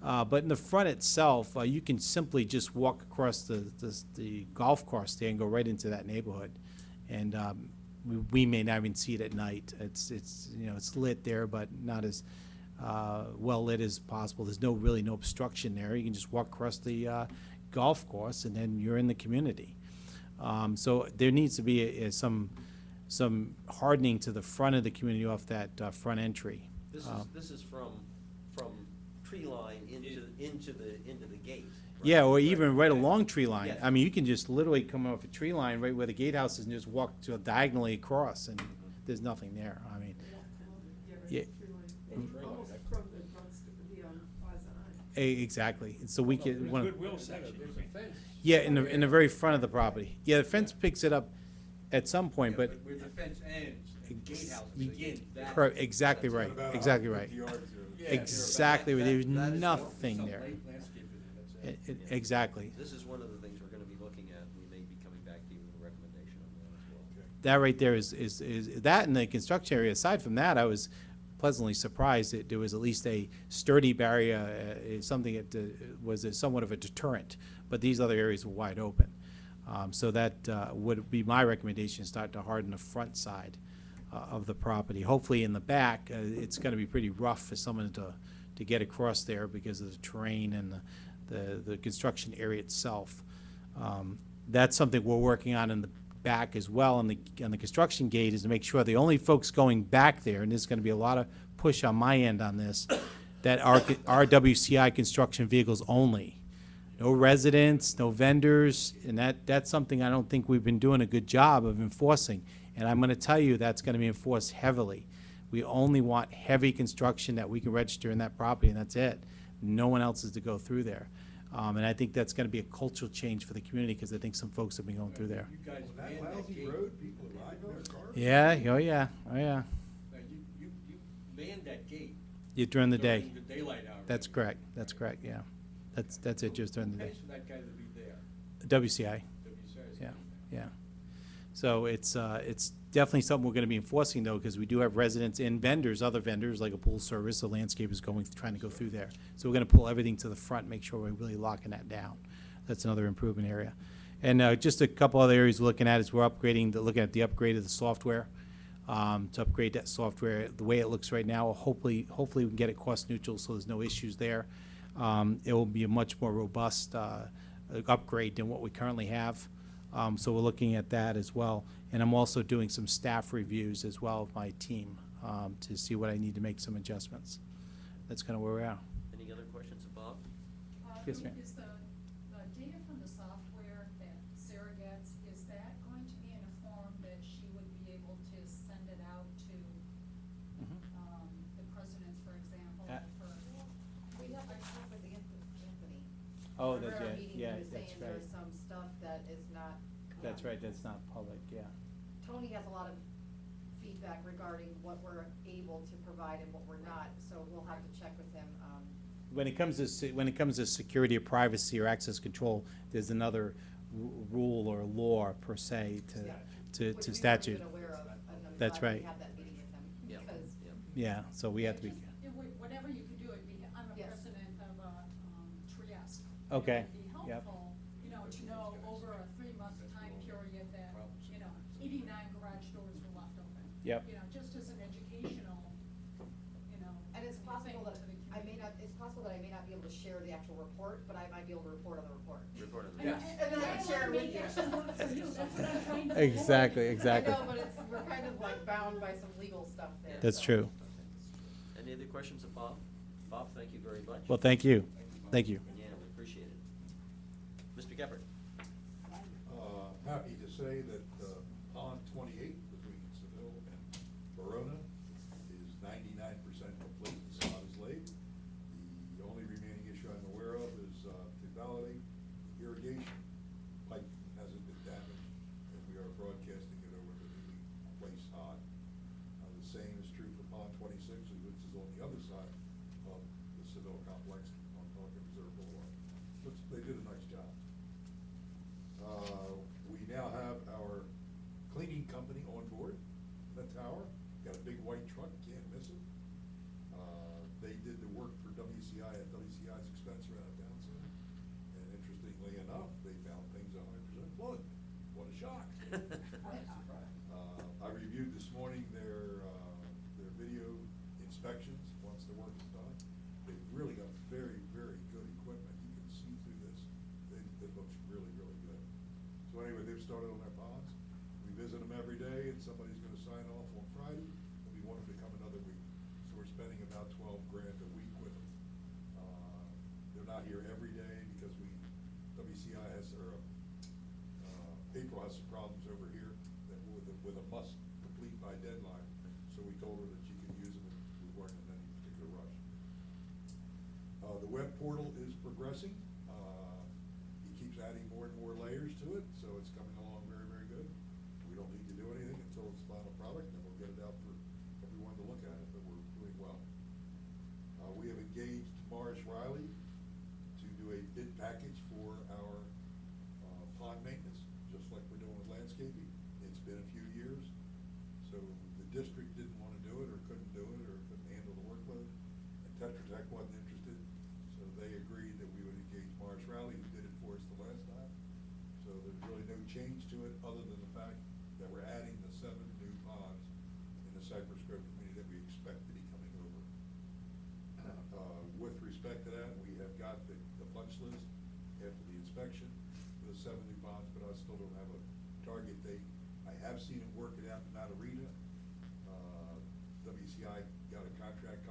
But in the front itself, you can simply just walk across the golf course there and go right into that neighborhood. And we may not even see it at night. It's lit there, but not as well lit as possible. There's really no obstruction there. You can just walk across the golf course, and then you're in the community. So there needs to be some hardening to the front of the community off that front entry. This is from tree line into the gate. Right? Yeah, or even right along tree line. Yes. I mean, you can just literally come off a tree line right where the gatehouse is and just walk diagonally across, and there's nothing there. I mean, yeah. Almost from the drugstore, the Plaza Eye. Exactly. So we can one. Goodwill section, there's a fence. Yeah, in the very front of the property. Yeah, the fence picks it up at some point, Yeah, but where the fence ends, and the gatehouse begins, that. exactly right. About Exactly right. 50 yards there. Yeah, Exactly right. There's that is nothing some there. late landscaping, that's it. Exactly. This is one of the things we're gonna be looking at. We may be coming back to you with a recommendation on that as well. That right there is that in the construction area. Aside from that, I was pleasantly surprised that there was at least a sturdy barrier, something that was somewhat of a deterrent. But these other areas were wide open. So that would be my recommendation, start to harden the front side of the property. Hopefully in the back, it's going to be pretty rough for someone to get across there because of the terrain and the construction area itself. That's something we're working on in the back as well on the construction gate, is to make sure the only folks going back there, and there's going to be a lot of push on my end on this, that our WCI construction vehicles only. No residents, no vendors, and that's something I don't think we've been doing a good job of enforcing. And I'm gonna tell you, that's gonna be enforced heavily. We only want heavy construction that we can register in that property, and that's it. No one else is to go through there. And I think that's gonna be a cultural change for the community, because I think some folks have been going through there. You guys On that manned that lousy gate. road, people are riding their cars. Yeah, oh yeah, oh yeah. Now, you manned that gate. During the day. During the daylight hours. That's correct, yeah. That's it, just during the Who day. pays for that guy to be there? WCI. WCI is Yeah, paying that. yeah. So it's definitely something we're gonna be enforcing though, because we do have residents and vendors, other vendors, like a pool service, a landscaper trying to go through there. So we're gonna pull everything to the front, make sure we're really locking that down. That's another improvement area. And just a couple other areas we're looking at is we're looking at the upgrade of the software. To upgrade that software, the way it looks right now, hopefully we can get it cost neutral so there's no issues there. It will be a much more robust upgrade than what we currently have. So we're looking at that as well. And I'm also doing some staff reviews as well of my team to see what I need to make some adjustments. That's kind of where we're at. Any other questions of Bob? Yes, ma'am. Is the data from the software that Sarah gets, is that going to be in a form that she would be able to send it out to, Mhm. the presidents, for example, Uh, for? We have, I talked with Anthony. Oh, Remember that's our right. meeting, Yeah, he was that's saying right. there's some stuff that is not. That's right, that's not public, yeah. Tony has a lot of feedback regarding what we're able to provide and what we're not, so we'll have to check with him. When it comes to security or privacy or access control, there's another rule or law per se to Which we statute. weren't even aware of, and I'm That's glad right. we had that meeting with him, Yeah. because Yeah, so we have to be, Whatever you could do, it'd be, I'm a Yes. president of a, Trieste. Okay. It'd be Yep. helpful, to know over a 3-month time period that, 89 garage doors were left open. Yep. Just as an educational, And it's possible thing that to the I community. may not, it's possible that I may not be able to share the actual report, but I might be able to report on the report. Report on the. Yeah. And then I can share it with you. That's what I'm trying to. Exactly, exactly. I know, but we're kind of like bound by some legal stuff there. That's so. true. Any other questions of Bob? Bob, thank you very much. Well, thank you. Thank you. Yeah, we appreciate it. Mr. Geppert? Happy to say that Pond 28 between Seville and Verona is 99% complete. The sod is laid. The only remaining issue I'm aware of is to validate the irrigation pipe hasn't been damaged, and we are broadcasting it over the newly placed sod. The same is true for Pond 26, which is on the other side of the Seville complex on Pelican Reserve Boulevard. They did a nice job. We now have our cleaning company on board, the tower, got a big white truck, can't miss it. They did the work for WCI at WCI's expense around the town center, and interestingly enough, they found things 100% flood. What a shock. I reviewed this morning their video inspections, once the work is done. They've really got very, very good equipment, you can see through this, it looks really, really good. So anyway, they've started on their ponds. We visit them every day, and somebody's gonna sign off on Friday, and we want them to come another week. So we're spending about $12 grand a week with them. They're not here every day because WCI has, April has some problems over here that with a must complete by deadline. So we told her that she could use them, and we weren't in any particular rush. The web portal is progressing. He keeps adding more and more layers to it, so it's coming along very, very good. We don't need to do anything until it's final product, and we'll get it out for everyone to look at it, but we're doing well. We have engaged Morris Riley to do a bid package for our pond maintenance, just like we're doing with landscaping. It's been a few years, so the district didn't want to do it, or couldn't do it, or couldn't handle the workload, and Tetra Tech wasn't interested, so they agreed that we would engage Morris Riley, who did it for us the last time. So there's really no change to it, other than the fact that we're adding the 7 new ponds in the Cypress Grove community that we expect to be coming over. With respect to that, we have got the punch list after the inspection for the 7 new ponds, but I still don't have a target date. I have seen it work it out in Matarita. WCI got a contract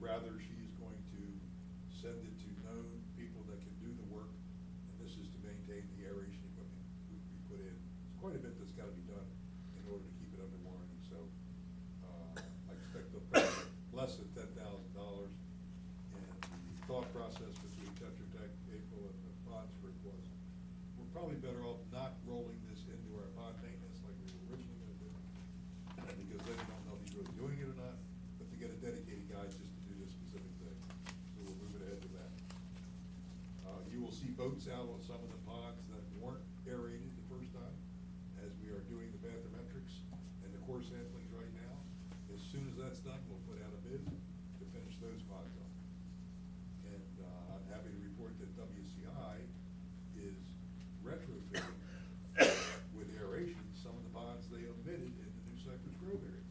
rather she is going to send it to known people that can do the work, and this is to maintain the aeration equipment we put in. It's quite a bit that's gotta be done in order to keep it under warranty, so, I expect they'll pay less than $10,000. And the thought process between Tetra Tech, April, and the bonds group was, we're probably better off not rolling this into our bond maintenance like we were originally gonna do, because then you don't know if he's really doing it or not, but to get a dedicated guy just to do this specific thing. So we'll move it ahead to that. You will see boats out on some of the ponds that weren't aerated the first time, as we are doing the bathymetrics and the core samplings right now. As soon as that's done, we'll put out a bid to finish those ponds up. And, I'm happy to report that WCI is retrofitting with aeration some of the ponds they omitted in the New Cypress Grove area.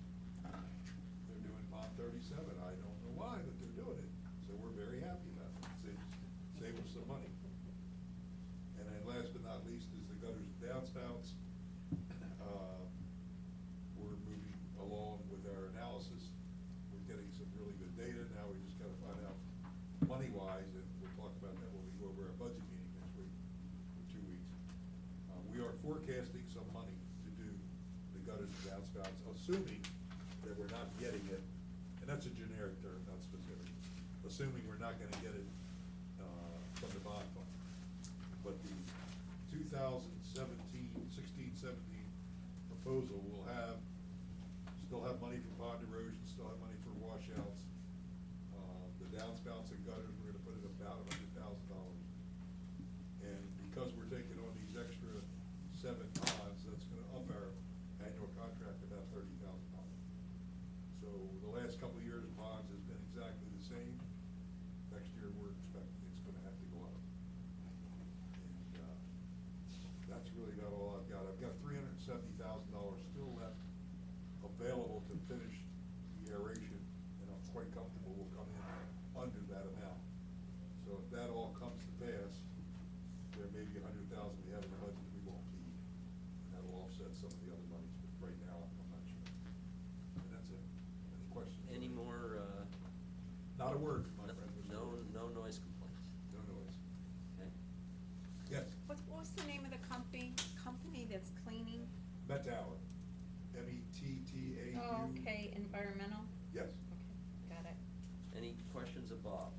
They're doing pond 37. I don't know why, but they're doing it, so we're very happy about it. Save us some money. And then last but not least is the gutters and downspouts. We're moving along with our analysis. We're getting some really good data. Now we just gotta find out money-wise, and we'll talk about that when we go over our budget meeting next week, for 2 weeks. We are forecasting some money to do the gutters and downspouts, assuming that we're not getting it, and that's a generic term, not specific, assuming we're not gonna get it, from the bond fund. But the 16-17 proposal will still have money for pond erosion, still have money for washouts. The downspouts and gutters, we're gonna put in about $100,000. And because we're taking on these extra 7 ponds, that's gonna up our annual contract about $30,000. So the last couple of years of ponds has been exactly the same. Next year, we're expecting it's gonna have to go up. And, that's really about all I've got. I've got $370,000 still left available to finish the aeration, and I'm quite comfortable we'll come in under that amount. So if that all comes to pass, there may be $100,000 we have in the budget that we won't need. And that'll offset some of the other monies, but right now, I'm not sure. And that's it. Any questions? Any more, Not a word, my friend. no noise complaints? No noise. Okay. Yes, What's the name of the company that's cleaning? Met Tower, METTAU. Oh, okay, environmental? Yes. Okay, got it. Any questions of Bob?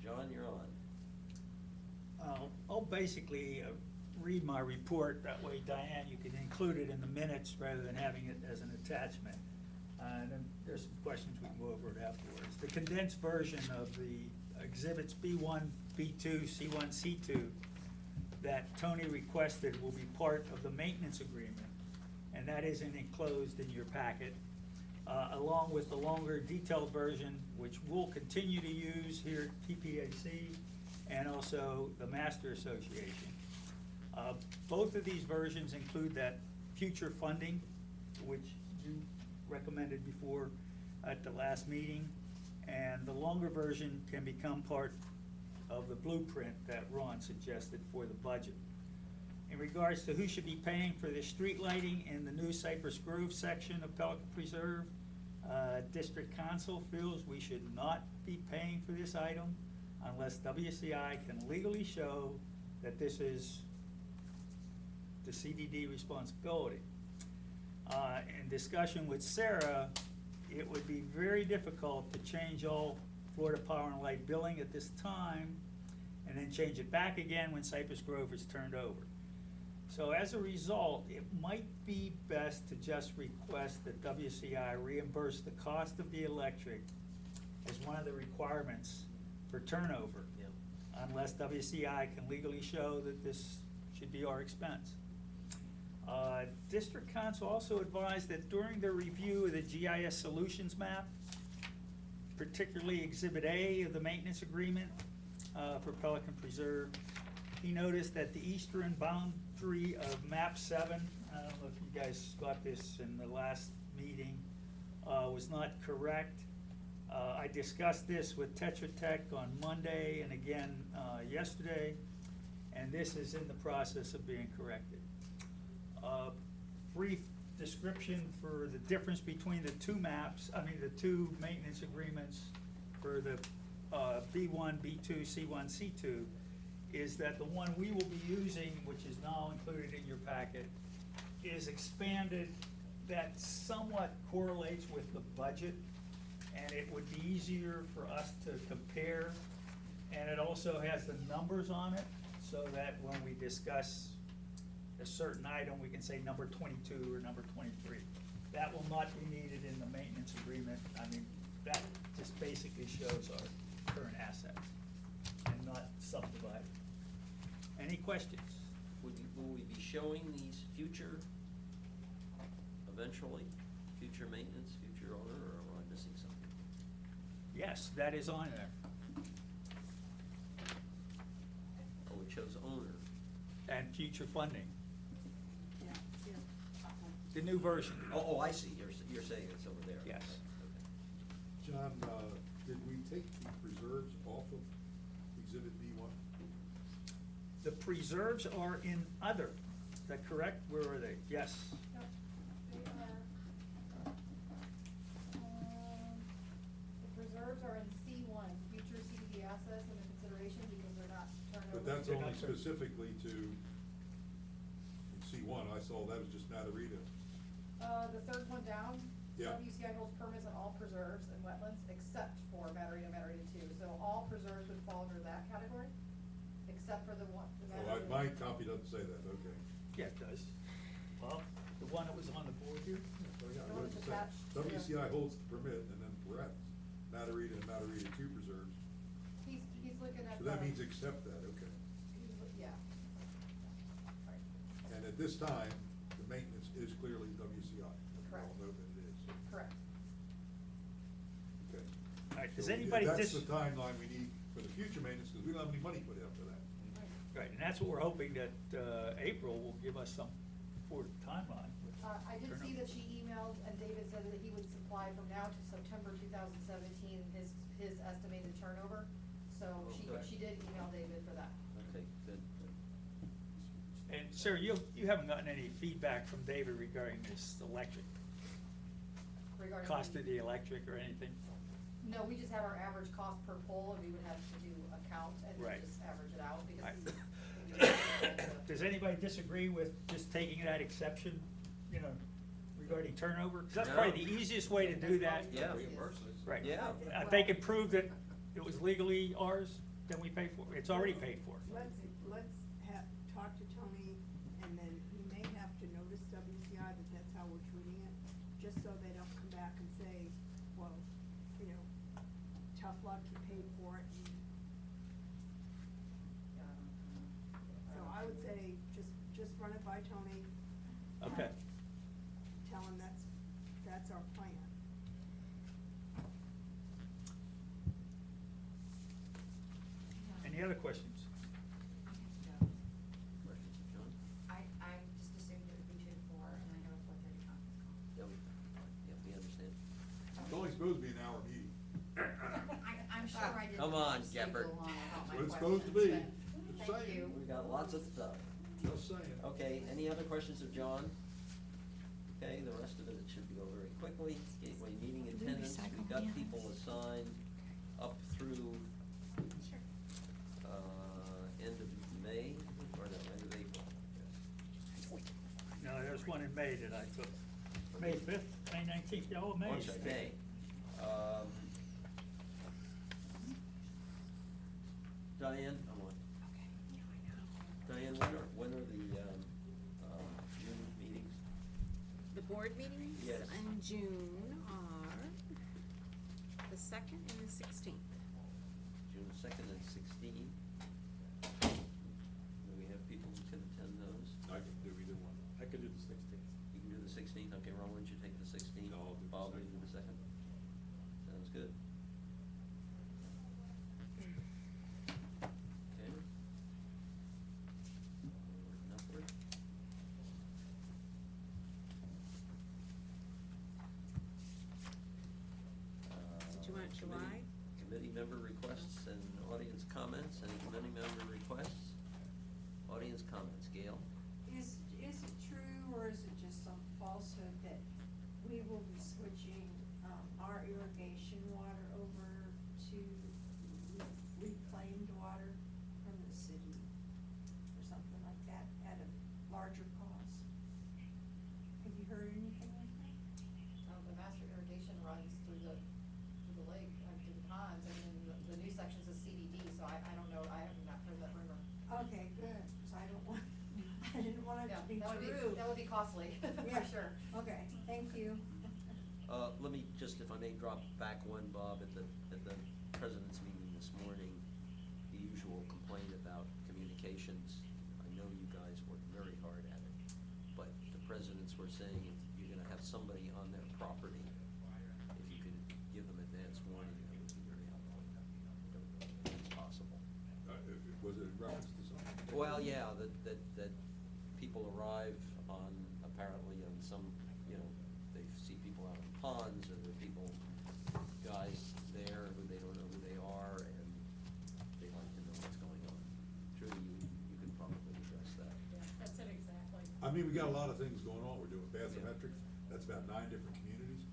John, you're on. I'll basically read my report, that way Diane, you can include it in the minutes rather than having it as an attachment. And then there's some questions we can go over it afterwards. The condensed version of the exhibits B1, B2, C1, C2 that Tony requested will be part of the maintenance agreement, and that isn't enclosed in your packet, along with the longer detailed version, which we'll continue to use here at PPAC and also the Master Association. Both of these versions include that future funding, which you recommended before at the last meeting, and the longer version can become part of the blueprint that Ron suggested for the budget. In regards to who should be paying for the street lighting in the new Cypress Grove section of Pelican Preserve, District Council feels we should not be paying for this item unless WCI can legally show that this is the CDD responsibility. In discussion with Sarah, it would be very difficult to change all Florida Power and Light billing at this time and then change it back again when Cypress Grove is turned over. So as a result, it might be best to just request that WCI reimburse the cost of the electric as one of the requirements for turnover. Yep. Unless WCI can legally show that this should be our expense. District Council also advised that during their review of the GIS solutions map, particularly Exhibit A of the maintenance agreement for Pelican Preserve, he noticed that the eastern boundary of map 7, I don't know if you guys got this in the last meeting, was not correct. I discussed this with Tetra Tech on Monday and again yesterday, and this is in the process of being corrected. Brief description for the difference between the two maps, I mean, the two maintenance agreements for the B1, B2, C1, C2, is that the one we will be using, which is now included in your packet, is expanded, that somewhat correlates with the budget, and it would be easier for us to compare. And it also has the numbers on it, so that when we discuss a certain item, we can say number 22 or number 23. That will not be needed in the maintenance agreement. I mean, that just basically shows our current assets and not subdivided. Any questions? Will we be showing these future, eventually, future maintenance, future owner, or am I missing something? Yes, that is on there. Oh, it shows owner. And future funding, Yeah, yeah. the new version. Oh, I see, you're saying it's over there. Yes. Okay. John, did we take the preserves off of Exhibit B1? The preserves are in other, is that correct? Where are they? Yes. Yep, they are, the preserves are in C1, future CDD assets under consideration because they're not turned over. But that's They're only not turned- specifically to, in C1, I saw that was just Natarita. The third one down. Yeah. WCI holds permits on all preserves and wetlands except for Matarita, Matarita 2. So all preserves would fall under that category, except for the one, the Oh, Matarita. my copy doesn't say that, okay. Yeah, it does. Well, the one that was on the board here? So, yeah, The what one does that's it say? attached to the- WCI holds the permit, and then Brett, Matarita and Matarita 2 preserves. He's looking at. So that the- means accept that, okay. Yeah. Right. And at this time, the maintenance is clearly WCI. We all Correct. know that it is. Correct. Okay. All right, does So, anybody That's dis- the timeline we need for the future maintenance, because we don't have any money put out for that. Right, and that's what we're hoping that April will give us some for timeline. I did see that she emailed, and David said that he would supply from now to September 2017, his estimated turnover. So Okay. she did email David for that. Okay, good. And Sarah, you haven't gotten any feedback from David regarding this electric, Regarding cost of the electric or anything? No, we just have our average cost per pole, and we would have to do a count and then Right. just average it out I- because. Does anybody disagree with just taking that exception, you know, regarding turnover? Because that's No. probably the easiest way to do that. Yeah. Reimburse us. Right. Yeah. If they could prove that it was legally ours, then we pay for it. It's already paid for. Let's talk to Tony, and then he may have to notice WCI that that's how we're treating it, just so they don't come back and say, well, you know, tough luck, you paid for it. So I would say, just run it by Tony. Okay. Tell him that's our plan. Any other questions? Questions of John? I just assumed it would be 2 to 4, and I know 4:30 conference call. Yeah, we understand. It's only supposed to be an hour meeting. I'm sure I didn't. Come on, stay Geppert. too long about my That's what it's supposed to questions, be. but Just Thank saying. you. We got lots of stuff. Just saying. Okay, any other questions of John? Okay, the rest of it should go very quickly. Gateway meeting Did we attendance, recycle? we've got Yeah. people assigned up through, Sure. end of May, or no, end of April. No, there's one in May that I took. May 5th, May 19th, oh, May. I'm sorry, May. Diane, I'm on. Diane, when are the, June meetings? The board meetings Yes. in June are the 2nd and the 16th. June 2nd and 16th. Do we have people who can attend those? I can do either one. I could do the 16th. You can do the 16th, okay, Ron, why don't you take the 16th? No, I'll do the Bob, will you second. do the 2nd? Sounds good. Okay. Nothing? Did you want July? Committee member requests and audience comments, any committee member requests? Audience comments, Gail? Is it true, or is it just some falsehood irrigation water over to reclaimed water from the city or something like that at a larger cost. Have you heard anything like that? The master irrigation runs through the lake, through the ponds, and then the new section's a CDD, so I don't know, I have not heard that rumor. Okay, good, because I don't want, I didn't want it Yeah, to be that would true. that would be costly, Yeah. for sure. Okay, thank you. Let me just, if I may, drop back one, Bob, at the president's meeting this morning, the usual complaint about communications. I know you guys worked very hard at it, but the presidents were saying if you're gonna have somebody on their property, if you could give them advance warning, that would be very helpful. Don't know if it's possible. Was it in reference to something? Well, yeah, that people arrive on, apparently on some, you know, they see people out in ponds, or there are people, guys there who they don't know who they are, and they like to know what's going on. Trudy, you could probably address that. Yeah, that's it exactly. I mean, we got a lot of things going on. We're doing bathymetrics, that's about 9 different communities.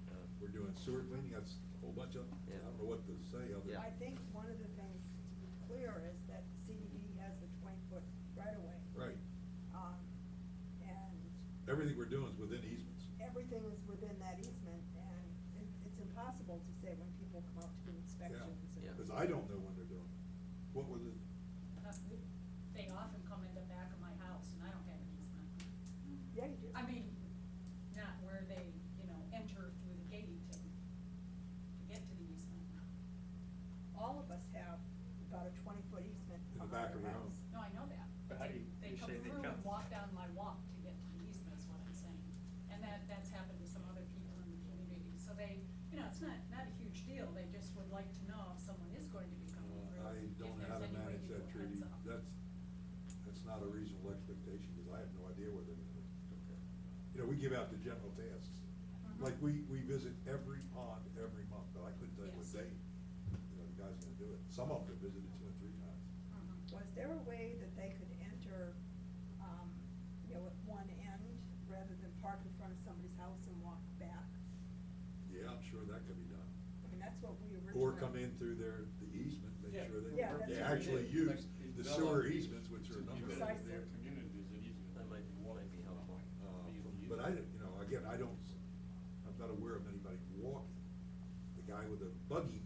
We're doing sewer cleaning, that's a whole bunch of, I Yeah. don't know what to say other than. I think one of the things to be clear is that CDD has the 20-foot right-of-way. Right. And Everything we're doing is within easements. everything is within that easement, and it's impossible to say when people come out to do inspections. Yeah. Because I don't know when they're doing. What was it? They often come in the back of my house and I don't have an easement. Yeah, you do. I mean, not where they, enter through the gate and to get to the easement. All of us have about a 20-foot easement In the behind back of our your house. home. No, I know that. But how do They you come say they through come? and walk down my walk to get to the easement is what I'm saying. And that's happened to some other people in the community. So they, it's not a huge deal. They just would like to know if someone is going to be coming through. I don't know if how to there's any way manage to that, do a Trudy. heads up. That's not a reasonable expectation, because I have no idea where they're gonna be. We give out the general tasks. Like, we visit every pond every month, but I couldn't tell you what Yes. day, the guy's gonna do it. Some of them have visited 2 and 3 times. Was there a way that they could enter, at one end, rather than park in front of somebody's house and walk back? Yeah, I'm sure that could be done. I mean, that's what we originally. Or come in through the easement, make Yeah. sure Yeah, they that's actually what use Like, the develop sewer easements, which are a number. Precisely. Their communities and easements. That might be helpful. But I, again, I'm not aware of anybody walking. The guy with a buggy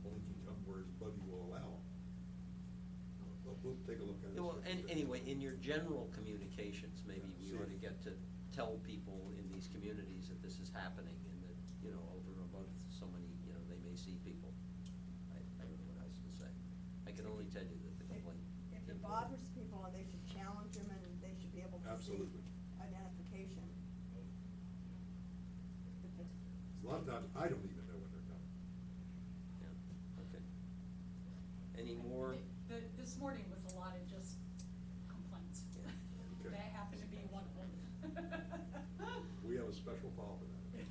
only can come where his buggy will allow him. We'll take a look at it. Yeah, well, anyway, in your general communications, maybe we ought to get to tell people in these communities that this is happening, and that, over a month, so many, they may see people. I don't know what else to say. I can only tell you that the complaint. If it came bothers people, they should challenge them, and they should be able to see Absolutely. identification. If it- A lot of times, I don't even know when they're coming. Yeah, okay. Any more? This morning was a lot of just complaints. Okay. That happened to be one of them. We have a special file for that.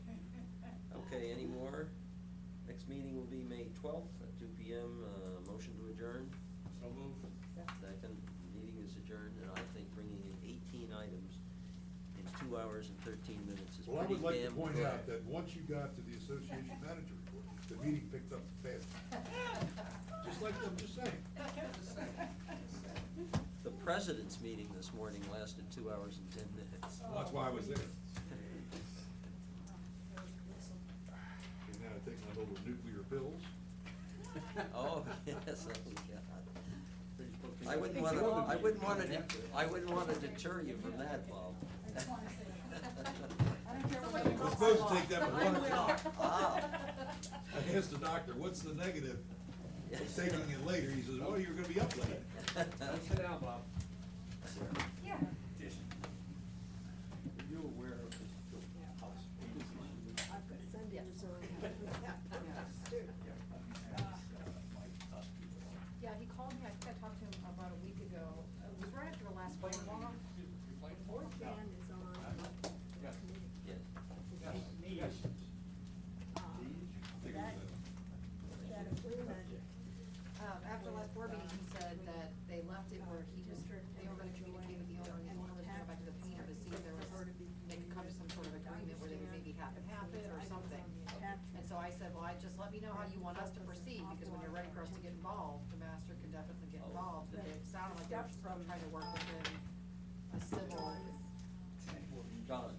Okay, any more? Next meeting will be May 12th at 2 PM. Motion to adjourn. So move. Second, meeting is adjourned, and I think bringing in 18 items in 2 hours and 13 minutes is Well, I pretty would like to damn point good. out that once you got to the association manager report, the meeting picked up fast. Just like them, just saying. The president's meeting this morning lasted 2 hours and 10 minutes. Well, that's why I was there. And now I take my little nuclear pills. Oh, yes, oh, God. I wouldn't wanna deter you from that, Bob. I just wanna say that. I don't care what We're supposed to take them at I 1 will. o'clock. Ah. I asked the doctor, what's the negative of taking it later? He says, well, you're gonna be up late. Sit down, Bob. Yeah. Are you aware of this? I've got Sunday reserved for that purpose too. Yeah, he called me, I think I talked to him about a week ago, it was right after the last board meeting. The fourth band is on the Yes. committee. Yes. That agreement, After the last board meeting, he said that they left it where he was, they were gonna communicate with the owner, and so I said, well, just let me know how you want us to proceed, because when you're ready for us to get involved, the master can definitely get involved, but it sounded like they were trying to work within the civil. John,